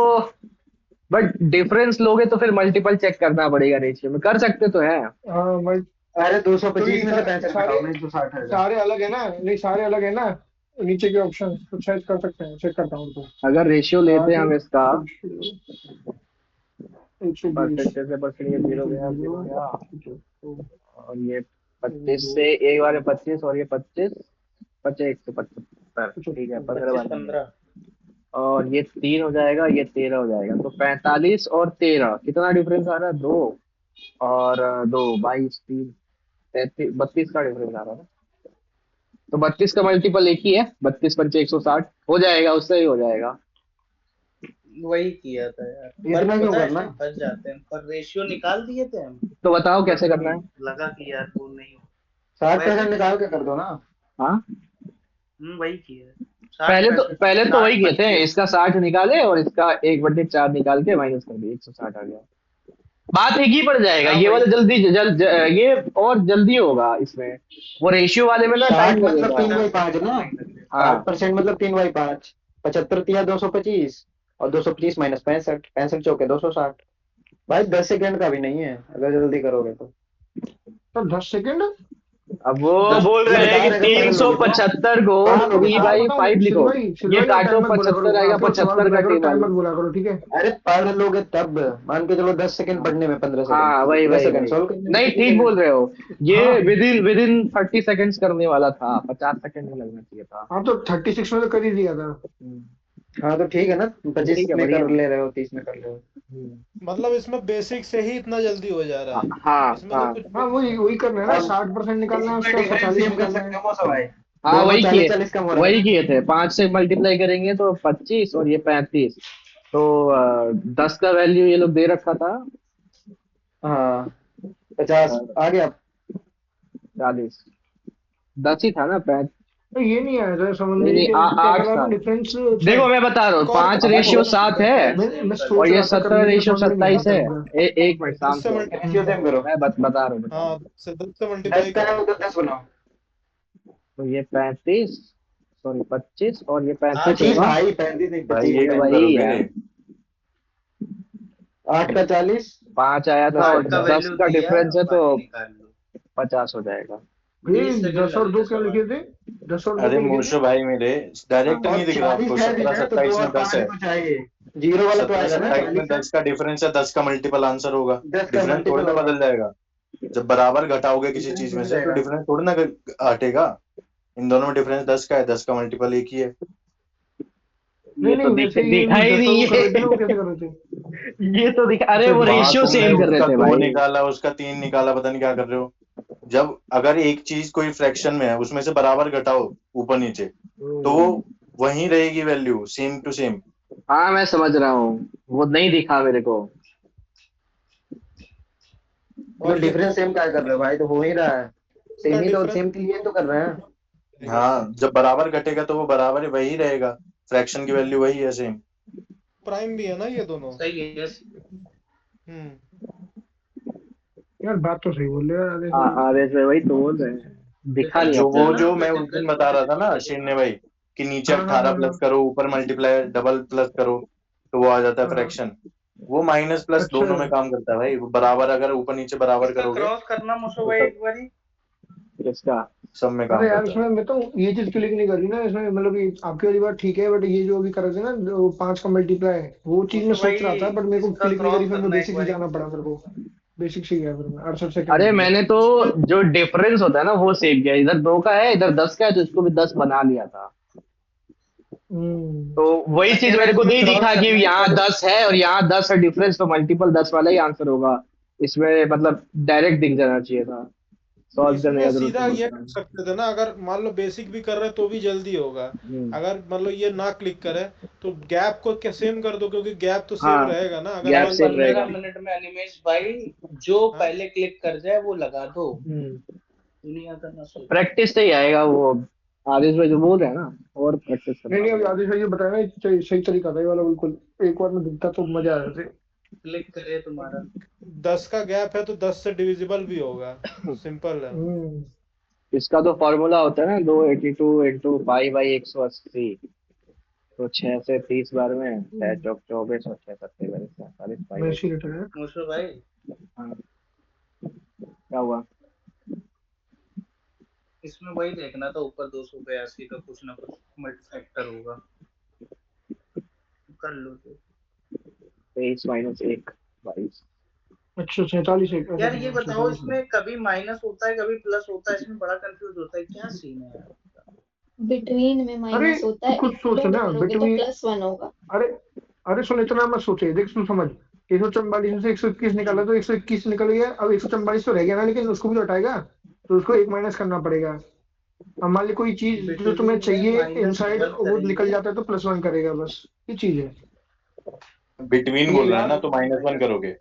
बट डिफरेंस लोगे तो फिर मल्टीपल चेक करना पड़ेगा रेशियो में, कर सकते तो है। हाँ बट अरे क्योंकि 225 में से 65 सारे घटाओ, नहीं तो 60 है। सारे अलग है ना, नहीं सारे अलग है ना, नीचे के ऑप्शन तो शायद कर सकते हैं, चेक करता हूँ तो। अगर रेशियो लेते हैं हम इसका 120 परसेंटेज से परसेंट, ये जीरो गया, जीरो गया, तो और ये 25 से एक बार 25 और ये 25, 25 175, ठीक है 15 25 बन गए। 15 और ये 3 हो जाएगा, ये 13 हो जाएगा, तो 45 और 13 कितना डिफरेंस आ रहा है? 2 और 2 22 3 33 32 का डिफरेंस आ रहा है। तो 32 का मल्टीपल एक ही है, 32 पंचे 160 हो जाएगा, उससे ही हो जाएगा। वही किया था यार, इतना पर क्यों पता है करना? फंस जाते हैं, पर रेशियो निकाल दिए थे हम, तो बताओ कैसे पर करना है। लगा कि यार वो नहीं हो। 60% निकाल के कर दो ना। हाँ वही किया है। 60 पहले तो वही किए थे, 25 इसका 60 निकाले और इसका 1/4 निकाल के माइनस कर दिए, 160 आ गया। बात एक ही पड़ जाएगा, हाँ ये वही वाला जल्दी ये और जल्दी होगा इसमें, वो रेशियो वाले में ना 60 टाइम मतलब लगेगा। 3/5 ना, हाँ 60% मतलब 3/5, 75 तिया 225 और 225 माइनस 65, 65 चौके 260। भाई 10 सेकंड का भी नहीं है अगर जल्दी करोगे तो। 10 सेकंड। अब वो 10 बोल ये रहे हैं बता कि रहे अगर पढ़ लोगे तो। 375 को आप लोग 3/5 लिखो, सिल ये भाई आप काटो, टाइम मत बोला करो, 75 आएगा, आप लोग सवाल 75 का बुलाया करो, टेबल। टाइम मत बोला करो, ठीक है। अरे पढ़ लोगे तब, मान के चलो 10 सेकंड पढ़ने में 15 सेकंड, हाँ वही 15 वही सेकंड वही, सॉल्व करने में नहीं कितनी ठीक जगह। बोल रहे हो, ये हाँ विदिन 30 सेकंड्स करने वाला था, 50 सेकंड नहीं लगना चाहिए था। हाँ तो 36 में तो कर ही दिया था। हाँ तो ठीक है ना, 25 ठीक है में बढ़िया। कर ले रहे हो, 30 में कर ले रहे मतलब इसमें बेसिक से ही इतना जल्दी हो जा रहा है, हाँ इसमें तो हाँ कुछ हाँ वही वही करना है हो। ना, अब 60% निकालना है इसमें उसका, डिफरेंस 45 सेम कर निकालना सकते है। हो मौसा भाई। हाँ दोनों वही किए, 40-40 कम हो रहा है वही ना। किए थे, 5 से मल्टीप्लाई करेंगे तो 25 और ये 35, तो 10 का वैल्यू ये लोग दे रखा था, हाँ 50 आ गया। 40, 10 ही था ना 35, तो ये नहीं आया था समझ में, नहीं ये नहीं क्या क्या कर 8 रहा था। था डिफरेंस। देखो मैं बता रहा हूँ, एक और 5 करना रेशियो होगा। 7 है मैं और सोच ये रहा था 17 करने के लिए, रेशियो समझ में नहीं आया 27 है। था मुझे। एक मिनट 10 शांत से हो, रेशियो सेम करो। मैं बता रहा हूँ बता रहा हाँ हूँ। 10 से 10 मल्टीप्लाई का है करो। उधर 10 बनाओ। तो ये 35, सॉरी 25 और ये 35 25 होगा, भाई, 35 नहीं भाई 25 ये है। क्यों वही करोगे? है। 8 का 40। 5 आया था 10 और आठ का का 10 वैल्यू का दिया, डिफरेंस है तो बाकी निकाल लो। 50 हो जाएगा। 20 फिर सेकंड 10 और लगे 2 थे क्या सवाल लिखे में। थे, 10 और 2 अरे क्या लिखे थे। मूर्छो भाई मेरे, डायरेक्ट और नहीं दिख रहा 40 आपको? है 17 दिखा तो 2 27 में और 10 5 है। तो चाहिए, जीरो वाला तो 17 आएगा ना। 27 में 40 है, 10 का डिफरेंस है, 10 का मल्टीपल आंसर होगा। 10 का डिफरेंस थोड़ी मल्टीपल ना होगा। बदल जाएगा। जब बराबर घटाओगे किसी डिफरेंस चीज में नहीं से तो जाएगा। डिफरेंस थोड़ी ना हटेगा। इन दोनों में डिफरेंस 10 का है, 10 का मल्टीपल एक ही है। नहीं ये तो नहीं, वैसे ये दिखा ही 10 और नहीं वो कर रहे थे ना, वो है। कैसे कर रहे थे। ये तो दिखा, अरे अच्छा वो वहां रेशियो तुमने सेम कर रहे उसका थे 2 भाई। निकाला, उसका 3 निकाला, पता नहीं क्या कर रहे हो। जब अगर एक चीज कोई फ्रैक्शन में है, उसमें से बराबर घटाओ ऊपर नीचे, तो वो वहीं रहेगी वैल्यू, सेम टू सेम। हाँ मैं समझ रहा हूँ, वो नहीं दिखा मेरे को। तो और ये डिफरेंस 2 सेम क्या कर रहे हो भाई, तो हो ही रहा है। का सेम ही तो, डिफरेंस सेम के लिए तो कर रहे हैं। हाँ जब बराबर घटेगा तो वो बराबर वही रहेगा, फ्रैक्शन की वैल्यू वही है सेम। प्राइम भी है ना ये दोनों। सही है। यार बात तो सही बोल रहे हो यार, आदेश भाई। आदेश में वही तो बोल रहे हैं, दिखा नहीं डिफरेंस जो अपने वो को। जो फिर मैं उस दिन डिफरेंस बता रहा था ना मल्टीप्लाई करो। शिन्ने भाई, कि नीचे हाँ हाँ 18 हाँ प्लस करो, ऊपर मल्टीप्लाई डबल प्लस करो, तो वो आ जाता है हाँ हाँ। फ्रैक्शन। वो माइनस प्लस अच्छा दोनों में काम करता है भाई, वो बराबर अगर ऊपर नीचे बराबर इसका करोगे क्रॉस करना मुझो तो भाई सब एक बारी। इसका सब में अरे काम यार करता है। इसमें मैं तो ये चीज क्लिक नहीं करी ना इसमें, मतलब ये आपकी वाली बात ठीक है, बट ये जो अभी कर रहे थे ना, जो 5 का मल्टीप्लाई, वो चीज मैं मुझो सोच रहा भाई था, बट मेरे को इसका क्लिक नहीं करी, क्रॉस फिर मैं करना एक बेसिक ही बारी। जाना पड़ा मेरे को। बेसिक से गया फिर मैं 68 सेकंड अरे के लिए। मैंने तो इसमें जो डिफरेंस होता है ना वो सेव किया, इधर 2 का है इधर 10 का है, तो इसको भी 10 बना लिया था। हम्म। तो वही मैं कह चीज रहा मेरे को इसमें नहीं क्रॉस दिखा कि करना एक यहाँ बारी। 10 है और यहाँ 10 है डिफरेंस, तो मल्टीपल 10 वाला ही आंसर होगा इसमें, मतलब डायरेक्ट दिख जाना चाहिए था, सॉल्व करने इसमें का जरूरत सीधा नहीं ये पड़ता। कर सकते थे ना, अगर मान लो बेसिक भी कर रहे तो भी जल्दी होगा। हम्म, अगर मान लो ये ना क्लिक करे तो गैप को क्या सेम कर दो, क्योंकि गैप तो सेम हाँ रहेगा ना अगर गैप मान लो सेम ये 15 रहेगा। क्लिक। मिनट में अनिमेश भाई, जो हाँ पहले क्लिक कर जाए वो लगा दो। हम्म, दुनिया का ना सोचो। प्रैक्टिस से ही आएगा वो, आदेश भाई जो बोल रहे हैं ना, और प्रैक्टिस नहीं करना नहीं, अभी पड़ेगा। आदेश भाई ये बताया ना, सही सही तरीका था ये वाला बिल्कुल। एक बार में दिखता तो मजा आ जाते। क्लिक करे तुम्हारा। 10 का गैप है तो 10 से डिविजिबल भी होगा, सिंपल है। हम्म। इसका तो फॉर्मूला होता है ना, 282 इंटू 5/180, तो 6 से 30 बार में 6 चौक 24 और 6 सत्ते 47 मैं 5। इसी लेटर है। मूसू भाई हाँ, क्या हुआ? इसमें वही देखना था, ऊपर 282 का कुछ ना कुछ मल्टी फैक्टर होगा, कर लो तो। 23 - 1 22। अच्छा 47 एक यार ये बताओ, 47 इसमें कभी माइनस होता है कभी प्लस होता है, इसमें बड़ा कंफ्यूज होता है, क्या सीन है यार? बिटवीन में अरे माइनस होता तू है, खुद सोच इंक्लूड ना करोगे तो बिटवीन। +1 होगा। अरे अरे सुन, इतना मत सोचे, देख सुन समझ। 144 में से 121 निकाला तो 121 निकल गया, अब 144 तो रह गया ना, लेकिन उसको भी तो हटाएगा, तो उसको एक माइनस करना पड़ेगा। अब मान ली कोई चीज जो तुम्हें बिटवीन में चाहिए माइनस इनसाइड जब वो निकल करेंगे, जाता है तो +1 करेगा, बस ये चीज है। बिटवीन ये बोल रहा है ना, याद तो -1 करोगे।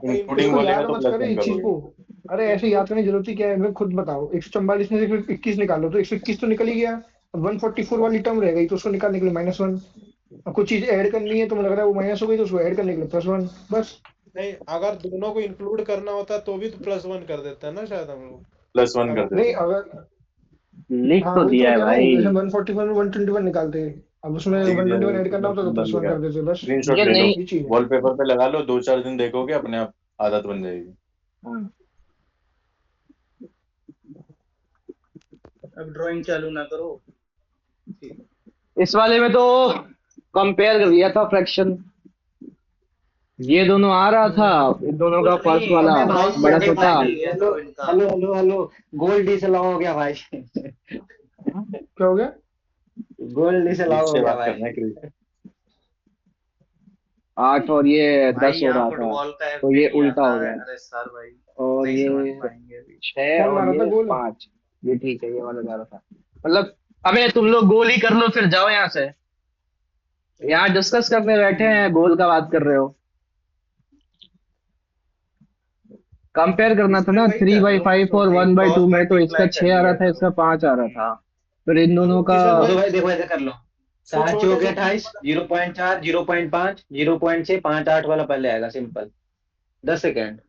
इंक्लूडिंग इसको बोलेगा याद तो मत करे +1 इस चीज करोगे। को। अरे ऐसे याद करने की जरूरत ही क्या है, मैं खुद बताओ। 144 में से 121 निकालो तो 121 तो निकल ही गया। अब 144 वाली टर्म रह गई, तो उसको निकालने के लिए -1। अब कुछ चीज ऐड करनी है तो मुझे लग रहा है वो माइनस हो गई, तो उसको ऐड करने के लिए +1 बस। नहीं, अगर दोनों को इंक्लूड करना होता तो भी तो +1 कर देते हैं ना शायद हम लोग। +1 कर अगर नहीं देते हैं। अगर, लिख हाँ तो वही तो दिया मैं है कह रहा हूँ, भाई। जैसे 141 में 121 निकालते हैं, अब उसमें हाँ, लिख दिया 121 है, ऐड करना होता तो सुंदर +1 लिखा है। कर देते बस। स्क्रीनशॉट ये ले लो, नहीं। ये चीज है। वॉलपेपर पे लगा लो, 2-4 दिन देखोगे अपने आप आदत बन जाएगी। हाँ, अब ड्राइंग चालू ना करो। इस वाले में तो कंपेयर कर दिया था फ्रैक्शन। ये दोनों आ रहा था, इन दोनों का कुछ फर्स्ट नहीं, वाला अबे भाई क्रॉस बड़ा अबे सा था। भाई, मल्टीप्लाई है हेलो तो इनका। Hello hello hello, gold disallow हो गया भाई। क्या हो गया? गोल्ड ठीक डिसअलाउ हो से गया बात करना है भाई। क्रिस। 8 और ये भाई 10 हो यहाँ रहा था, फुटबॉल का तो एफपी ये नहीं उल्टा आता हो है, गया। अरे सर भाई और नहीं समझ ये पाएंगे अभी। 6 कौन और मारा था ये गोल? 5। ये ठीक है, ये वाला ज्यादा था। मतलब अबे तुम लोग गोल ही कर लो, फिर जाओ यहाँ से। यहाँ डिस्कस करने बैठे हैं, गोल का बात कर रहे हो। कंपेयर करना था इसमें ना, वही थ्री कर बाई लो फाइव और मुसो, 1/2 क्रॉस में, तो इसका मल्टीप्लाई कर 6 आ रहा लिया था, करो। इसका 5 आ रहा था। फिर इन दोनों का किशन तो भाई, भाई देखो ऐसे कर लो, तो 4 छोटे चौक से 28, 0.4, 0.5, 0.6, 5 8 वाला पहले आएगा, सिंपल। 10 सेकेंड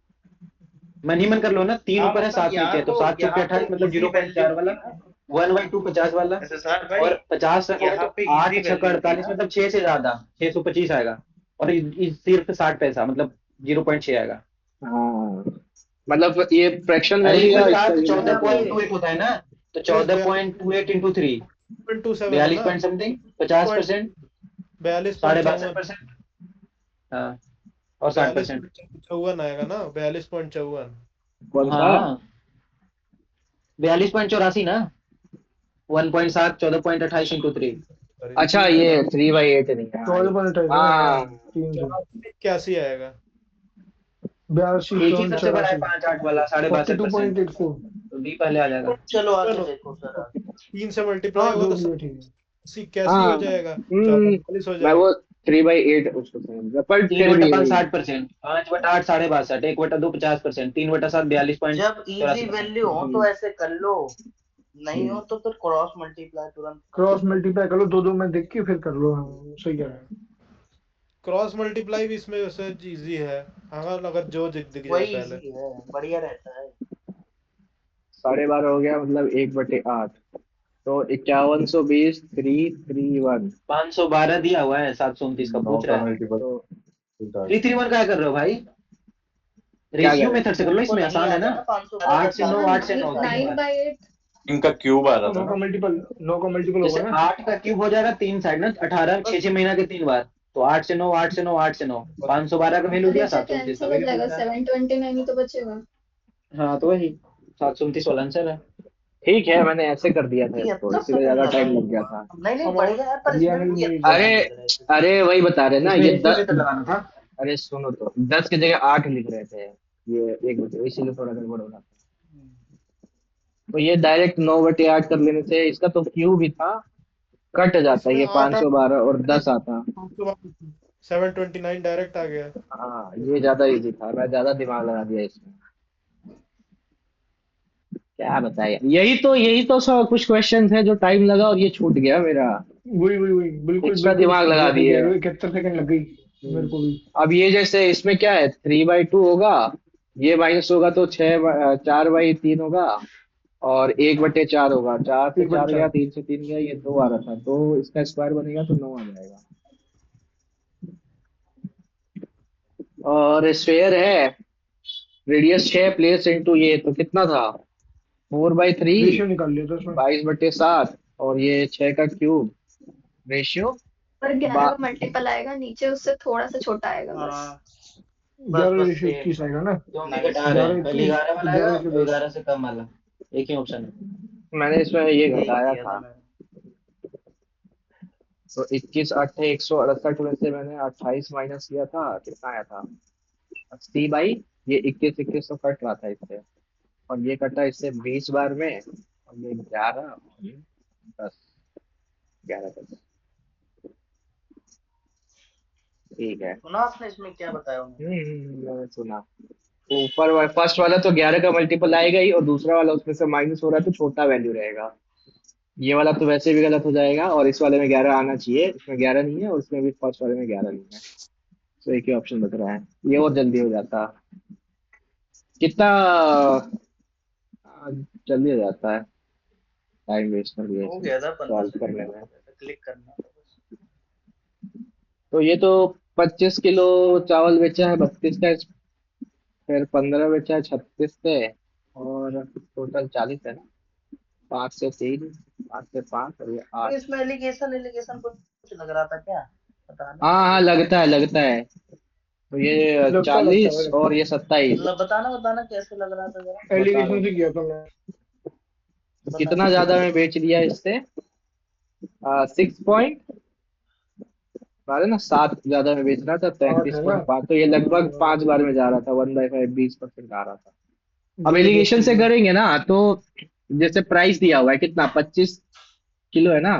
मनी मन कर लो ना, 3 हाँ ऊपर है मतलब 7 नीचे है, तो 7 चौक यहाँ तो 28 मतलब इजी वैल्यू 0.4 वाला। होगी ना 1/2 50 वाला। ऐसे सर भाई, और 50 रखोगे यहाँ तो पे इजी 8 6 वैल्यू होगी 48 ना। मतलब 6 से ज्यादा, 625 आएगा। और सिर्फ 60 पैसा मतलब 0.6 आएगा। हाँ, मतलब ये फ्रैक्शन अरे वैल्यू इसमें का इसका साथ ये चौदह लगा यहाँ तो। पे पॉइंट टू एट होता है ना, तो क्रिस 14.28 इंटू 3, 42.27 है 42 ना। Point something, 50%, 62.5%। 42.54। हाँ, और 60%। 42.54 आएगा ना, 42.54। कौन सा? हाँ 42.84 ना, 1.7, 14.28 इंटू 3। सॉरी, अच्छा, ये 3/8 नहीं है। हाँ, 14.28 हाँ, हाँ। 3 से 81 आएगा। 82 एक ही सबसे बड़ा है 84। 5 8 वाला, 62.5%। 42.84। तो डी पहले आ जाएगा। चलो आगे देखो सर आगे। 3 से मल्टीप्लाई हाँ होगा जो तो भी है ठीक है। 81 हाँ। हो जाएगा, 44 हो मैं हाँ, जाएगा। वो 3/8 उसको समझ गया, पर तीन फिर बटा भी पाँच वही। 60%, 5/8 62, 1/2 50%, 3/7 जब इजी 42.84%। वैल्यू हो तो ऐसे कर लो, नहीं हम्म। हो तो फिर क्रॉस मल्टीप्लाई तुरंत कर क्रॉस लो। मल्टीप्लाई कर लो, दो दो में देख के फिर कर लो। हाँ सही कह रहे हैं। क्रॉस मल्टीप्लाई भी इसमें वैसे इजी है, अगर अगर जो दिख दिख जाए वही पहले। इजी है, बढ़िया रहता है। 12.5 हो गया, मतलब 1/8। तो 5120 331। 512 दिया हुआ है, 729 का 9 पूछ का रहा है। मल्टीपल तो 331 क्या कर रहे हो भाई? क्या रेशियो करें? मेथड से कर लो, तुमको इसमें नहीं आसान है आता ना। ना 512 का 8 से 9, साथ हाँ, 8 से 9 3 9 बार। बाई 8। इनका क्यूब आ रहा तो था 9 का ना। मल्टीपल, 9 का मल्टीपल होगा जैसे ना। 8 का क्यूब हो जाएगा 3 साइड ना, 18 6 6 महीना के 3 बार। तो 8 से 9, 8 से 9, 8 से 9, 512 का वैल्यू अरे दिया, जो 729 का कैंसिल हो वैल्यू जाएगा पूछ रहा है। 729 ही तो बचेगा। हाँ तो वही 729 वाला आंसर है। ठीक है, मैंने ऐसे कर दिया था इसको, 73 इसीलिए सेकंड ज्यादा लगा टाइम लग गया होगा। था। नहीं नहीं अब बढ़िया है, पर अब ये इसमें आगे भी मेरी अच्छा अरे, बारी। लिख रहे थे। अरे वही बता रहे ना, इसमें ये रेशियो मेथड लगाना था। अरे सुनो तो, 10 की जगह 8 लिख रहे थे। ये एक बचे, इसीलिए थोड़ा गड़बड़ हो रहा था। तो ये डायरेक्ट 9/8 कर लेने से, इसका तो क्यू भी था, कट जाता, इसमें ये 8 512 और 10 आता। 729 डायरेक्ट आ गया। हाँ, ये ज्यादा इजी था, मैं ज्यादा दिमाग लगा दिया इसमें। क्या बताए, यही तो सब कुछ क्वेश्चन है जो टाइम लगा और ये छूट गया मेरा। वही वही वही, बिल्कुल एक्स्ट्रा बिल्कुल दिमाग लगा वो ठीक दिए। है, 71 सेकंड लग गई मेरे को भी। अब ये जैसे इसमें क्या है, 3/2 होगा, ये माइनस होगा तो 4/3 होगा, और 1/4 होगा, 4 से एक बटे 4 गया, चार 3 से 3 गया, ये 2 आ रहा था, तो इसका स्क्वायर बनेगा तो 9 आ जाएगा। और स्फेयर है, रेडियस 6, प्लेस इनटू ये तो कितना था, 4/3, रेशियो निकाल लिया था उसमें। 22/7, और ये 6 का क्यूब, रेशियो पर 11 का मल्टीपल आएगा नीचे, उससे थोड़ा सा छोटा आएगा बस। हाँ बस 11 बस रेशियो सेम। 21 आएगा ना। क्यों भी नाइस घटा रहे हैं, ग्यारह पहले 21 11 वाला तो आएगा 11 के और 10। 11 से कम वाला, एक ही ऑप्शन है। मैंने इसमें ये यही घटाया किया था था। मैंने। तो 21 8 168 में से मैंने 28 माइनस किया था, कितना आया था, 80/, ये 21 21 तो कट रहा था इससे, और ये कटा इससे 20 बार में, और ये 11 और ये 10, 11 10, ठीक है। सुना आपने इसमें क्या बताया उन्होंने? मैंने सुना। तो ऊपर फर्स्ट वाला तो 11 का मल्टीपल आएगा ही, और दूसरा वाला उसमें से माइनस हो रहा है तो छोटा वैल्यू रहेगा। ये वाला तो वैसे भी गलत हो जाएगा, और इस वाले में 11 आना चाहिए, इसमें 11 नहीं है, और इसमें भी फर्स्ट वाले में 11 नहीं है, तो एक ही ऑप्शन बच रहा है, ये और जल्दी हो जाता। कितना जल्दी हो जाता है, टाइम वेस्ट कर दिया हो इसमें गया था 15 सॉल्व सेकंड करने में, में। हो गया था, क्लिक करना था बस। तो ये तो 25 किलो चावल बेचा है 32 का, फिर 15 बेचा है 36 से, और टोटल 40 है ना, 5 से 3, 5 से 5, और ये तो 8। इसमें एलिगेशन एलिगेशन कुछ लग रहा था क्या? पता नहीं हाँ हाँ, मुझे तो। लगता है लगता है। तो ये लगता 40 है। और ये 27। मतलब बताना बताना कैसे लग रहा था जरा। बता रहा एलिगेशन हूँ, से किया था मैं। तो बताना। कितना ज्यादा में बेच लिया इससे, 6 पॉइंट, बारह ना, 7 ज्यादा में बेच रहा था, 8 है ना। 33.5, तो ये लगभग 5 बार में जा रहा था, 1/5, 20% आ रहा था। अब 10 एलिगेशन से किलो करेंगे ना तो, जैसे प्राइस दिया हुआ है कितना, 25 किलो है ना,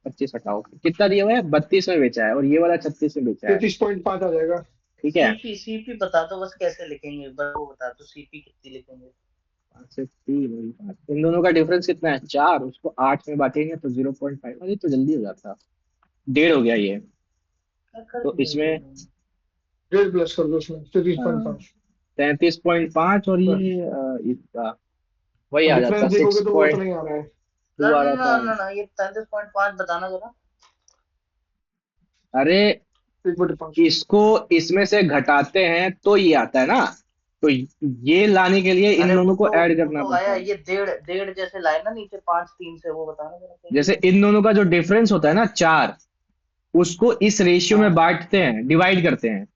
25 हटाओ, कितना दिया हुआ है, 32 में बेचा है, और ये वाला 36 में बेचा है, 33.5 आ जाएगा। ठीक है। सीपी बता दो बस, कैसे लिखेंगे बस वो बता दो, सीपी कितनी लिखेंगे? 5 से 3 वही 5, इन दोनों का डिफरेंस कितना है, 4, उसको 8 में बांटेंगे तो 0.5, अरे तो जल्दी हो जाता, 1.5 हो गया ये। क्या कर तो दिया ये इसमें इन्होंने? 1.5 प्लस कर दो उसमें, 33.5। 33.5, और बस। ये इसका वही आ जाता, डिफरेंस सिक्स देखोगे तो वो पॉइंट उतना ही आ रहा है। टू आ रहा ना था। ना ना, ये 33.5 बताना जरा। अरे 1/5। इसको इसमें से घटाते हैं तो ये आता है ना, तो ये लाने के लिए इन अरे दोनों को ऐड वो करना तो पड़ता आया, है। ये डेढ़ डेढ़ जैसे लाए ना नीचे 5 3 से, वो बताना जरा कैसे जैसे है? इन दोनों का जो डिफरेंस होता है ना 4, उसको इस रेशियो में हाँ बांटते हैं, डिवाइड करते हैं,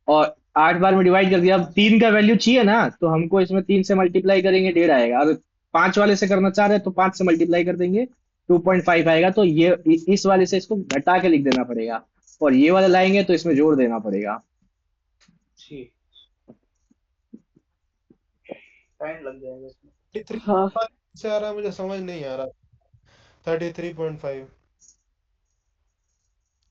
और 8 बार में डिवाइड कर दिया। अब 3 का वैल्यू चाहिए ना, तो हमको इसमें 3 से मल्टीप्लाई करेंगे, 1.5 आएगा, और 5 वाले से करना चाह रहे हैं तो 5 से मल्टीप्लाई कर देंगे, 2.5 आएगा, तो ये इस वाले से इसको घटा के लिख देना पड़ेगा, और ये वाला लाएंगे तो इसमें जोड़ देना पड़ेगा। ठीक, टाइम लग जाएगा इसमें। 33 से आ रहा है, मुझे समझ नहीं आ रहा। 33.5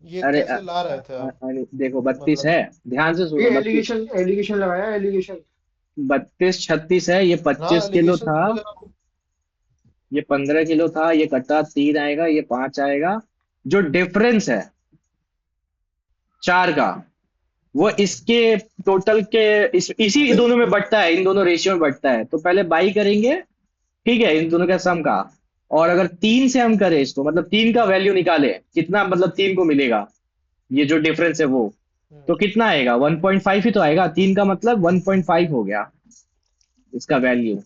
ये अरे कैसे ला रहे थे आप? अरे देखो 32 मतलब है, ध्यान से ये सुनो, 32, एलिगेशन एलिगेशन लगाया एलिगेशन। 32 36 है, ये हाँ 25 किलो एलिगेशन था, समझ रहा हूँ। ये 15 किलो था, ये कटा 3 आएगा, ये 5 आएगा, जो डिफरेंस है 4 का, वो इसके टोटल के इसी दोनों में बढ़ता है, इन दोनों रेशियो में बढ़ता है, तो पहले बाई करेंगे, ठीक है, इन दोनों का सम का, और अगर 3 से हम करें इसको, मतलब 3 का वैल्यू निकाले, कितना मतलब 3 को मिलेगा, ये जो डिफरेंस है वो, हम्म, तो कितना आएगा, 1.5 ही तो आएगा, 3 का मतलब 1.5 हो गया इसका वैल्यू,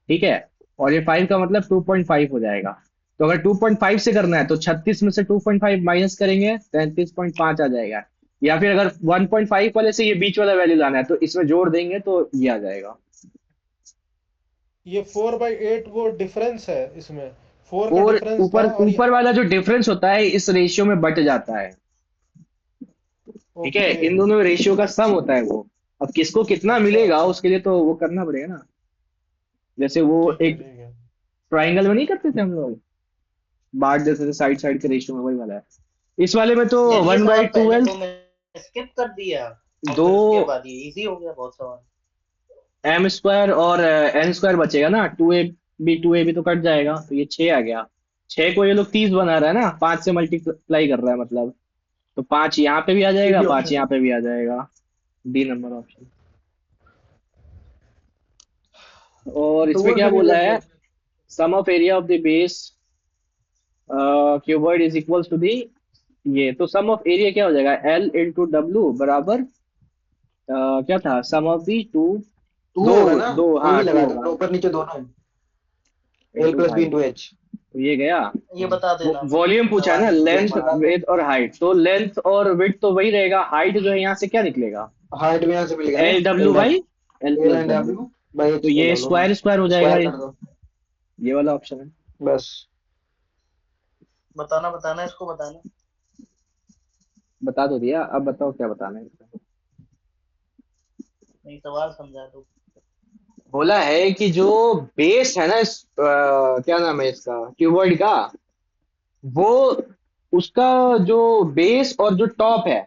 ठीक है, और ये 5 का मतलब 2.5 हो जाएगा। तो अगर 2.5 से करना है तो 36 में से 2.5 माइनस करेंगे, 33.5 आ जाएगा, या फिर अगर 1.5 वाले से ये बीच वाला वैल्यू लाना है तो इसमें जोड़ देंगे तो ये आ जाएगा। ये 4/8 वो डिफरेंस है इसमें, 4 का और डिफरेंस था ऊपर और ये। ऊपर वाला जो डिफरेंस होता है इस रेशियो में बट जाता है, ठीक है, ओके। इन दोनों रेशियो का सम होता है वो। अब किसको कितना अच्छा मिलेगा अच्छा, उसके लिए तो वो करना पड़ेगा ना, जैसे वो ठीक है एक ठीक है। ट्राइंगल में नहीं करते थे हम लोग, बांट देते थे साइड साइड के रेशियो में, वही वाला है इस वाले में तो यार ये वन बाई सवाल पहले ट्वेल्व दो में स्किप कर दिया, और दो, फिर उसके बाद ये इजी हो गया बहुत सवाल। एम स्क्वायर और एन स्क्वायर बचेगा ना, 2ab तो कट जाएगा, तो ये 6 आ गया, 6 को ये लोग 30 बना रहा है ना, 5 से मल्टीप्लाई कर रहा है मतलब, तो 5 यहाँ पे भी आ एक जाएगा, ही 5 ऑप्शन यहाँ है। पे भी आ जाएगा, डी नंबर ऑप्शन। और तो इसमें वो क्या फिर ये बोला लग है, गया। Sum of area of the base cuboid is equals to the, ये तो सम ऑफ एरिया क्या हो जाएगा, एल इंटू डब्ल्यू बराबर क्या था, सम ऑफ दी टू, टू दो, होगा ना, दो, कोई हाँ भी टू लगा होगा दो, ऊपर नीचे दोनों है, L into plus B height, into H. तो ये गया। ये बता देना वॉल्यूम पूछा है ना, सवाल में लेंथ निकाल दो, विड्थ और हाइट, तो लेंथ और विड्थ तो वही रहेगा, हाइट जो है यहाँ से क्या निकलेगा, हाइट भी यहाँ से मिल गया ना, L W L by W, L L plus and W, W by तो एच ले ये लो, हाँ स्क्वायर स्क्वायर हो जाएगा, स्क्वायर कर दो ये वाला ऑप्शन है। बस। बताना इसको बताना। बता तो दिया, अब बताओ क्या बताना है इसका। नहीं सवाल समझा दो। बोला है कि जो बेस है ना क्या नाम है इसका क्यूबॉइड का, वो उसका जो बेस और जो टॉप है,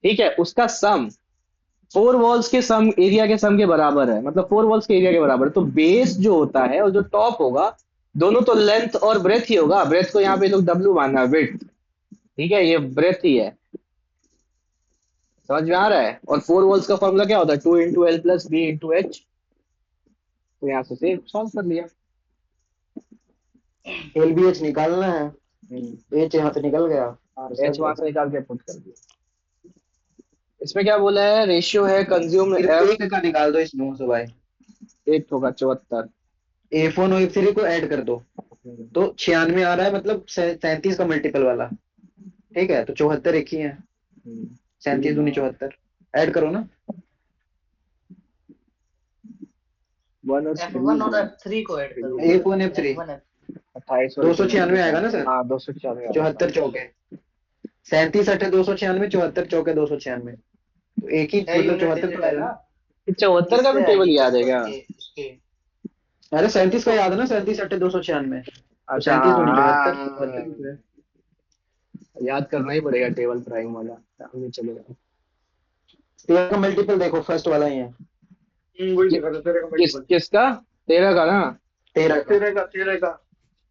ठीक है, उसका सम फोर वॉल्स के सम एरिया के सम के बराबर है, मतलब फोर वॉल्स के एरिया के बराबर है। तो बेस जो होता है और जो टॉप होगा, दोनों तो लेंथ और ब्रेथ ही होगा, ब्रेथ को यहाँ पे लोग डब्ल्यू माना है, विड्थ, ठीक है, ये ब्रेथ ही है, समझ में आ रहा है। और फोर वॉल्स का फॉर्मूला क्या होता है, two into L plus B into H, तो यहाँ से सॉल्व कर लिया। एल बी एच निकालना है, एच यहाँ से निकल गया, एच वहां से निकाल के पुट कर दिया। इसमें क्या बोला है, रेशियो है कंज्यूम फिर एफ, एक का निकाल दो इस नौ से भाई, एक होगा 74। F1 और F3 को ऐड कर दो तो 96 आ रहा है, मतलब 37 का मल्टीपल वाला, ठीक है, तो 74 एक ही है, 37 दूनी 74, ऐड करो ना। वन और F1 और F3 को ऐड करो। F1 F3 F1 28 296 आएगा ना सर, 296 74 चौके 37 अठे 296, 74 चौके 296, तो एक ही है मतलब यूनिट 74 तो डिजिट है आएगा ना। ना। 74 का भी किससे टेबल आएगी, याद किस है पर क्या? के उसके। अरे 37 का याद है ना, 37 अठे 296, तो अच्छा 37 दूनी हाँ 74, हाँ, 74 है। याद करना ही पड़ेगा टेबल प्राइम वाला, काम नहीं चलेगा। तेरह का मल्टीपल देखो, फर्स्ट वाला ही है, वही देखा था, तेरह का मल्टीपल, किसका, 13 का ना, 13 का।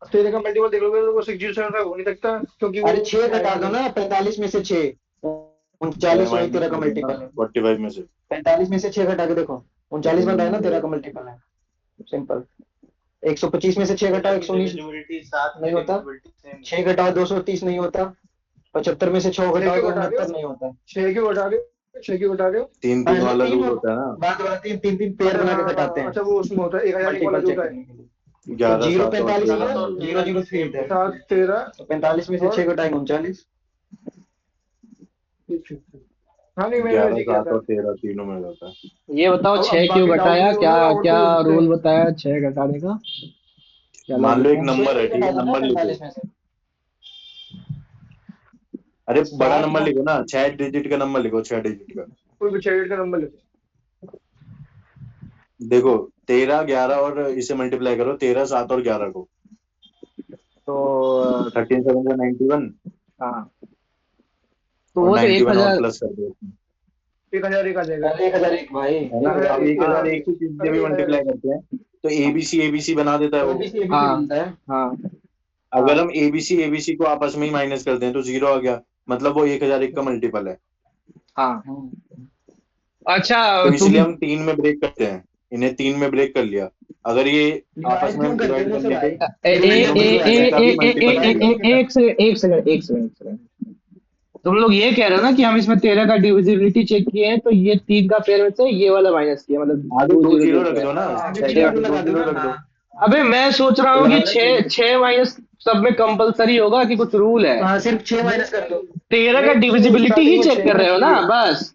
तेरह का मल्टीपल देखोगे तो वो 607 का हो नहीं सकता, क्योंकि वो अरे 6 घटा आएगा दो नहीं। ना, 45 में से 6, 39 वही 13 का मल्टीपल है, 45 में से 45 में से 6 घटा के देखो, 39 बन रहा है ना, 13 का मल्टीपल है, सिंपल। 125 में से 6 घटाओ 119 डिविजिबिलिटी 7 नहीं की होता, डिविजिबिलिटी सेम 6 घटाओ 230 नहीं होता, 75 में से 6 छह घटाओ क्यों घटा रहे 269 हो, नहीं होता। 6 क्यों घटा रहे हो? 3-3 पहले वाला 3 लूप और होता है ना, बाद वाला 3, 3 पेयर अच्छा बना हाँ के घटाते हाँ, हैं, अच्छा वो उसमें होता है 1001 वाला मल्टीपल जो चेक होता है। करने के लिए। तो 11 जीरो 7 और 45 ही 13 है, 7 और जीरो 13 जीरो की 3 सेम है, 7 13 तो 45 में से और 6 घटाएंगे 39। हाँ नहीं मैंने 11 वैसे ही किया 7 था। और 13 तीनों में रहता है। ये बताओ अब 6 क्यों बाकी डाउट घटाया, नहीं क्या होगा, डाउट क्या तो पूछते रूल हैं। बताया 6 घटाने का, क्या मान लो लॉजिक एक है? 6 नंबर है, नहीं ठीक घटा है, दो ना नंबर लिखो, 45 में से, अरे बड़ा 7 नंबर का लिखो ना, 6 डिजिट का नंबर लिखो, 6 डिजिट का। कोई भी 6 का नंबर लिखो। देखो 13 11 और इसे मल्टीप्लाई करो, 13 7 और 11 को, तो 13 7 का 91, हाँ, तो और वो तो 91 और 1000, प्लस कर दो उसमें, 1001 आ जाएगा। पहले 1001 भाई, है ना। अब 1001, 1001 1001, एक ही चीज से अरे भी 1001। मल्टीप्लाई करते हैं, तो एबीसी एबीसी बना देता है वो। एबीसी एबीसी हाँ बनता है। हाँ अगर हाँ हम एबीसी एबीसी को आपस में ही माइनस करते हैं तो 0 आ गया, मतलब वो 1001 का मल्टीपल है। हाँ। हम्म। अच्छा तो तुम इसलिए हम 3 में ब्रेक करते हैं, इन्हें 3 में ब्रेक कर लिया, अगर ये आपस डिवाइड में क्यों हम करते डिवाइड हैं कर मुझसे लेते भाई, ए, ए, डिवाइड ए, तीनों में क्यों से ए, किसी करते का हैं, भी ए, ए, ए, मल्टीपल डिवाइड करिए। क्यों करते एक सेकंड एक सेकंड एक सेकंड एक सेकंड, तुम लोग ये कह रहे हो ना कि हम इसमें 13 का डिविजिबिलिटी चेक किए हैं, तो ये 3 का पेयर में से ये वाला माइनस किया, मतलब आगे 2 20 जो जीरो रख होता है। दो ना, हाँ आगे 6 के 0 आगे 2 लगा दो जीरो ना, रख दो। हाँ अबे मैं सोच रहा तो हूँ कि लगा दो 6 माइनस सब में कंपलसरी होगा कि कुछ रूल है, हाँ, सिर्फ 6 माइनस कर दो। 13 का नहीं डिविजिबिलिटी ही स्टार्टिंग में चेक 6 कर होना रहे हो ना चाहिए। बस,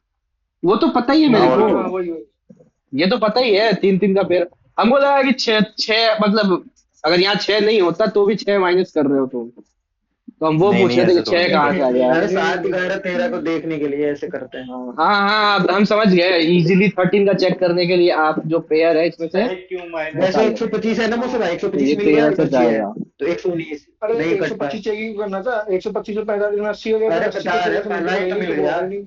वो तो पता ही है हाँ मेरे और को, क्या। हाँ वही वही। ये तो पता ही है 3 3 का पेयर। हमको लगा कि 6 6 मतलब अगर यहाँ 6 नहीं होता तो भी 6 माइनस कर रहे हो तुम, तो हम वो नहीं पूछ नहीं, रहे थे ऐसे कि थोड़ी 6 ना कहाँ होता से है। आ गया। अरे नहीं 7 नहीं 11 13 को देखने के लिए ऐसे करते हैं। हाँ हाँ अब हम समझ गए, इजीली 13 का चेक करने के लिए आप जो पेयर है इसमें से है क्यों माइनस हटा जैसे लो। 125 है ना मुझसे भाई, तो ये 125 मिल गया, 13 से इधर 6 है जाएगा। तो 119 अरे नहीं एक कट सौ पाए। पच्चीस चेकिंग करना था, 125 में 45 में 80 हो गया, अरे तो 80 कटा को है, 13 से पहला ही मल्टीप्लाई तो करेंगे मिल तो गया। होगा नहीं।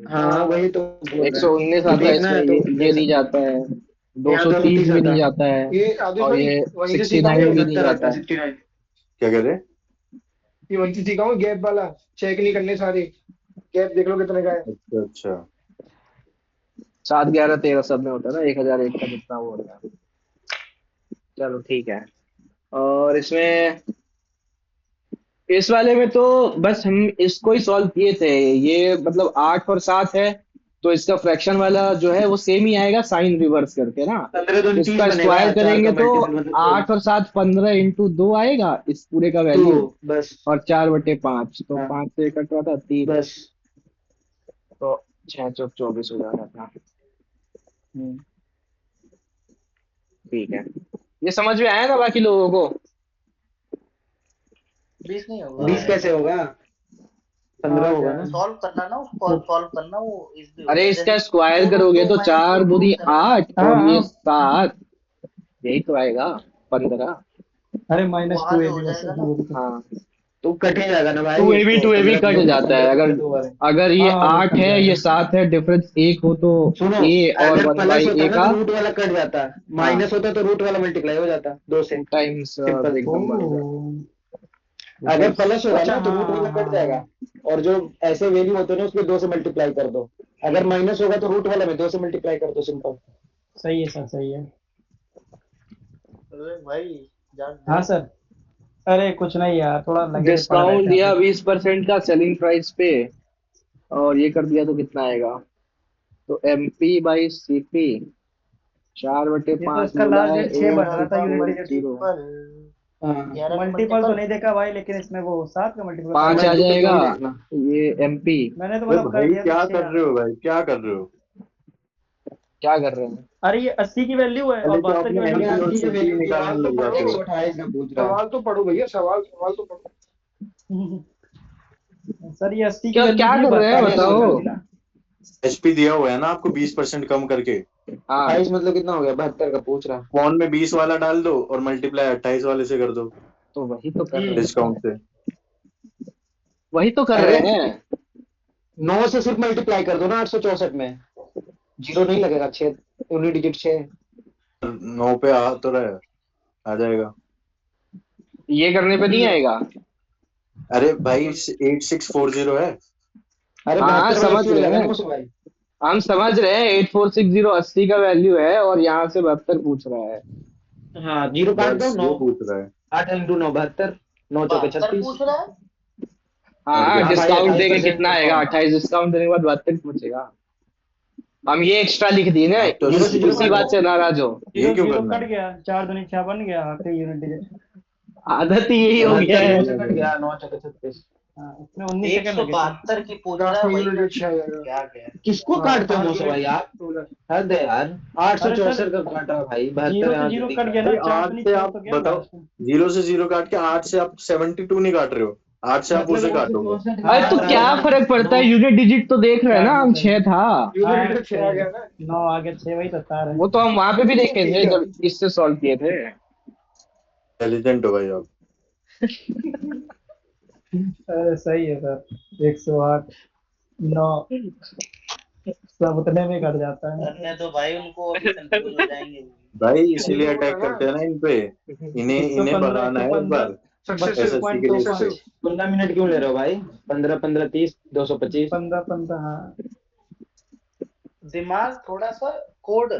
हाँ वही तो बोल रहे हैं, 119 तो आता है देखना इसमें, है तो ये देख नहीं सकते जाता है, हैं। यहाँ 230 230 भी आता नहीं है, जाता है, ये आदिश और भाई ये वहीं से सीखा 69 हूँ, भी नहीं 69 आता जाता है, है। 69। क्या कह रहे? ये वहीं से सीखा हूँ, गैप वाला चेक नहीं करने सारे, गैप देख लो कितने का है। अच्छा अच्छा। 7 11 13 सब में होता है ना, 1001 का जितना वो होता है। चलो ठीक है, और इसमें इस वाले में तो बस हम इसको ही सॉल्व किए थे। ये मतलब 8 और 7 है, तो इसका फ्रैक्शन वाला जो है वो सेम ही आएगा, साइन रिवर्स करके ना। 15 2 30 इसका बनेगा, स्क्वायर 4 करेंगे का तो मल्टीपल मतलब 8 और 7 15 × 2 आएगा इस पूरे का 2 वैल्यू। बस। और 4/5, तो हाँ 5 से कट रहा था 3, बस। तो 6 × 24 हो जा रहा था। हम्म। ठीक है, ये समझ में आया ना बाकी लोगों को? 20 नहीं होगा 20 कैसे होगा? 15 होगा ना। सॉल्व करना ना उसको, सॉल्व करना वो इजी अरे होता है। इसका जैसे स्क्वायर 2 रूट करोगे 2 तो माइनस 4 रूट 2 दूनी करना ना, 8 और ये 7, यही तो आएगा 15। अरे वहां -2 से ए हो बी वैसे जाएगा ना। भी वो भी तो। हाँ, तो कट ही जाएगा ना टू भाई, ए बी इसको टू ए बी 15 कट जाता है। 15 अगर 2 बार। अगर ये हाँ वो 8 कट है ये जाएगा। 7 है, डिफरेंस 1 हो तो सुनो, ए और अगर 1 प्लस बाई होता ए ना का। तो रूट वाला कट जाता, हाँ, माइनस होता तो रूट वाला मल्टीप्लाई हो जाता 2 से। 2 टाइम्स सिंपल। बिग नंबर हो जाता ओह अगर प्लस होगा अच्छा ना तो हाँ रूट वाला हाँ कट हाँ जाएगा, हाँ। और जो ऐसे वैल्यू होते हैं ना उसमें 2 से मल्टीप्लाई कर दो। अगर माइनस होगा तो रूट वाला में 2 से मल्टीप्लाई कर दो, सिंपल। सही है सर, सही है। अरे भाई जान हाँ दे। सर। अरे कुछ नहीं यार, थोड़ा है। लगे थे, पढ़ रहे डिस्काउंट थे यहाँ दिया पे। 20% का सेलिंग प्राइस पे, और ये कर दिया तो कितना आएगा? तो MP बाई CP, चार बटे ये तो पांच इसका बोला लास्ट है, डेट 6 बन ग्यारह रहा था का यूनिट डिजिट। 8.0 है। मल्टीपल, हाँ 11 का मल्टीपल तो मल्टीपल। नहीं देखा भाई, लेकिन इसमें वो 7 का मल्टीपल बताया 5 था। आ मल्टीपल जाएगा जरूर देखना। ये MP। मैंने तो अरे मतलब कर भाई दिया तो क्या 6 कर आ रहे गया। हो भाई, क्या कर रहे हो? क्या कर रहे हैं? अरे ये 80 की वैल्यू है और पहले तो 72 की आपने वैल्यू अरे MP और 80 की 128 CP वैल्यू निकालने सवाल तो लग पढ़ो, जाते हो। 128 का पूछ रहा है। सवाल तो पढ़ो भैया, सवाल सवाल तो पढ़ो। सर ये 80 की क्या वैल्यू क्या दी है, कर रहे हैं 72 की बताओ? वैल्यू दी ना। HP दिया हुआ है ना आपको 20% कम करके। हाँ, 28 मतलब कितना हो गया? 72 का पूछ रहा। फोन में 20 वाला डाल दो और मल्टीप्लाई 28 वाले से कर दो, तो वही तो कर रहे हम्म। हैं, डिस्काउंट से। वही तो कर अरे रहे हैं। 9 से सिर्फ मल्टीप्लाई कर दो ना 864 में, जीरो नहीं लगेगा। 6 यूनिट डिजिट 6। 9 पे आ तो रहा है, आ जाएगा। ये करने पे नहीं आएगा। अरे भाई 8640 है। अरे हाँ हाँ, 72 में समझ 80 हो रहे जाएगा हैं, 900 भाई। हम समझ रहे हैं। 8460 80 का वैल्यू है, और यहाँ से 72 पूछ रहा है। हाँ जीरो काट दो। बस 9 ये पूछ रहा है। 8 × 9 72, 9 चौके 72 36। पूछ रहा है। हाँ और हाँ, क्या? हाँ भाई डिस्काउंट देंगे 28% कितना आएगा? डिस्काउंट। 28 डिस्काउंट देने के बाद 72 पूछेगा। हम ये एक्स्ट्रा लिख दिए ना, आप तो जीरो से जीरो उसी काट बात दो। से नाराज हो। ये जीरो क्यों जीरो करना कट है? गया, 4 दूनी 6 बन गया आखिरी यूनिट डिजिट। आदत ही यही हो गया 72 है। 9 से कट गया, 9 चौके 36। हाँ इसमें 19 सेकंड लगे थे। 172 की पूछ रहा है, लास्ट में वही यूनिट मैं अच्छा आ जाएगा। क्या कह किसको हाँ काटते हो 8 900 भाई यूनिट आप? 16। हद है यार। अरे सर 864 का काट रहा भाई, 72 जीरो से यहाँ से जीरो दिख कट रहा गया है। ना, भाई 4 8 दूनी से 6 आप तो गया बताओ, लास्ट में। 0 से 0 काट के 8 से आप 72 नहीं काट रहे हो, 8 से आप मतलब उसे 9 से काटोगे। 64 अरे घटा तो रहा क्या है ना। फर्क पड़ता 9 है? यूनिट डिजिट तो देख रहे हैं ना, 4 हम दूनी 6 था। यूनिट हाँ डिजिट 6 आ सही गया है। ना। 9 आगे 6 वही तो तार है। वो तो हम वहां पे भी देखे थे जब इससे सॉल्व किए थे। इंटेलिजेंट हो भाई आप। अरे सही है सर, 108 9 सब उतने में कट जाता है। करने तो भाई, उनको अभी कंफ्यूज हो जाएंगे वो। भाई यही इसीलिए तो बोला अटैक ना, करते हैं ना इन पे, इन्हें इन्हें 115 भगाना है एक 115 बार। सक्सेसिव SSC के लिए। 32.25। 15 मिनट क्यों ले रहे हो भाई? 15 15 30 225। 15 15 हाँ। दिमाग थोड़ा सा कोड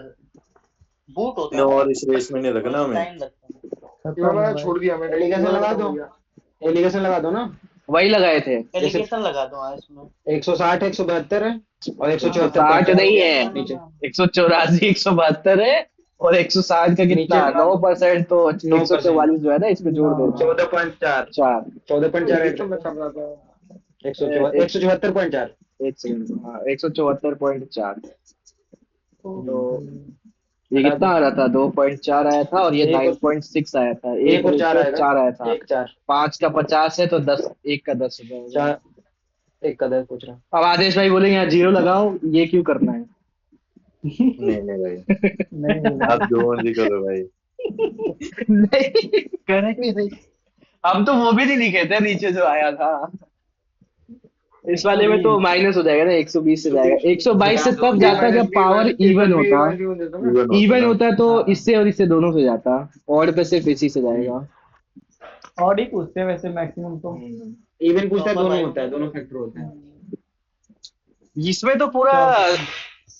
बूट होता है और ना, इस रेस में नहीं तो रखना इसमें हमें। टाइम लगता है। खत्म है इन्होंने भाई। छोड़ दिया मैंने, एलिगेशन इन्होंने लगा खत्म दो। हो गया। एलिगेशन लगा दो ना। वही लगाए थे। जैसे एलिगेशन लगा दो हाँ इसमें। 160 172 है और हाँ 160 174.4 नहीं है, ना ना नीचे। ना 184 172 है। और 160 का नीचे कितना? 9%, तो 9%। 144 जो है ना, इसमें जोड़ नौ दो। हाँ। 14.4। 4। 14.4 यही ऐड तो कर मैं दो। कर रहा था। 174.4। एक सेकंड, हाँ 174.4। तो ये हटा कितना दो। आ रहा था? 2.4 आया था, और ये एक और 9.6 आया था। एक एक और 4 रेशियो आएगा। 4 आया था। 1 4 5 का 50 है, तो 10, 1 का 10 हो जाएगा। 4 1 का 10 पूछ रहा। अब आदेश भाई बोलेंगे यहाँ जीरो लगाओ, ये क्यों करना है? नहीं नहीं भाई, नहीं आप बोलेंगे। जो मर्जी करो भाई। नहीं करेंगे नहीं। हम तो वो भी नहीं लिखे थे नीचे जो आया था। इस वाले में तो 120 माइनस हो जाएगा ना, 120 से जाएगा। 122 घटा से दो तब ए जाता घटा। माइनस जब B power minus A even plus B A होता। माइनस बी बन जाता ना। इवन होता इवन ना। होता तो हाँ इससे और इससे दोनों से जाता। ऑड पे सिर्फ इसी से जाएगा। और ही पूछते हैं वैसे मैक्सिमम तो। इवन पूछता है, टॉपर दोनों भाई होता है, बोलेंगे। दोनों फैक्टर होते हैं। इसमें तो पूरा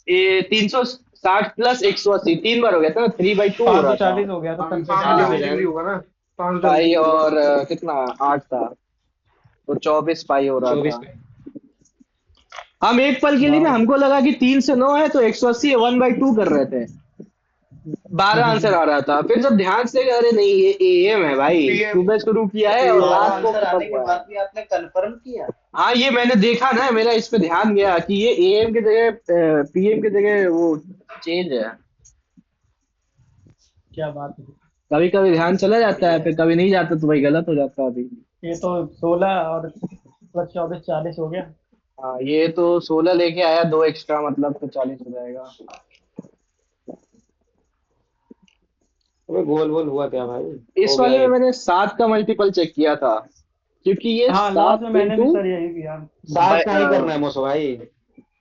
चल 360 प्लस 180 3 बार हो गया था ना, 3/2 हो रहा था। 540 हो गया था तब से हाँ 540 हाँ। हो जाएगा। डिग्री होगा ना। 5 पाई डॉलर और कितना 8 था, तो 24 पाई हो रहा 24 था। पे। हम एक पल के लिए ना, हमको लगा कि 3 से 9 है तो 180 1/2 कर रहे थे, 12 आंसर आ रहा था। फिर जब ध्यान से अरे नहीं ये एएम है भाई, पीएम सुबह शुरू किया है और पीएम 12 रात को आंसर खत्म आने के हुआ है। बाद भी आपने कंफर्म किया? हाँ ये मैंने देखा ना, मेरा इस पे ध्यान गया कि ये एएम की जगह पीएम की जगह वो चेंज है। क्या बात है। कभी कभी ध्यान चला जाता है, बढ़िया फिर है। कभी नहीं जाता तो भाई गलत हो जाता है अभी। ये तो 16 और प्लस 24 40 हो गया। हाँ ये तो 16 लेके आया, 2 एक्स्ट्रा मतलब तो 40 हो जाएगा। अबे गोल गोल हुआ क्या भाई? इस हो गया वाले में एक। मैंने 7 का मल्टीपल चेक किया था, क्योंकि ये हाँ लास्ट 7 में मैंने भी इंटू सर यही किया। 7 का ही करना है मोसो भाई,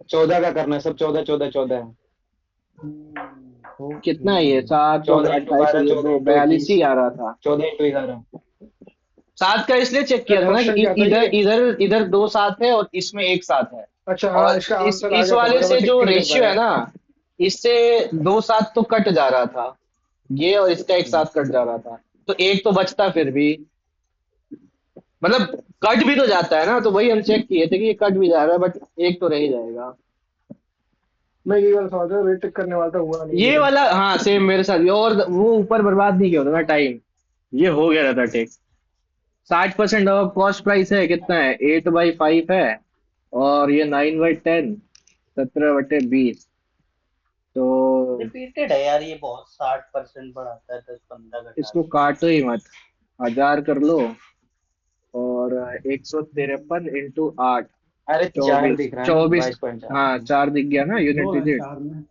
14 का करना है, सब 14 14 14 है। कितना है ये, 7 और 14 इंटू 28 और 12, ये 14 2, इंटू 42 21, ही आ रहा था। 14 इंटू 11। 7 का इसलिए चेक किया था ना कि क्वेश्चन क्या था इधर ये? इधर इधर 2 7 है और इसमें एक 7 है। अच्छा हाँ, और इसका इस आंसर आ इस गया था, वाले बराबर से टिक जो नहीं कर रेशियो पाया। है ना, इससे 2 7 तो कट जा रहा था, ये और इसका एक साथ कट जा रहा था, तो एक तो बचता फिर भी, मतलब कट भी तो जाता है ना, तो वही हम चेक किए थे कि ये कट भी जा रहा है, बट एक तो रह ही जाएगा। मैं ये वाला समझ रहा वेट टिक करने वाला था, हुआ नहीं ये लेकिन। वाला हाँ सेम मेरे साथ भी, और वो ऊपर बर्बाद नहीं किया होता ना टाइम, ये हो गया रहता टेक। 60% ऑफ कॉस्ट प्राइस है, कितना है 8/5 है, और ये 9/10, 17/20, तो रिपीटेड है यार, ये बहुत 60% बढ़ाता है, 10 15 घटा इसको के। काटो ही मत, 1000 कर लो, और 153 इंटू 8, अरे 4 24, दिख रहा है ना, 24। 22.4। हाँ 4 दिख गया ना, 2 यूनिट लाइन डिजिट। 4 में।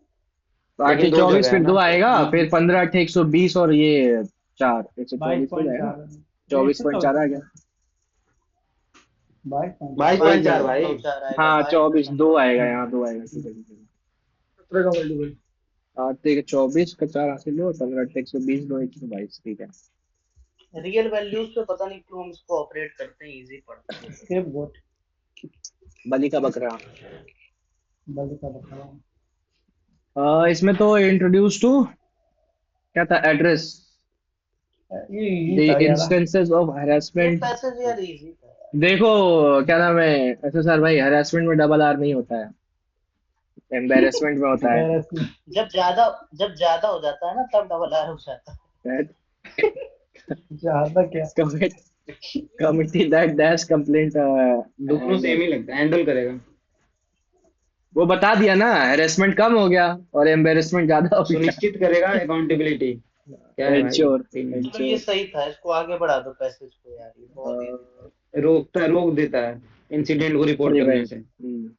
तो 8 से लेकिन दो 24, जगह है फिर 2 ना। आएगा, फिर 15 8 120, और ये 4, 124 हो जाएगा, 22.4 ये इससे 24.4 आ गया। 22.4 22.4 भाई। 4 आएगा, हाँ 24, 2 आएगा, 22.4। यहाँ 2 आएगा, ठीक है ठीक है। 17 का मल्टीपल। 8 से 24 का 4 हासिल लो, 15 8 120, 2 122, ठीक है। रियल वैल्यूज पे पता नहीं क्यों हम इसको ऑपरेट करते हैं, इजी पड़ता है। स्केप गोट बलि का बकरा। बलि का बकरा। इसमें तो इंट्रोड्यूस टू क्या था, एड्रेस द ये था यार। इंस्टेंसेस ऑफ ये हरासमेंट। पैसेज यार इजी था यार। देखो क्या नाम है, एसएसआर भाई, हरासमेंट में डबल आर नहीं होता है, एम्बेरसमेंट में होता है। embarrassment। जब ज्यादा हो जाता है ना, तब डबल आर हो जाता है। ज्यादा क्या। कमिटी दैट डैश कंप्लेंट, दोनों सेम ही लगता है, हैंडल करेगा। वो बता दिया ना, हेरेसमेंट कम हो गया और एम्बेरसमेंट ज्यादा हो गया। सुनिश्चित करेगा अकाउंटेबिलिटी। क्या है भाई? इंश्योर चलो ये सही था, इसको आगे बढ़ा दो पैसेज को यार, ये बहुत इजी। रोक देता है इंसिडेंट को रिपोर्ट करने प्रिवेंट से।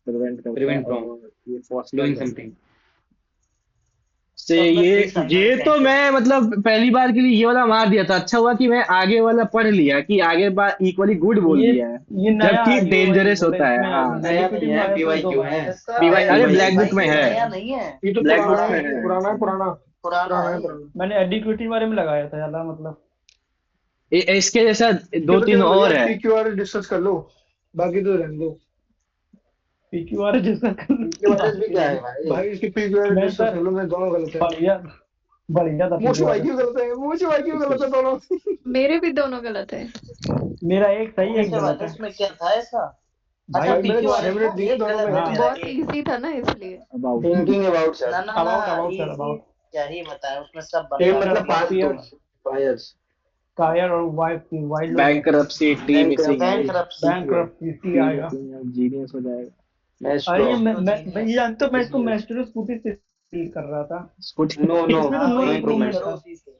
प्रिवेंट करता है, प्रिवेंट फ्रॉम और ये फॉस्टर डूइंग करता है। समथिंग। से सब में ये प्री सैंपल ये तो मैं मतलब पहली बार के लिए ये वाला मार दिया था, अच्छा हुआ कि मैं आगे वाला पढ़ लिया कि आगे बार इक्वली गुड बोल ये दिया है, ये नया जबकि ये वही डेंजरस मतलब होता है। हाँ इसमें नया नहीं एडिक्टिव में है, आया तो 2 पीवाईक्यू बार है। आया। इसका अरे भाई ब्लैक बुक में है, नया नहीं है, ये तो ब्लैक बुक पुराना में है, है। पुराना है, पुराना पुराना पुराना है, है। पुराना। मैंने एडिक्विटी बारे में लगाया था ज्यादा मतलब। इसके जैसा दो चलो तीन चलो और भैया, है। पीक्यूआर डिस्कस कर लो, बाकी तो रहने दो। पीक्यूआर जिसका पीक्यूआरएस भी क्या है भाई? भाई इसकी पीक्यूआर मैं डिस्कस सर कर लो, मैं दोनों गलत है। बढ़िया बढ़िया था मोशो भाई पीक्यूआर। क्यों गलत है, मोशो भाई क्यों गलत है दोनों। मेरे भी दोनों गलत है। मेरा एक सही कौन एक से गलत वाले, है इसमें क्या था ऐसा? भाई। अच्छा भाई मैंने पीक्यूआर 6 मिनट दिए, एक दोनों गलत मैंने है, हाँ मेरा बहुत एक। इजी था ना इसलिए। About thinking about sir. ना ना ना, अबाउट सर इजी अबाउट क्या ही बताएं, उसमें सब टीम बनता मतलब था। पालतू बायर्स। कायर और वाइल्ड लोग है। Bankruptcy, T missing, bank bankruptcy. T आएगा। जीनियस हो जाएगा। अरे मैस्ट्रो। मैं ये जानते हो, मैं इसको मैस्टर स्कूटी से डील कर रहा था। स्कूटी। नो नो इसमें तो हाँ नो वही डील इम्प्रूवमेंट। इम्प्रूवमेंट करो था। उसी से।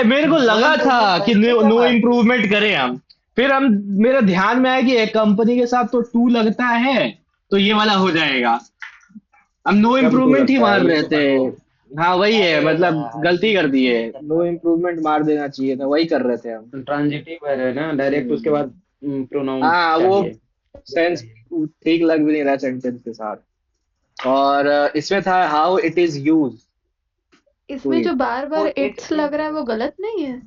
मेरे को नो लगा था इम्प्रूवमेंट कि था, इसमें क्या नो मार दिया? इम्प्रूवमेंट करें हम, फिर हम मेरा ध्यान में आया कि एक कंपनी के साथ तो 2 लगता है, तो ये वाला हो जाएगा। हम नो कब टू इम्प्रूवमेंट ही लगता मार है ये रहे तो थे। पढ़ो। हाँ वही है, अरे मतलब यार गलती कर दी है, इसमें क्या नो था? इम्प्रूवमेंट मार देना चाहिए था, वही कर रहे थे हम। ट्रांजिटिव है ना, डायरेक्ट उसके हम्म, बाद प्रोनाउन हाँ वो चाहिए। सेंस ठीक लग भी नहीं रहा सेंटेंस के साथ। और इसमें था how it is use to इसमें जो इट। बार वो बार इट इट्स लग रहा है वो गलत नहीं है। नहीं,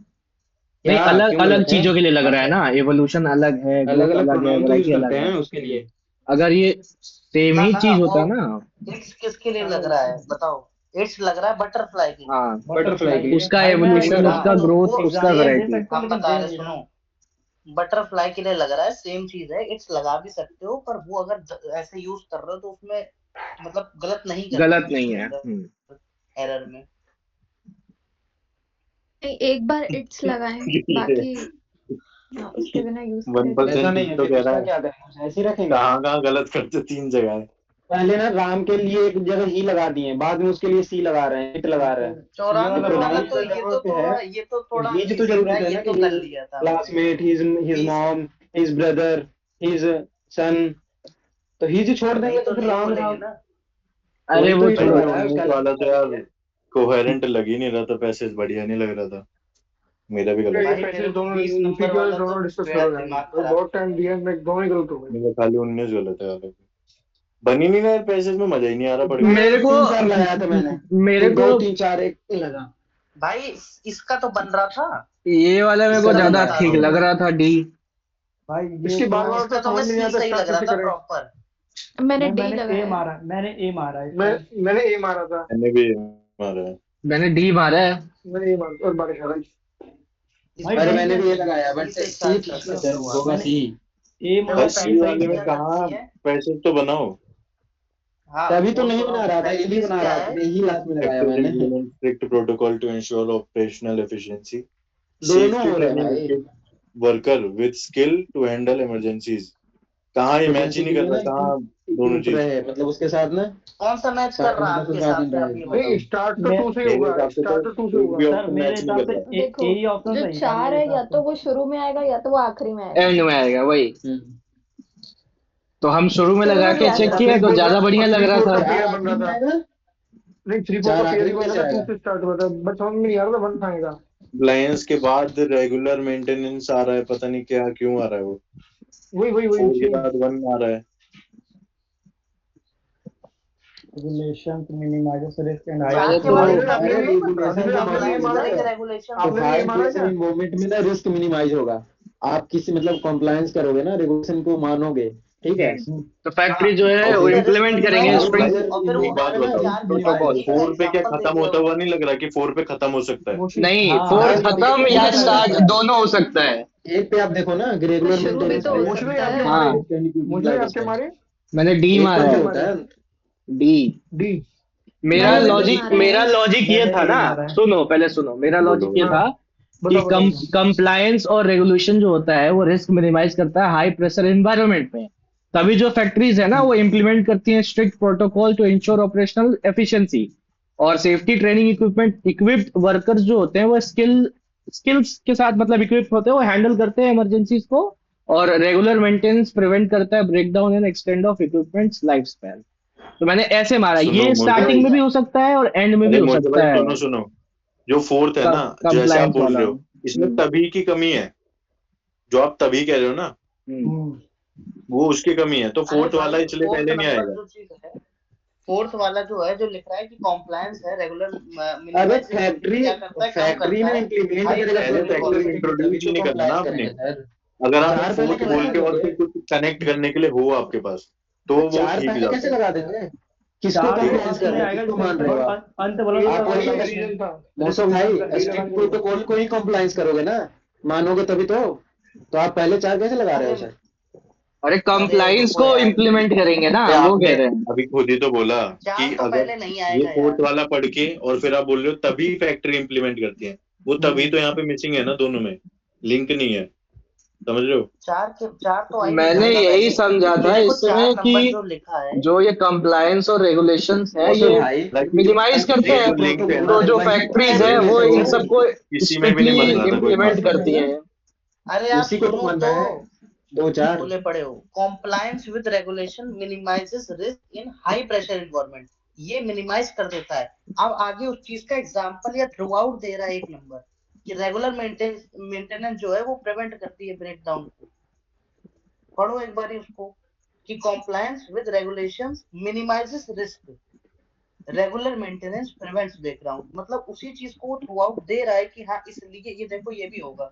क्या अलग क्यों अलग गलत है? चीजों के लिए लग रहा है ना, एवोल्यूशन अलग है, अलग ग्रोथ अलग अलग है, प्रोनाउन तो यूज वैरायटी करते अलग है। हैं उसके लिए। अगर ये सेम ना ही ना चीज वो होता ना, इट्स किसके लिए लग रहा है बताओ? इट्स लग रहा है बटरफ्लाई की हाँ, बटरफ्लाई के लिए उसका भाई मैं एवोल्यूशन, ये उसका तो ग्रोथ, वो उसका एग्जाम्पल दे वैरायटी। सकते हो हम लेकिन बता दे रहे नहीं रहा। सुनो, बटरफ्लाई के लिए लग रहा है सेम चीज है, इट्स लगा भी सकते हो, पर वो अगर ऐसे यूज कर रहे हो तो उसमें मतलब गलत नहीं कर गलत सकते नहीं उसके है। अंदर एरर में। नहीं, एक बार इट्स लगाएं, बाकी उसके बिना यूज करें तो 1% ऐसा नहीं ठीक है, तो फिर कह रहा उसका है, क्या करेंगे, ऐसे ही रखेंगे। कहाँ कहाँ गलत करते, 3 जगह है। पहले ना राम के लिए एक जगह ही लगा दिए, बाद में उसके लिए सी लगा रहे हैं, इट लगा रहे हैं। ये 94 वाला वाला प्रोनाउन तो की जरूरत है, ये तो थोड़ा हीज तो इजी था, जरूरत है ये ना तो कि कर हिज लिया था हमने। Classmate, his He's- mom, his brother, his son, तो हिज छोड़ नहीं देंगे तो तो फिर नहीं राम बोलेंगे राम, ना। अरे वही तो वो इट भाई छोड़ो, लगा ये रहा है 19 उसका वाला तो यार अलग। कोहेरेंट लग ही नहीं रहा था, पैसेज बढ़िया नहीं लग रहा था, मेरा भी गलत ये था। भाई पैसे मेरे को दोनों 20 नंबर पीटी वाले वाला तो दोनों डिस्कस मेरा करो यार, दिमाग तो खराब बहुत कर टाइम दिया। दिया है, मैं दोनों ही गलत हो गए। मेरा खाली 19 गलत है यार, बनी नहीं ना यार, पैसेज में मजा ही नहीं आ रहा पढ़ के। मेरे को 3-4 लगाया था मैंने, मेरे को 2-3-4 एक लगा। भाई इसका तो बन रहा था, ये वाला मेरे को इसका इसका मैं ज्यादा लगा बता ठीक रहा लग हूँ, रहा था, डी। भाई ये इसके तो बार बार इसका तो तो मैं समझ में नहीं सी आता सही स्टार्ट लग रहा कैसे था करें। प्रॉपर। मैंने डी मैंने ए लगाया है। मारा, मैंने ए मारा मैं इसका। मैंने ए मारा था, मैंने भी मारा है। मैंने डी मारा है। मैंने ए मारा और बारिश आ रही। भाई अरे इसमें वही मैंने मैं भी ये लगाया, सी बट से सी स्टार्ट ठीक शुरू हुआ था। होगा, मैंने सी। ए देखो मारा, भाई ए सी सही वाले में किया। फैक्ट्रियल कहाँ अच्छी है। पैसेज तो बनाओ। हाँ तभी तो वो नहीं तो बना अब रहा था, ये भी फैक्ट्रीज बना क्या रहा था, है, यही लास्ट में लगाया Factors मैंने। implement strict protocol to ensure operational efficiency. दोनों Safety हो रहे हैं training भाई, equip worker with skill to handle emergencies. कहाँ ये मैच ही इमरजेंसी नहीं के कर लिए रहा, ना कहाँ दोनों इक्विप चीज। रहे, मतलब उसके साथ ना कौन सा मैच कर स्टार्टिंग रहा है में तो आपके हिसाब साधन से, रहे, आप ये नहीं, बताओ। बताओ। स्टार्ट तो मैं 2 से ही मेरे होगा, हिसाब से तो स्टार्ट तो 2 से एक होगा। भी सर ऑप्शन मेरे मैच नहीं हिसाब कर से रहा। देखो, यही ऑप्शन जो सही था 4 मेरे है, हिसाब या से। तो वो शुरू में आएगा या तो वो आखिरी में आएगा। एंड में आएगा वही। हम्म। तो हम शुरू में शुरू लगा में भी के आ चेक और सकता किया थ्री है। तो फोर का ज्यादा बढ़िया और लग थ्री रहा फोर का था। चार पेयर बन आखिरी रहा में था। आएगा, नहीं, 3-4 चार का पेयर ही आखिरी में बन कैसे रहा था, 2 आएगा? से स्टार्ट हुआ था, बट समझ में नहीं आ रहा था 1 आएगा। अप्लायंस के बाद रेगुलर मेंटेनेंस आ रहा है, पता नहीं क्या क्यों आ रहा है वो। वही वही वही 4 के सेम। बाद 1 आ रहा है। Regulation minimises risk and high मैंने 4 के तो बाद अरे इसका अरे मीनिंग नहीं बन रहा था, रेगुलेशन अभी को आपने भी ये मानोगे कंप्लायंस मारा ना, विद क्या? रेगुलेशन तो आपने होगा। भी ये हाई मारा प्रेशर क्या? इन्वायरमेंट में ना रिस्क मिनिमाइज होगा। आप किसी मतलब कंप्लायंस करोगे ना, रेगुलेशन को मानोगे, ठीक है, तो फैक्ट्री हाँ, जो है और वो उससे रिस्क इम्प्लीमेंट मिनिमाइज करेंगे हाई होगा, स्प्रिंग प्रेशर और फिर वो एक बात इन्वायरमेंट आपने में बताओ, रिस्क 4 के बाद मिनिमाइज प्रोटोकॉल। डी का 4 पे क्या एग्जांपल दे खत्म दिया होता हुआ उसने। नहीं लग रहा कि 4 पे खत्म हो सकता है। नहीं, हाँ फोर भाई हाँ, ये खत्म एक या पे तो स्टार्ट होगा, दोनों हो सकता है। एक पे आप देखो ना, तो रेगुलर शुरू भी मेंटेनेंस तो हो पे मोस्टली सकता आपके है। मारे, हाँ, मोस्टली आपके मारे मैंने डी एक पे मारा आपके तो है। होता मारे है। डी। डी। मेरा मैंने मैंने बी लॉजिक मारा मेरा है। लॉजिक ये मैंने था ए ना, मारा है। सुनो पहले सुनो, मेरा बोलो। लॉजिक ये हाँ, था कि बताओ बताओ बताओ। कंप्लायंस और रेगुलेशन जो होता है वो रिस्क मिनिमाइज करता है हाई प्रेशर एनवायरनमेंट में। तभी जो फैक्ट्रीज है ना वो इम्प्लीमेंट करती हैं strict protocol to ensure operational efficiency. और safety training equipment equipped workers जो होते हैं वो स्किल्स के साथ मतलब इक्विप होते हैं, वो हैंडल करते हैं इमरजेंसीज को। और रेगुलर मेंटेनेंस प्रिवेंट करता है breakdown and extend of equipments life span. तो मैंने ऐसे मारा, सुनो ये मोटे स्टार्टिंग भाई, में भी हो सकता है और एंड में भी अरे हो मोटे सकता भाई है। सुनो सुनो, जो 4th है ना, जैसे आप कंप्लायंस बोल वाला। रहे हो, इसमें तभी की कमी है, जो आप तभी कह रहे हो ना, हम्म। वो उसकी कमी है, तो अरे 4th वाला भाई इसलिए 4th पहले नहीं नंबर आएगा। जो चीज है, 4th वाला जो है, जो लिख रहा है कि कॉम्प्लायंस है, रेगुलर अबे मिनिमाइजेस फैक्ट्री क्या करता है, काम फैक्ट्री करता में है इम्प्लीमेंट हाई करेगा पहले प्रेशर फैक्टर प्रोटोकॉल, इन्वायरमेंट। तभी इंट्रोड्यूस ही तो नहीं करना ना कंप्लायंस आपने। करेंगे सर। अगर आपने 4 पहले 4th कैसे बोल लगा के और देंगे? फिर कुछ कनेक्ट करने के लिए हो आपके पास, तो वो 4 ठीक पहले जाता कैसे है। लगा देंगे? किसको 4 ठीक तो है, कंप्लायंस अंत कर में रहे हो, आएगा किसको जब मान रहे हो आप? अंत वाला ये तो आप था, वाला ये वही लगा रीजन था। मौसो रेगुलेशन भाई, का डी लगा स्ट्रिक्ट दिया। प्रोटोकॉल को ही कंप्लायंस करोगे ना, मानोगे तभी तो आप पहले 4 कैसे लगा रहे अरे हो सर? अरे अरे कंप्लायंस रुको को यार, इम्प्लीमेंट करेंगे ना, अरे वो आपने कह रहे हैं। अभी खुद ही तो बोला कि 4 तो अगर पहले नहीं ये आएगा 4th यार। वाला पढ़ के और फिर आप बोल रहे हो तभी फैक्ट्री इंप्लीमेंट करती है, वो तभी तो यहाँ पे मिसिंग है ना, दोनों में लिंक नहीं है, समझ रहे हो। 4 तो आ ही नहीं मैंने पाएगा यही पहले, समझा क्योंकि था देखो 4 इसमें कि नंबर जो लिखा है। जो ये कंप्लायंस और रेगुलेशंस है मौसो ये भाई, हालांकि जो मिनिमाइज करते ये हैं। जो लिंक है ना, तो जो वही तो फैक्ट्रीज है वो इन रेगुलेशन सबको किसी में भी स्ट्रिक्टली नहीं बन रहा था कोई इम्प्लीमेंट खास। करती हैं। अरे आप उसी को तो सुनो मानना तो, है। 2-4 बोले पड़े हो, compliance with regulation minimises risk in high pressure environment, ये मिनिमाइज कर देता है। अब आगे उस चीज का एग्जांपल या थ्रू आउट दे रहा है 1 नंबर, कि रेगुलर मेंटेनेंस जो है वो प्रिवेंट करती है ब्रेकडाउन को। पढ़ो एक बार उसको, कि compliance with regulations minimises risk, regular maintenance prevents background, मतलब उसी चीज को थ्रू आउट दे रहा है कि हाँ इसलिए ये देखो ये भी होगा।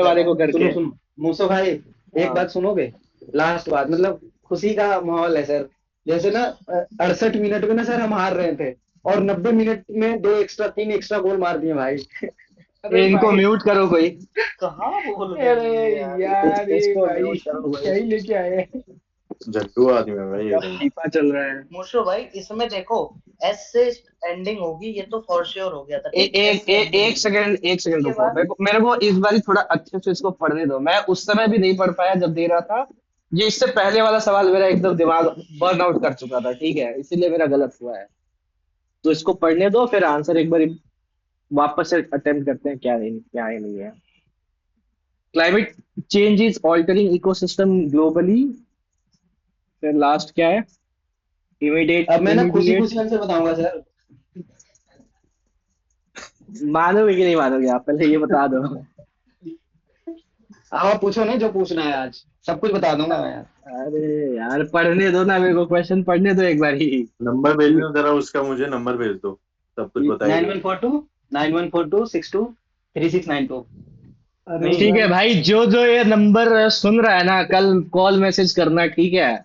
वाले को करके। सुनो सुनो मूसो भाई, एक हाँ बात सुनोगे? लास्ट बात, मतलब खुशी का माहौल है सर। जैसे ना 68 मिनट में ना सर हम हार रहे थे, और 90 मिनट में 3 एक्स्ट्रा गोल मार दिए भाई। अरे इनको भाई, म्यूट करो कोई, कहाँ भूल गए अरे ये यार। यार ये इसको भाई म्यूट करो क्या कोई। ही लेके आए हैं। जट्टू आदमी है भाई ये क्या तो। फीफा चल रहा है। मोशो भाई इसमें देखो, एस से एंडिंग होगी, ये तो फॉर श्योर हो गया था, ए, ठीक, एस एक से एक एंडिंग एक होगी। सेकंड, एक सेकंड उसके रुको, बाद मेरे को इस बार थोड़ा अच्छे से इसको पढ़ने दो। मैं उस समय भी नहीं पढ़ पाया जब दे रहा था। ये इससे पहले वाला सवाल मेरा एकदम दिमाग बर्न आउट कर चुका था, ठीक है, इसीलिए मेरा गलत हुआ है। तो इसको पढ़ने दो, फिर आंसर एक बार वापस से अटेम्प्ट करते हैं, क्या है नहीं है। Climate change is altering ecosystem globally. फिर लास्ट क्या है? इमीडिएट अब मैं ना खुशी इमीडिएट। खुशी आंसर बताऊंगा सर। मानोगे कि नहीं मानोगे आप, पहले ये बता दो। अब आप पूछो नहीं जो पूछना है, आज सब कुछ बता दूंगा मैं यार। अरे यार पढ़ने दो ना, मेरे को क्वेश्चन पढ़ने दो एक बार ही। नंबर भेजना जरा उसका, मुझे नंबर भेज दो, सब कुछ बता ही नाइन दो। One four two 9142623692। अरे ठीक है भाई, भाई, जो जो ये नंबर सुन रहा है ना, कल कॉल मैसेज करना, ठीक है।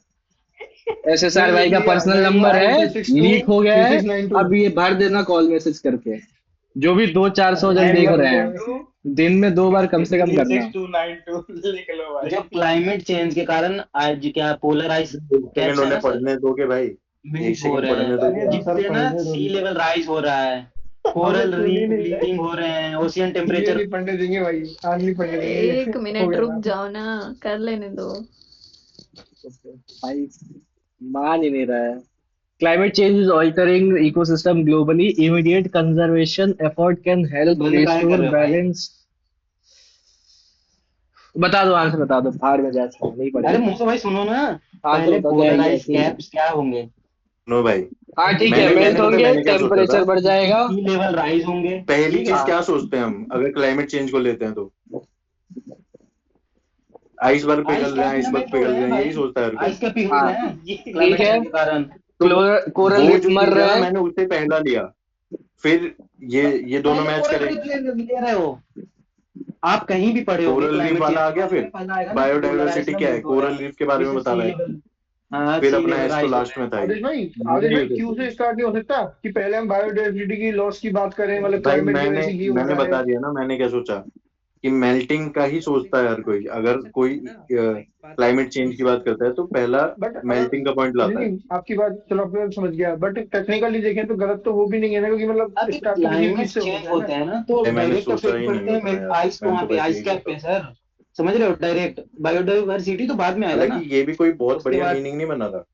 मैंने एसएसआर लिख भाई का लिया personal nine number one four है, टू सिक्स टू लीक हो गया थ्री है। सिक्स नाइन टू अब ये भर देना कॉल मैसेज करके, जो भी 200-400 जन नाइन देख वन रहे फोर हैं, दिन में 2 बार कम से कम करना। 36292 लिख लो भाई। जो क्लाइमेट चेंज के कारण आज क्या पोलर आइस एक सेकंड कैप्स है उन्हें ना सर, पढ़ने दोगे भाई? एक मेल्ट हो सेकंड रहे पढ़ने हैं। पढ़ने दोगे दो आप? सर, जिससे ना पढ़ने दो सी उनको। लेवल राइज हो रहा है, हमें कोरल सुन ही रीफ नहीं रहे। ब्लीचिंग हो रहे हैं, ओशियन ये टेम्परेचर। नहीं पढ़ने देंगे भाई, आज नहीं पढ़ने देंगे ये। एक हो मिनट गया रुक ना। जाओ ना, कर लेने दो। भाई मान ही नहीं रहा है। Climate change is altering ecosystem globally, immediate conservation effort can अरे हेल्प बंद काहे कर रिस्टोर रहे हो भाई? बैलेंस। बता दो आंसर, बता दो, भाड़ में जा, नहीं अरे पड़ेगा। मूसो भाई सुनो ना, आंसर पहले बताओ क्या है, पोलर ये है आइस कि कैप्स क्या होंगे? नो भाई, हाँ ठीक है, मैंने मेल्ट मैंने पता है होंगे, मैंने क्या सोचा था। टेम्परेचर बढ़ जाएगा। सी लेवल राइज होंगे, पहली ठीक है। चीज हाँ क्या सोचते हैं हम अगर क्लाइमेट चेंज को लेते हैं तो? आइसबर्ग आइस पिघल रहे हैं, कैप ना आइसबर्ग मेल्ट हो पिघल रहे रहे हैं हैं, भाई, यही सोचता है हर कोई। आइस कैप पिघल हाँ रहे हैं ठीक क्लाइमेट है। चेंज के कारण। तो कोरल वो रीफ जो मर चीज है रहे ना, हैं। मैंने उसे पहला लिया, फिर ये दोनों पहले मैच कोरल करें। रीफ ले रहे हो, आप कहीं भी पढ़े होगे कोरल रीफ क्लाइमेट वाला चेंज आ के गया, बारे में, फिर पहला आएगा ना पोलर आइस बायोडाइवर्सिटी ना क्या है, मेल्ट हो रहे कोरल हैं, रीफ के बारे में जिससे बता सी रहा है। लेवल, हाँ फिर सी अपना लेवल एस तो राइज हो लास्ट रहे में हैं। था ही। आदेश नहीं भाई होते क्यू थे। से स्टार्ट नहीं हो सकता कि पहले हम बायोडाइवर्सिटी की लॉस की बात करें, मतलब भाई क्लाइमेट की वजह मैंने से ये हो मैंने रहा है। बता दिया ना, मैंने क्या सोचा कि मेल्टिंग का ही सोचता है हर कोई, अगर कोई क्लाइमेट चेंज की बात करता है तो पहला बट अगर मेल्टिंग का पॉइंट नहीं लाता है। नहीं, आपकी बात चलो अपने समझ गया, बट टेक्निकली देखें तो गलत तो वो भी नहीं है ना, क्योंकि मतलब अभी स्टार्ट तो किसी भी क्लाइमेट चीज से हो चेंज सकता है ना। होता है ना, तो भाई मैंने डायरेक्ट सोचा अफेक्ट ही नहीं पड़ते होता हैं यार, आइस पे, मैंने वहां तो पे बस आइस यही कैप सोचा पे था। सर। समझ रहे हो, डायरेक्ट बायोडाइवर्सिटी तो बाद में आएगा हालांकि ना। ये भी कोई बहुत उसके बढ़िया बाद मीनिंग नहीं बना था।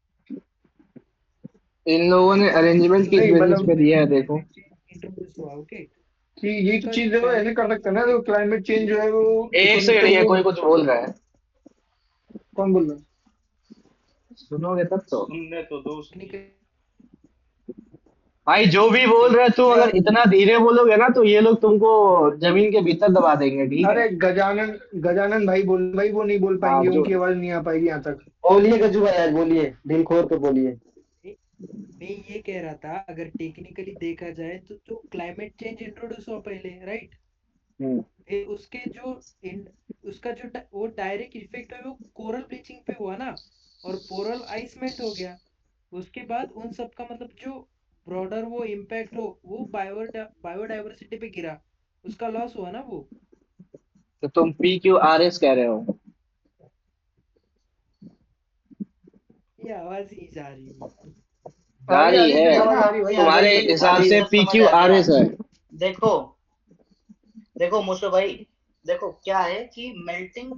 इन लोगों ने अरेंजमेंट किस नहीं बेसिस पे मतलब दिया है देखो। इंट्रोड्यूस हुआ, ओके। कि यही तो उसका जो चीज है, वो ऐसे पहले कर का सकते हैं ना, जो तो क्लाइमेट चेंज जो है वो एक सेकंड, इकोसिस्टम ये को। कोई कुछ बोल रहा है, कौन बोल रहा है? सुनोगे तब तो। सुनने तो दो उसकी। टेक्निकल भाई जो भी बोल रहे तू, क्या? अगर इतना धीरे बोलोगे ना तो ये लोग तुमको जमीन के भीतर दबा देंगे, ठीक है। अरे गजानन, गजानन भाई बोल भाई, वो नहीं बोल हाँ पाएंगे, जो, उनकी आवाज नहीं आ पाएगी यहाँ तक। बोलिए गज्जू भाई, आज बोलिए, दिल खोल के बोलिए। मैं ये कह रहा था, अगर टेक्निकली देखा जाए तो जो क्लाइमेट चेंज इंट्रोड्यूस हुआ पहले, राइट, हम्म, फिर उसके जो उसका जो वो डायरेक्ट इफेक्ट है वो कोरल ब्लीचिंग पे हुआ ना, और पोरल आइस मेल्ट हो गया। उसके बाद उन सब का मतलब जो ब्रॉडर वो इम्पैक्ट हो वो बायोडाइवर्सिटी पे गिरा, उसका लॉस हुआ ना वो। तो तुम PQRS कह रहे हो। ये आवाज ही जा रही है। आ जा रही आ रही रही, है, तेरी चलो आवाज आ रही है आपकी भाई, आ आ तुम्हारे रही गई, है। हिसाब अभी से तो समझ आ गया। PQRS है। देखो देखो मोशो भाई, देखो क्या है कि melting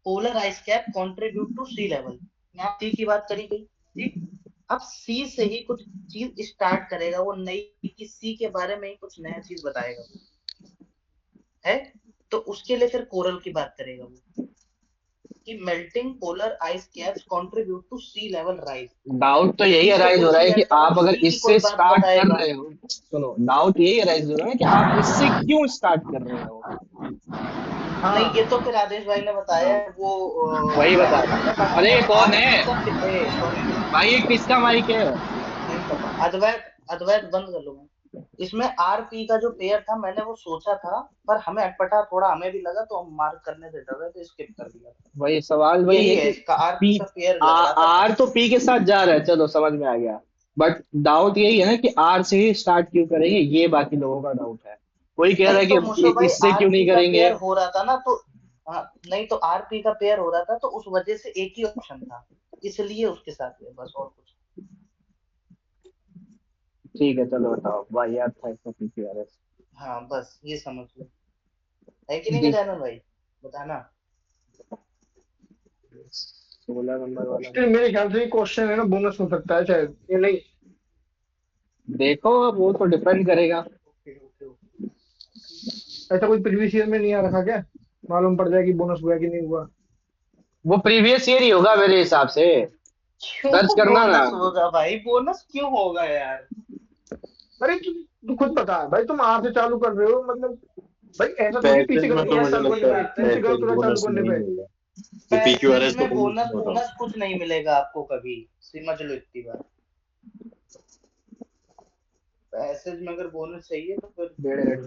polar ice cap contribute to sea level, यहाँ सी की बात करी गई, ठीक। अब सी से ही कुछ चीज स्टार्ट करेगा वो नई, कि सी के बारे में ही कुछ नया चीज बताएगा वो, है। तो उसके लिए फिर कोरल की बात करेगा वो, कि melting polar ice caps contribute to sea level rise. Doubt तो यही सी से अराइज हो कुछ रहा है चीज कि ऐड करेगा, आप अगर सी की इससे कोई बात स्टार्ट कर बताएगा। रहे हो, सुनो, डाउट यही अराइज हो रहा है कि आप इससे क्यों स्टार्ट कर रहे हो। नहीं, हाँ ये तो फिर आदेश भाई ने बताया है, वो वही क्या बता बोलते रहा हैं, है। बाकी अरे मैं कौन आज है तक सॉरी, भाई, ये किसका माइक है? नहीं पता। अद्वैत, अद्वैत बंद कर लो। इसमें आरपी का जो पेयर था मैंने वो सोचा था, पर हमें अटपटा थोड़ा हमें भी लगा तो हम मार्क करने से डर रहे थे, स्किप कर दिया। वही सवाल वही यही है है कि इसका, आरपी पी का पेयर लग रहा था आर बस। तो पी के साथ जा रहा है, चलो समझ में आ गया। बट डाउट यही है ना कि आर से ही स्टार्ट क्यों करेंगे, ये बाकी लोगों का डाउट है। कोई कह रहा नहीं है तो कि मुसो भाई इससे क्यों नहीं आरपी का करेंगे। पेयर हो रहा था ना तो, हाँ, नहीं तो आरपी का पेयर हो रहा था तो उस वजह से एक ही ऑप्शन था, इसलिए उसके साथ गए बस, और कुछ। ठीक है चलो बताओ, वाह यार था इसका PQRS। हाँ बस ये समझ लो, है कि नहीं गजानन भाई, बताना। 16 नंबर वाला। स्टिल मेरे ख्याल से क्वेश्चन है ना, बोनस हो सकता है शायद, ये नहीं। देखो अब वो तो डिपेंड करेगा। Okay okay okay. ऐसा कोई प्रीवियस ईयर में नहीं आ रखा क्या, मालूम पड़ जाए कि बोनस हुआ कि नहीं हुआ। वो प्रीवियस ईयर ही होगा मेरे हिसाब से। सर्च क्यों करना ना। बोनस होगा भाई, बोनस क्यों होगा यार। अरे तू खुद बता भाई, तुम आर से चालू कर रहे हो मतलब, भाई ऐसा थोड़ी पीछे पैसेज में गलत तो तुरंत मुझे चालू करने लगता है पे, पीछे गलत पैसेज तुरंत चालू बोनस करने नहीं पे। होगा। ये पैसेज PQRS तो में बोनस बोनस नहीं होता। बोनस कुछ नहीं मिलेगा आपको कभी, समझ लो इतनी बात। पैसेज में अगर बोनस चाहिए तो फिर डेढ़